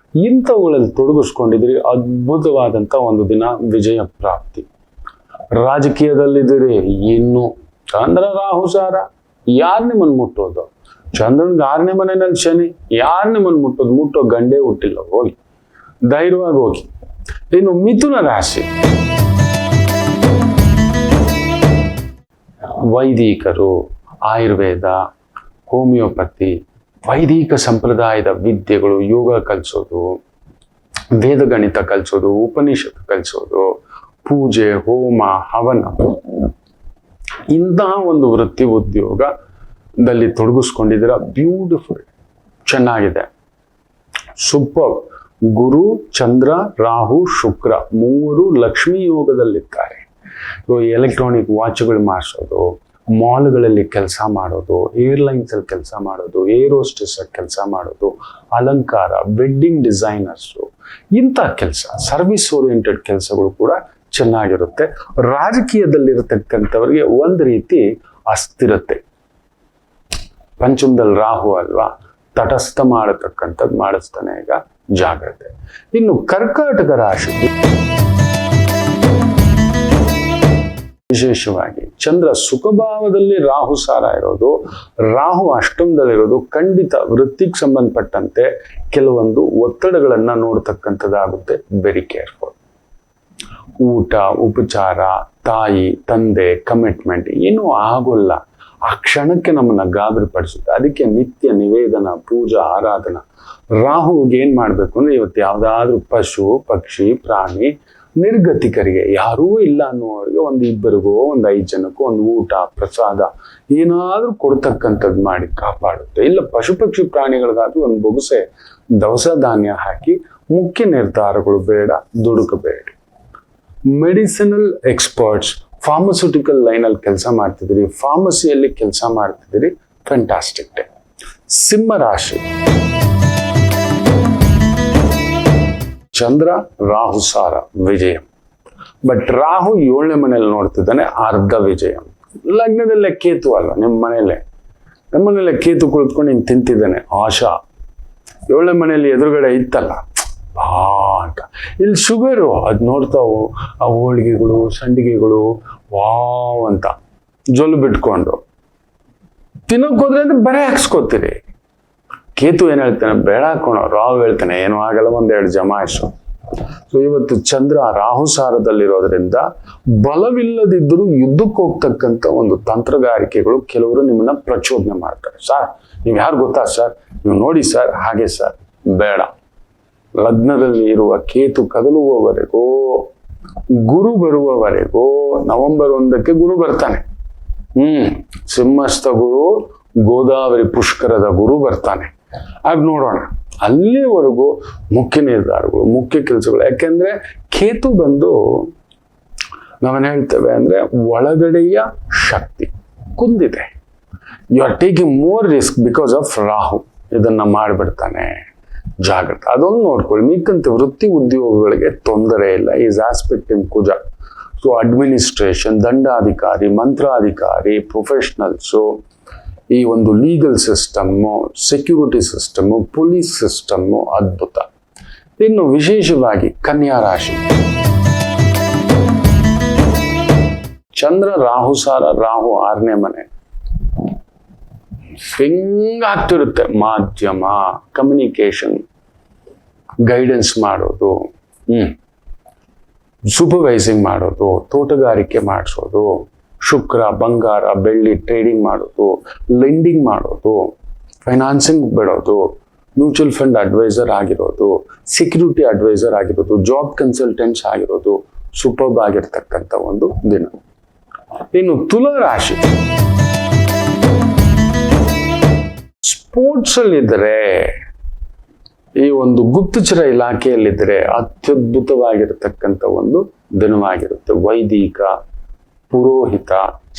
ಇಂಥವುಗಳಲ್ಲಿ ತೊಡಗಿಸ್ಕೊಂಡಿದ್ರಿ. ಅದ್ಭುತವಾದಂಥ ಒಂದು ದಿನ, ವಿಜಯ ಪ್ರಾಪ್ತಿ. ರಾಜಕೀಯದಲ್ಲಿದ್ದೀರಿ, ಇನ್ನು ಚಂದ್ರ ರಾಹುಸಾರ, ಯಾರು ನಿಮ್ಮನ್ನು ಮುಟ್ಟೋದು? ಚಂದ್ರನ್ಗೆ 6ನೇ ಮನೆಯಲ್ಲಿ ಶನಿ, ಯಾರು ನಿಮ್ಮನ್ನು ಮುಟ್ಟೋದು? ಮುಟ್ಟೋ ಗಂಡೇ ಹುಟ್ಟಿಲ್ಲ, ಹೋಗಿ ಧೈರ್ಯವಾಗಿ ಹೋಗಿ. ಇನ್ನು ಮಿಥುನ ರಾಶಿ, ವೈದಿಕರು, ಆಯುರ್ವೇದ, ಹೋಮಿಯೋಪತಿ, ವೈದಿಕ ಸಂಪ್ರದಾಯದ ವಿದ್ಯೆಗಳು, ಯೋಗ ಕಲಿಸೋದು, ವೇದಗಣಿತ ಕಲಿಸೋದು, ಉಪನಿಷತ್ತು ಕಲಿಸೋದು, ಪೂಜೆ, ಹೋಮ, ಹವನ, ಇಂತಹ ಒಂದು ವೃತ್ತಿ ಉದ್ಯೋಗದಲ್ಲಿ ತೊಡಗಿಸ್ಕೊಂಡಿದ್ದೀರ. ಬ್ಯೂಟಿಫುಲ್, ಚೆನ್ನಾಗಿದೆ, ಸೂಪರ್. ಗುರು, ಚಂದ್ರ, ರಾಹು, ಶುಕ್ರ ಮೂವರು ಲಕ್ಷ್ಮೀ ಯೋಗದಲ್ಲಿದ್ದಾರೆ. ಎಲೆಕ್ಟ್ರಾನಿಕ್ ವಾಚ್ಗಳು ಮಾಡಿಸೋದು, ಮಾಲ್ಗಳಲ್ಲಿ ಕೆಲಸ ಮಾಡೋದು, ಏರ್ಲೈನ್ಸ್ ಅಲ್ಲಿ ಕೆಲಸ ಮಾಡೋದು, ಏರೋಸ್ಟೆಸ್ ಕೆಲಸ ಮಾಡೋದು, ಅಲಂಕಾರ, ವೆಡ್ಡಿಂಗ್ ಡಿಸೈನರ್ಸು, ಇಂಥ ಕೆಲಸ, ಸರ್ವಿಸ್ ಓರಿಯೆಂಟೆಡ್ ಕೆಲಸಗಳು ಕೂಡ ಚೆನ್ನಾಗಿರುತ್ತೆ. ರಾಜಕೀಯದಲ್ಲಿರತಕ್ಕಂಥವ್ರಿಗೆ ಒಂದು ರೀತಿ ಅಸ್ಥಿರತೆ. ಪಂಚಮದಲ್ಲಿ ರಾಹು ಅಲ್ವಾ, ತಟಸ್ಥ ಮಾಡತಕ್ಕಂಥದ್ದು ಮಾಡಿಸ್ತಾನೆ. ಈಗ ಜಾಗ್ರತೆ. ಇನ್ನು ಕರ್ಕಾಟಕ ರಾಶಿ, ವಿಶೇಷವಾಗಿ ಚಂದ್ರ ಸುಖಭಾವದಲ್ಲಿ ರಾಹು ಸಾರ ಇರೋದು, ರಾಹು ಅಷ್ಟಮದಲ್ಲಿರೋದು ಖಂಡಿತ ವೃತ್ತಿಗೆ ಸಂಬಂಧಪಟ್ಟಂತೆ ಕೆಲವೊಂದು ಒತ್ತಡಗಳನ್ನ ನೋಡ್ತಕ್ಕಂಥದ್ದಾಗುತ್ತೆ. Very careful. ಊಟ, ಉಪಚಾರ, ತಾಯಿ, ತಂದೆ, ಕಮಿಟ್ಮೆಂಟ್ ಏನೂ ಆಗೋಲ್ಲ. ಆ ಕ್ಷಣಕ್ಕೆ ನಮ್ಮನ್ನ ಗಾಬರಿ ಪಡಿಸುತ್ತೆ. ಅದಕ್ಕೆ ನಿತ್ಯ ನಿವೇದನ, ಪೂಜಾ, ಆರಾಧನಾ. ರಾಹುಗೆ ಏನ್ ಮಾಡ್ಬೇಕು ಅಂದ್ರೆ ಇವತ್ತು ಯಾವ್ದಾದ್ರು ಪಶು, ಪಕ್ಷಿ, ಪ್ರಾಣಿ ನಿರ್ಗತಿಕರಿಗೆ, ಯಾರೂ ಇಲ್ಲ ಅನ್ನುವವರಿಗೆ ಒಂದು ಇಬ್ಬರಿಗೋ ಒಂದು 5 ಜನಕ್ಕೋ ಒಂದು ಊಟ ಪ್ರಸಾದ ಏನಾದ್ರೂ ಕೊಡ್ತಕ್ಕಂಥದ್ದು ಮಾಡಿ ಕಾಪಾಡುತ್ತೆ. ಇಲ್ಲ ಪಶು ಪಕ್ಷಿ ಪ್ರಾಣಿಗಳಿಗಾದ್ರೂ ಒಂದು ಬೊಗಸೆ ದವಸ ಧಾನ್ಯ ಹಾಕಿ ಮುಖ್ಯ ನಿರ್ಧಾರಗಳು ಬೇಡ, ದುಡುಕಬೇಡಿ. ಮೆಡಿಸಿನಲ್ ಎಕ್ಸ್ಪರ್ಟ್ಸ್, ಫಾರ್ಮಸ್ಯೂಟಿಕಲ್ ಲೈನಲ್ಲಿ ಕೆಲಸ ಮಾಡ್ತಿದ್ದೀರಿ, ಫಾರ್ಮಸಿಯಲ್ಲಿ ಕೆಲಸ ಮಾಡ್ತಿದ್ದೀರಿ, ಫ್ಯಾಂಟಾಸ್ಟಿಕ್ ಡೇ. ಸಿಂಹ ರಾಶಿ, ಚಂದ್ರ ರಾಹು ಸಾರ ವಿಜಯ. ಬಟ್ ರಾಹು 7ನೇ ಮನೇಲಿ ನೋಡ್ತಿದ್ದಾನೆ, ಅರ್ಧ ವಿಜಯ. ಲಗ್ನದಲ್ಲೇ ಕೇತು ಅಲ್ವಾ, ನಿಮ್ಮ ಮನೇಲೆ ಕೇತು ಕುಳಿತುಕೊಂಡು ಹಿಂಗೆ ತಿಂತಿದ್ದಾನೆ ಆಶಾ. 7ನೇ ಮನೆಯಲ್ಲಿ ಎದುರುಗಡೆ ಇತ್ತಲ್ಲ ಅಂತ. ಇಲ್ಲಿ ಶುಗರು ಅದು ನೋಡ್ತಾವು, ಆ ಹೋಳಿಗೆಗಳು ಸಂಡಿಗೆಗಳು ವಾವ್ ಅಂತ ಜೊಲ್ಲು ಬಿಟ್ಕೊಂಡು ತಿನ್ನೋಕ್ ಹೋದ್ರೆ ಅಂದ್ರೆ ಬರೆ ಹಾಕ್ಸ್ಕೊತೀರಿ. ಕೇತು ಏನ್ ಹೇಳ್ತಾನೆ, ಬೇಡ ಹಾಕೋಣ. ರಾಹು ಹೇಳ್ತಾನೆ ಏನೂ ಆಗಲ್ಲ, 1-2 ಜಮಾಯಿಸು. ಸೊ ಇವತ್ತು ಚಂದ್ರ ರಾಹುಸಾರದಲ್ಲಿರೋದ್ರಿಂದ ಬಲವಿಲ್ಲದಿದ್ದರೂ ಯುದ್ಧಕ್ಕೆ ಹೋಗ್ತಕ್ಕಂಥ ಒಂದು ತಂತ್ರಗಾರಿಕೆಗಳು ಕೆಲವರು ನಿಮ್ಮನ್ನ ಪ್ರಚೋದನೆ ಮಾಡ್ತಾರೆ. ಸರ್ ನೀವು ಯಾರು ಗೊತ್ತಾ ಸರ್, ನೀವು ನೋಡಿ ಸರ್, ಹಾಗೆ ಸರ್, ಬೇಡ. ಲಗ್ನದಲ್ಲಿ ಇರುವ ಕೇತು ಕದಲುವವರೆಗೂ, ಗುರು ಬರುವವರೆಗೂ, ನವೆಂಬರ್ 1ಕ್ಕೆ ಗುರು ಬರ್ತಾನೆ. ಸಿಂಹಸ್ಥ ಗುರು, ಗೋದಾವರಿ ಪುಷ್ಕರದ ಗುರು ಬರ್ತಾನೆ. ಆಗ ನೋಡೋಣ. ಅಲ್ಲಿವರೆಗೂ ಮುಖ್ಯ ನಿರ್ಧಾರಗಳು, ಮುಖ್ಯ ಕೆಲಸಗಳು. ಯಾಕೆಂದ್ರೆ ಕೇತು ಬಂದು ನಾವೇನ್ ಹೇಳ್ತೇವೆ ಅಂದ್ರೆ ಒಳಗಡೆಯ ಶಕ್ತಿ ಕುಂದಿದೆ. You are taking more risk because of ರಾಹು. ಇದನ್ನ ಮಾಡ್ಬಿಡ್ತಾನೆ, ಜಾಗ್ರತೆ. ಅದೊಂದು ನೋಡ್ಕೊಳ್ಳಿ. ಮಿಕ್ಕಂತೆ ವೃತ್ತಿ ಉದ್ಯೋಗಗಳಿಗೆ ತೊಂದರೆ ಇಲ್ಲ. ಈಸ್ ಆಸ್ಪೆಕ್ಟ್ ಇನ್ ಕುಜ. ಸೊ ಅಡ್ಮಿನಿಸ್ಟ್ರೇಷನ್, ದಂಡಾಧಿಕಾರಿ, ಮಂತ್ರಾಧಿಕಾರಿ, ಪ್ರೊಫೆಷನಲ್ಸು, ಈ ಒಂದು legal system, security system, police system ಅದ್ಭುತ. ಇನ್ನು ವಿಶೇಷವಾಗಿ ಕನ್ಯಾ ರಾಶಿ, ಚಂದ್ರ ರಾಹುಸಾರ, ರಾಹು 6ನೇ ಮನೆ. ಸ್ವಿಂಗ್ ಆಗ್ತಿರುತ್ತೆ. ಮಾಧ್ಯಮ, ಕಮ್ಯುನಿಕೇಶನ್, ಗೈಡೆನ್ಸ್ ಮಾಡೋದು, ಸೂಪರ್ವೈಸಿಂಗ್ ಮಾಡೋದು, ತೋಟಗಾರಿಕೆ ಮಾಡಿಸೋದು, ಶುಕ್ರ ಬಂಗಾರ ಬೆಳ್ಳಿ ಟ್ರೇಡಿಂಗ್ ಮಾಡೋದು, ಲೆಂಡಿಂಗ್ ಮಾಡೋದು, ಫೈನಾನ್ಸಿಂಗ್ ಬಿಡೋದು, ಮ್ಯೂಚುವಲ್ ಫಂಡ್ ಅಡ್ವೈಸರ್ ಆಗಿರೋದು, ಸೆಕ್ಯೂರಿಟಿ ಅಡ್ವೈಸರ್ ಆಗಿರೋದು, ಜಾಬ್ ಕನ್ಸಲ್ಟೆಂಟ್ಸ್ ಆಗಿರೋದು ಸೂಪರ್ಬ್ ಆಗಿರ್ತಕ್ಕಂಥ ಒಂದು ದಿನ. ಇನ್ನು ತುಲಾ ರಾಶಿ, ಸ್ಪೋರ್ಟ್ಸ್ ಅಲ್ಲಿದ್ದರೆ, ಈ ಒಂದು ಗುಪ್ತಚರ ಇಲಾಖೆಯಲ್ಲಿದ್ದರೆ ಅತ್ಯದ್ಭುತವಾಗಿರತಕ್ಕಂಥ ಒಂದು ದಿನವಾಗಿರುತ್ತೆ. ವೈದಿಕ, ಪುರೋಹಿತ,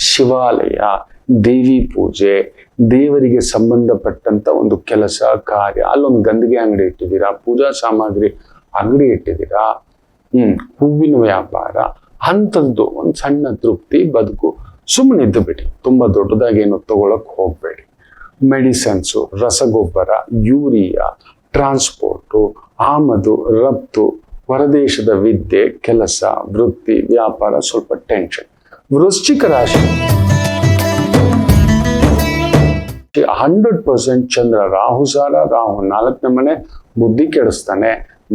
ಶಿವಾಲಯ, ದೇವಿ ಪೂಜೆ, ದೇವರಿಗೆ ಸಂಬಂಧಪಟ್ಟಂತ ಒಂದು ಕೆಲಸ ಕಾರ್ಯ. ಅಲ್ಲೊಂದು ಗಂದಿಗೆ ಅಂಗಡಿ ಇಟ್ಟಿದ್ದೀರಾ, ಪೂಜಾ ಸಾಮಗ್ರಿ ಅಂಗಡಿ ಇಟ್ಟಿದ್ದೀರಾ, ಹೂವಿನ ವ್ಯಾಪಾರ, ಅಂಥದ್ದು ಒಂದು ಸಣ್ಣ ತೃಪ್ತಿ ಬದುಕು. ಸುಮ್ಮನೆ ಇದ್ದು ಬಿಡಿ, ತುಂಬಾ ದೊಡ್ಡದಾಗಿ ಏನು ತಗೊಳಕ್ ಹೋಗ್ಬೇಡಿ. ಮೆಡಿಸನ್ಸು, ರಸಗೊಬ್ಬರ, ಯೂರಿಯಾ, ಟ್ರಾನ್ಸ್ಪೋರ್ಟು, ಆಮದು ರಫ್ತು, ಹೊರದೇಶದ ವಿದ್ಯೆ, ಕೆಲಸ, ವೃತ್ತಿ, ವ್ಯಾಪಾರ ಸ್ವಲ್ಪ ಟೆನ್ಷನ್. ವೃಶ್ಚಿಕ ರಾಶಿ, 100% ಚಂದ್ರ ರಾಹುಸಾರ, ರಾಹು 4ನೇ ಮನೆ. ಬುದ್ಧಿ ಕೆಡಿಸ್ತಾನೆ,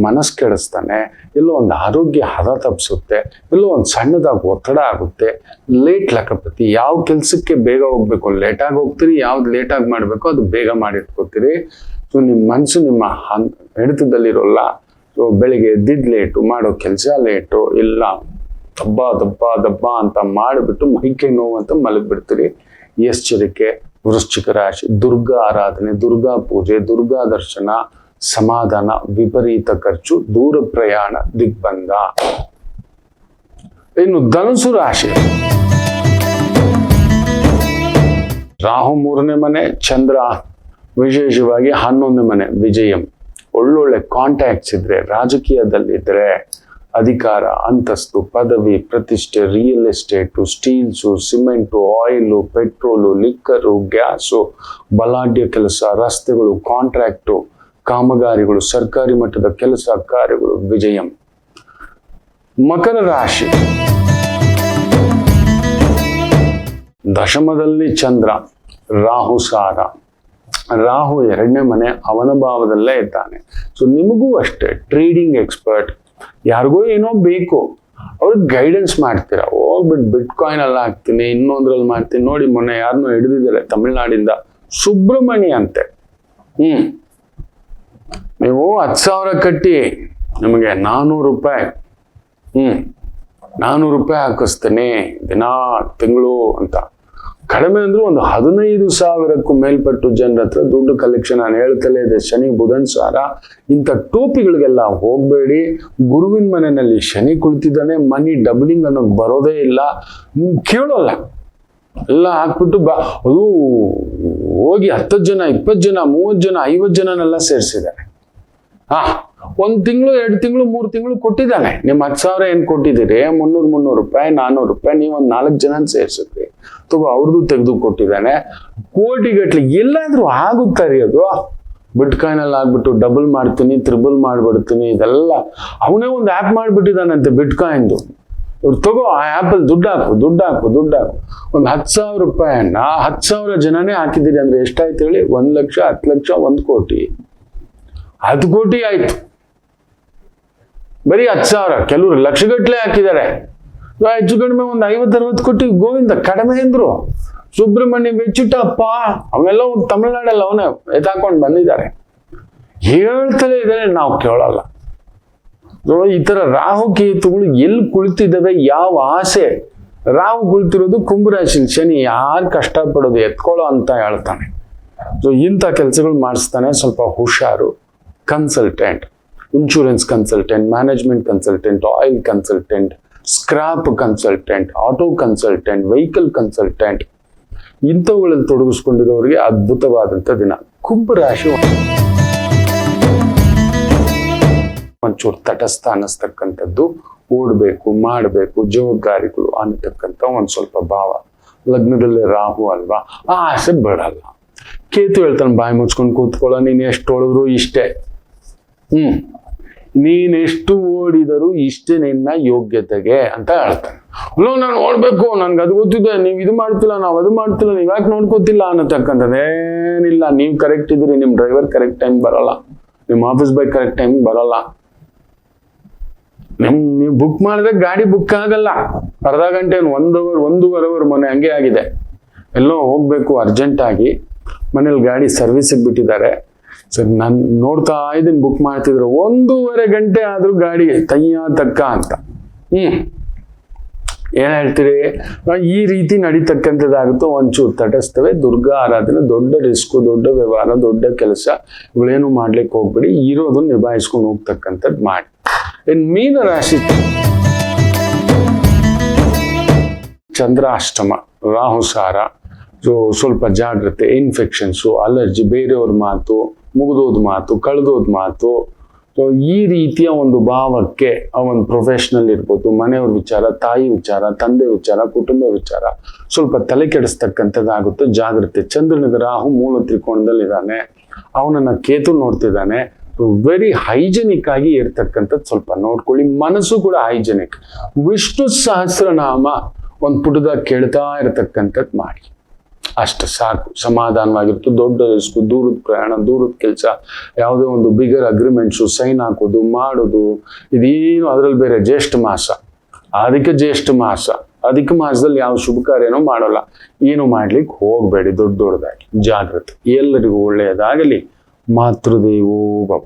ಮನಸ್ಸು ಕೆಡಿಸ್ತಾನೆ, ಎಲ್ಲೋ ಒಂದು ಆರೋಗ್ಯ ಹದ ತಪ್ಪಿಸುತ್ತೆ, ಎಲ್ಲೋ ಒಂದು ಸಣ್ಣದಾಗಿ ಒತ್ತಡ ಆಗುತ್ತೆ. ಲೇಟ್ ಲಕಪತಿ. ಯಾವ ಕೆಲ್ಸಕ್ಕೆ ಬೇಗ ಹೋಗ್ಬೇಕು ಲೇಟಾಗಿ ಹೋಗ್ತೀರಿ, ಯಾವ್ದು ಲೇಟಾಗಿ ಮಾಡ್ಬೇಕು ಅದು ಬೇಗ ಮಾಡಿಟ್ಕೋತೀರಿ. ಸೊ ನಿಮ್ಮ ಮನಸ್ಸು ನಿಮ್ಮ ಹಿಡಿತದಲ್ಲಿರೋಲ್ಲ. ಸೊ ಬೆಳಿಗ್ಗೆ ಎದ್ದಿದ್ದು ಲೇಟು, ಮಾಡೋ ಕೆಲಸ ಲೇಟು, ಇಲ್ಲ ದಬ್ಬ ದಬ್ಬ ದಬ್ಬ ಅಂತ ಮಾಡಿಬಿಟ್ಟು ಮೈಕೈ ನೋವು ಅಂತ ಮಲಗಿಬಿಡ್ತೀರಿ. ಎಚ್ಚರಿಕೆ. ವೃಶ್ಚಿಕ ರಾಶಿ, ದುರ್ಗಾ ಆರಾಧನೆ, ದುರ್ಗಾ ಪೂಜೆ, ದುರ್ಗಾ ದರ್ಶನ, ಸಮಾಧಾನ, ವಿಪರೀತ ಖರ್ಚು, ದೂರ ಪ್ರಯಾಣ, ದಿಗ್ಬಂಧ. ಇನ್ನು ಧನುಸು ರಾಶಿ, ರಾಹು 3ನೇ ಮನೆ, ಚಂದ್ರ ವಿಶೇಷವಾಗಿ 11ನೇ ಮನೆ, ವಿಜಯಂ. ಒಳ್ಳೊಳ್ಳೆ ಕಾಂಟ್ಯಾಕ್ಟ್ಸ್ ಇದ್ರೆ, ರಾಜಕೀಯದಲ್ಲಿದ್ರೆ, ಅಧಿಕಾರ, ಅಂತಸ್ತು, ಪದವಿ, ಪ್ರತಿಷ್ಠೆ, real estate, steels, cement, oil, petrol, liquor, gas, ಬಲಾಢ್ಯ ಕೆಲಸ, ರಸ್ತೆಗಳು, ಕಾಂಟ್ರಾಕ್ಟು, ಕಾಮಗಾರಿಗಳು, ಸರ್ಕಾರಿ ಮಟ್ಟದ ಕೆಲಸ ಕಾರ್ಯಗಳು, ವಿಜಯಂ. ಮಕರ ರಾಶಿ, ದಶಮದಲ್ಲಿ ಚಂದ್ರ ರಾಹುಸಾರ, ರಾಹು 2ನೇ ಮನೆ, ಅವನ ಭಾವದಲ್ಲೇ ಇದ್ದಾನೆ. ಸೊ ನಿಮಗೂ ಅಷ್ಟೇ, ಟ್ರೇಡಿಂಗ್ ಎಕ್ಸ್ಪರ್ಟ್, ಯಾರಿಗೋ ಏನೋ ಬೇಕು, ಅವ್ರಿಗೆ ಗೈಡೆನ್ಸ್ ಮಾಡ್ತೀರಾ. ಬಿಟ್ ಕಾಯಿನ್ ಅಲ್ಲಿ ಹಾಕ್ತೀನಿ, ಇನ್ನೊಂದ್ರಲ್ಲಿ ಮಾಡ್ತೀನಿ. ನೋಡಿ ಮೊನ್ನೆ ಯಾರನ್ನೋ ಹಿಡಿದಿದ್ದಾರೆ ತಮಿಳ್ನಾಡಿಂದ, ಸುಬ್ರಹ್ಮಣ್ಯ ಅಂತೆ. ನೀವು 10,000 ಕಟ್ಟಿ ನಿಮಗೆ 400 ರೂಪಾಯಿ 400 ಹಾಕಿಸ್ತೇನೆ ದಿನ ತಿಂಗಳು ಅಂತ. ಕಡಿಮೆ ಅಂದ್ರೂ ಒಂದು 15,000ಕ್ಕೂ ಮೇಲ್ಪಟ್ಟು ಜನರ ಹತ್ರ ದುಡ್ಡು ಕಲೆಕ್ಷನ್. ನಾನು ಹೇಳ್ತಲೇ ಇದೆ, ಶನಿ ಬುಧನ್ ಸಾರ. ಇಂಥ ಟೋಪಿಗಳಿಗೆಲ್ಲ ಹೋಗ್ಬೇಡಿ. ಗುರುವಿನ ಮನೆಯಲ್ಲಿ ಶನಿ ಕುಳಿತಿದ್ದಾನೆ, ಮನಿ ಡಬ್ಲಿಂಗ್ ಅನ್ನೋದು ಬರೋದೇ ಇಲ್ಲ, ಕೇಳೋಲ್ಲ. ಎಲ್ಲ ಹಾಕ್ಬಿಟ್ಟು ಅದು ಹೋಗಿ 10 ಜನ 20 ಜನ 30 ಜನ 50 ಜನನೆಲ್ಲ ಸೇರಿಸಿದ್ದಾರೆ. 1 ತಿಂಗಳು 2 ತಿಂಗಳು 3 ತಿಂಗಳು ಕೊಟ್ಟಿದ್ದಾನೆ. ನಿಮ್ಮ 10,000 ಏನ್ ಕೊಟ್ಟಿದ್ದೀರಿ, 300 ರೂಪಾಯಿ 400 ರೂಪಾಯಿ, ನೀವು ಒಂದು 4 ಜನ ಸೇರಿಸಿದ್ರಿ, ತಗೋ ಅವ್ರದ್ದು ತೆಗೆದು ಕೊಟ್ಟಿದ್ದಾನೆ. ಕೋಟಿಗಟ್ಲೆ ಎಲ್ಲಾದ್ರೂ ಆಗುತ್ತಾರೆ ಅದು. ಬಿಟ್ಕಾಯಿನಲ್ಲಿ ಆಗ್ಬಿಟ್ಟು ಡಬಲ್ ಮಾಡ್ತೀನಿ, ತ್ರಿಬಲ್ ಮಾಡ್ಬಿಡ್ತೀನಿ, ಇದೆಲ್ಲ ಅವನೇ ಒಂದು ಆ್ಯಪ್ ಮಾಡಿಬಿಟ್ಟಿದ್ದಾನಂತೆ ಬಿಟ್ಕಾಯಿನ್ದು. ಇವ್ರು ತಗೋ ಆ ಆ್ಯಪಲ್ಲಿ ದುಡ್ಡು ಹಾಕು ಒಂದು 10,000 ರೂಪಾಯಿಯನ್ನ 10,000 ಜನನೇ ಹಾಕಿದ್ದೀರಿ ಅಂದ್ರೆ ಎಷ್ಟಾಯ್ತು ಹೇಳಿ? 1 ಲಕ್ಷ 10 ಲಕ್ಷ 1 ಕೋಟಿ 10 ಕೋಟಿ ಆಯ್ತು. ಬರೀ 10,000. ಕೆಲವರು ಲಕ್ಷಗಟ್ಲೆ ಹಾಕಿದ್ದಾರೆ. ಹೆಚ್ಚು ಕಡಿಮೆ ಒಂದು 50-60 ಕೋಟಿ ಗೋವಿಂದ ಕಡಿಮೆ ಅಂದ್ರು. ಸುಬ್ರಹ್ಮಣ್ಯ ಬೆಚ್ಚಿಟ್ಟಪ್ಪ ಅವೆಲ್ಲ ಒಂದು ತಮಿಳ್ನಾಡಲ್ಲಿ ಅವನೇ ಎತ್ತಾಕೊಂಡು ಬಂದಿದ್ದಾರೆ. ಹೇಳ್ತಲೇ ಇದ್ದಾರೆ, ನಾವು ಕೇಳಲ್ಲ. ಈ ತರ ರಾಹು ಕೇತುಗಳು ಎಲ್ಲಿ ಕುಳಿತಿದ್ದಾವೆ, ಯಾವ ಆಸೆ. ರಾಹು ಕುಳಿತಿರೋದು ಕುಂಭರಾಶಿ, ಶನಿ ಯಾರು ಕಷ್ಟಪಡೋದು ಎತ್ಕೊಳ್ಳೋ ಅಂತ ಹೇಳ್ತಾನೆ. ಸೊ ಇಂಥ ಕೆಲಸಗಳು ಮಾಡಿಸ್ತಾನೆ. ಸ್ವಲ್ಪ ಹುಷಾರು. Consultant, insurance consultant, management consultant, oil consultant, scrap consultant, auto consultant, vehicle consultant, ಇಂಥವುಗಳಲ್ಲಿ ತೊಡಗಿಸ್ಕೊಂಡಿರೋರಿಗೆ ಅದ್ಭುತವಾದಂಥ ದಿನ. ಕುಂಭರಾಶಿ ಒಂಚೂರು ತಟಸ್ಥ ಅನ್ನಿಸ್ತಕ್ಕಂಥದ್ದು, ಓಡಬೇಕು ಮಾಡಬೇಕು ಜವಾಬ್ದಾರಿಗಳು ಅನ್ನತಕ್ಕಂಥ ಒಂದು ಸ್ವಲ್ಪ ಭಾವ. ಲಗ್ನದಲ್ಲಿ ರಾಹು ಅಲ್ವಾ, ಆ ಆಸೆ ಬಿಡಲ್ಲ. ಕೇತು ಹೇಳ್ತಾನೆ, ಬಾಯಿ ಮುಚ್ಕೊಂಡು ಕೂತ್ಕೊಳ್ಳೋ, ನೀನು ಎಷ್ಟು ಓಡಿದ್ರು ಇಷ್ಟೇ. ನೀನೆಷ್ಟು ಓಡಿದರೂ ಇಷ್ಟೇ ನಿನ್ನ ಯೋಗ್ಯತೆಗೆ ಅಂತ ಹೇಳ್ತಾನೆ. ಅಲ್ಲೋ ನಾನು ಓಡ್ಬೇಕು, ನನ್ಗೆ ಅದು ಗೊತ್ತಿದೆ, ನೀವು ಇದು ಮಾಡ್ತಿಲ್ಲ, ನಾವು ಅದು ಮಾಡ್ತಿಲ್ಲ, ನೀವ್ ಯಾಕೆ ನೋಡ್ಕೋತಿಲ್ಲ ಅನ್ನತಕ್ಕಂಥದ್ದು ಏನಿಲ್ಲ. ನೀವು ಕರೆಕ್ಟ್ ಇದ್ರಿ, ನಿಮ್ ಡ್ರೈವರ್ ಕರೆಕ್ಟ್ ಟೈಮ್ ಬರಲ್ಲ, ನಿಮ್ ಆಫೀಸ್ ಬಾಯ್ ಕರೆಕ್ಟ್ ಟೈಮ್ ಬರಲ್ಲ. ನೀವು ಬುಕ್ ಮಾಡಿದ್ರೆ ಗಾಡಿ ಬುಕ್ ಆಗಲ್ಲ. ಅರ್ಧ ಗಂಟೆ 1 ಅವರ್ 1.5 ಅವರ್ ಮೊನ್ನೆ ಹಂಗೆ ಆಗಿದೆ. ಎಲ್ಲೋ ಹೋಗ್ಬೇಕು ಅರ್ಜೆಂಟ್ ಆಗಿ, ಮನೇಲಿ ಗಾಡಿ ಸರ್ವಿಸಿಗೆ ಬಿಟ್ಟಿದ್ದಾರೆ. ಸರ್ ನಾನು ನೋಡ್ತಾ ಇದ್ದೀನಿ, ಬುಕ್ ಮಾಡ್ತಿದ್ರು 1.5 ಗಂಟೆ ಆದ್ರೂ ಗಾಡಿ ತಯ್ಯ ತಕ್ಕ ಅಂತ. ಏನ್ ಹೇಳ್ತೀರಿ? ಈ ರೀತಿ ನಡೀತಕ್ಕಂಥದ್ದಾಗುತ್ತೋ ಒಂಚೂರು ತಟಸ್ತವೆ. ದುರ್ಗಾ ಆರಾಧನೆ ದೊಡ್ಡ ರಿಸ್ಕು, ದೊಡ್ಡ ವ್ಯವಹಾರ, ದೊಡ್ಡ ಕೆಲಸ, ಇವುಗಳೇನು ಮಾಡ್ಲಿಕ್ಕೆ ಹೋಗ್ಬೇಡಿ. ಇರೋದನ್ನ ನಿಭಾಯಿಸ್ಕೊಂಡು ಹೋಗ್ತಕ್ಕಂಥದ್ದು ಮಾಡಿ. ಇನ್ ಮೀನ ರಾಶಿ, ಚಂದ್ರಾಷ್ಟಮ, ರಾಹುಸಾರ. ಸೊ ಸ್ವಲ್ಪ ಜಾಗ್ರತೆ, ಇನ್ಫೆಕ್ಷನ್ಸು, ಅಲರ್ಜಿ, ಬೇರೆಯವ್ರ ಮಾತು, ಮುಗಿದೋದ್ ಮಾತು, ಕಳೆದೋದ್ ಮಾತು. ಸೊ ಈ ರೀತಿಯ ಒಂದು ಭಾವಕ್ಕೆ ಒಂದು ಪ್ರೊಫೆಷನಲ್ ಇರ್ಬೋದು, ಮನೆಯವ್ರ ವಿಚಾರ, ತಾಯಿ ವಿಚಾರ, ತಂದೆ ವಿಚಾರ, ಕುಟುಂಬ ವಿಚಾರ ಸ್ವಲ್ಪ ತಲೆ ಕೆಡಿಸ್ತಕ್ಕಂಥದ್ದಾಗುತ್ತೆ. ಜಾಗ್ರತೆ. ಚಂದ್ರನಿಗೆ ರಾಹು ಮೂಲ ತ್ರಿಕೋಣದಲ್ಲಿ ಇದ್ದಾನೆ, ಅವನನ್ನ ಕೇತು ನೋಡ್ತಿದ್ದಾನೆ. ವೆರಿ ಹೈಜೆನಿಕ್ ಆಗಿ ಇರ್ತಕ್ಕಂಥದ್ದು ಸ್ವಲ್ಪ ನೋಡ್ಕೊಳ್ಳಿ. ಮನಸ್ಸು ಕೂಡ ಹೈಜೆನಿಕ್. ವಿಷ್ಣು ಸಹಸ್ರನಾಮ ಒಂದು ಪುಟದಾಗ ಕೇಳ್ತಾ ಇರತಕ್ಕಂಥದ್ದು ಮಾಡಿ, ಅಷ್ಟು ಸಾಕು. ಸಮಾಧಾನವಾಗಿರುತ್ತೆ. ದೊಡ್ಡ ರಿಸ್ಕು, ದೂರದ ಪ್ರಯಾಣ, ದೂರದ ಕೆಲಸ, ಯಾವುದೇ ಒಂದು ಬಿಗರ್ ಅಗ್ರಿಮೆಂಟ್ಸು ಸೈನ್ ಹಾಕೋದು ಮಾಡೋದು, ಇದೇನು. ಅದರಲ್ಲಿ ಬೇರೆ ಜ್ಯೇಷ್ಠ ಮಾಸ, ಅದಕ್ಕೆ ಜ್ಯೇಷ್ಠ ಮಾಸ, ಅಧಿಕ ಮಾಸದಲ್ಲಿ ಯಾವ ಶುಭ ಕಾರ್ಯನೂ ಮಾಡೋಲ್ಲ. ಏನು ಮಾಡ್ಲಿಕ್ಕೆ ಹೋಗ್ಬೇಡಿ ದೊಡ್ಡದಾಗಿ. ಜಾಗ್ರತೆ. ಎಲ್ಲರಿಗೂ ಒಳ್ಳೆಯದಾಗಲಿ. ಮಾತೃದೇವೋ ಭವ.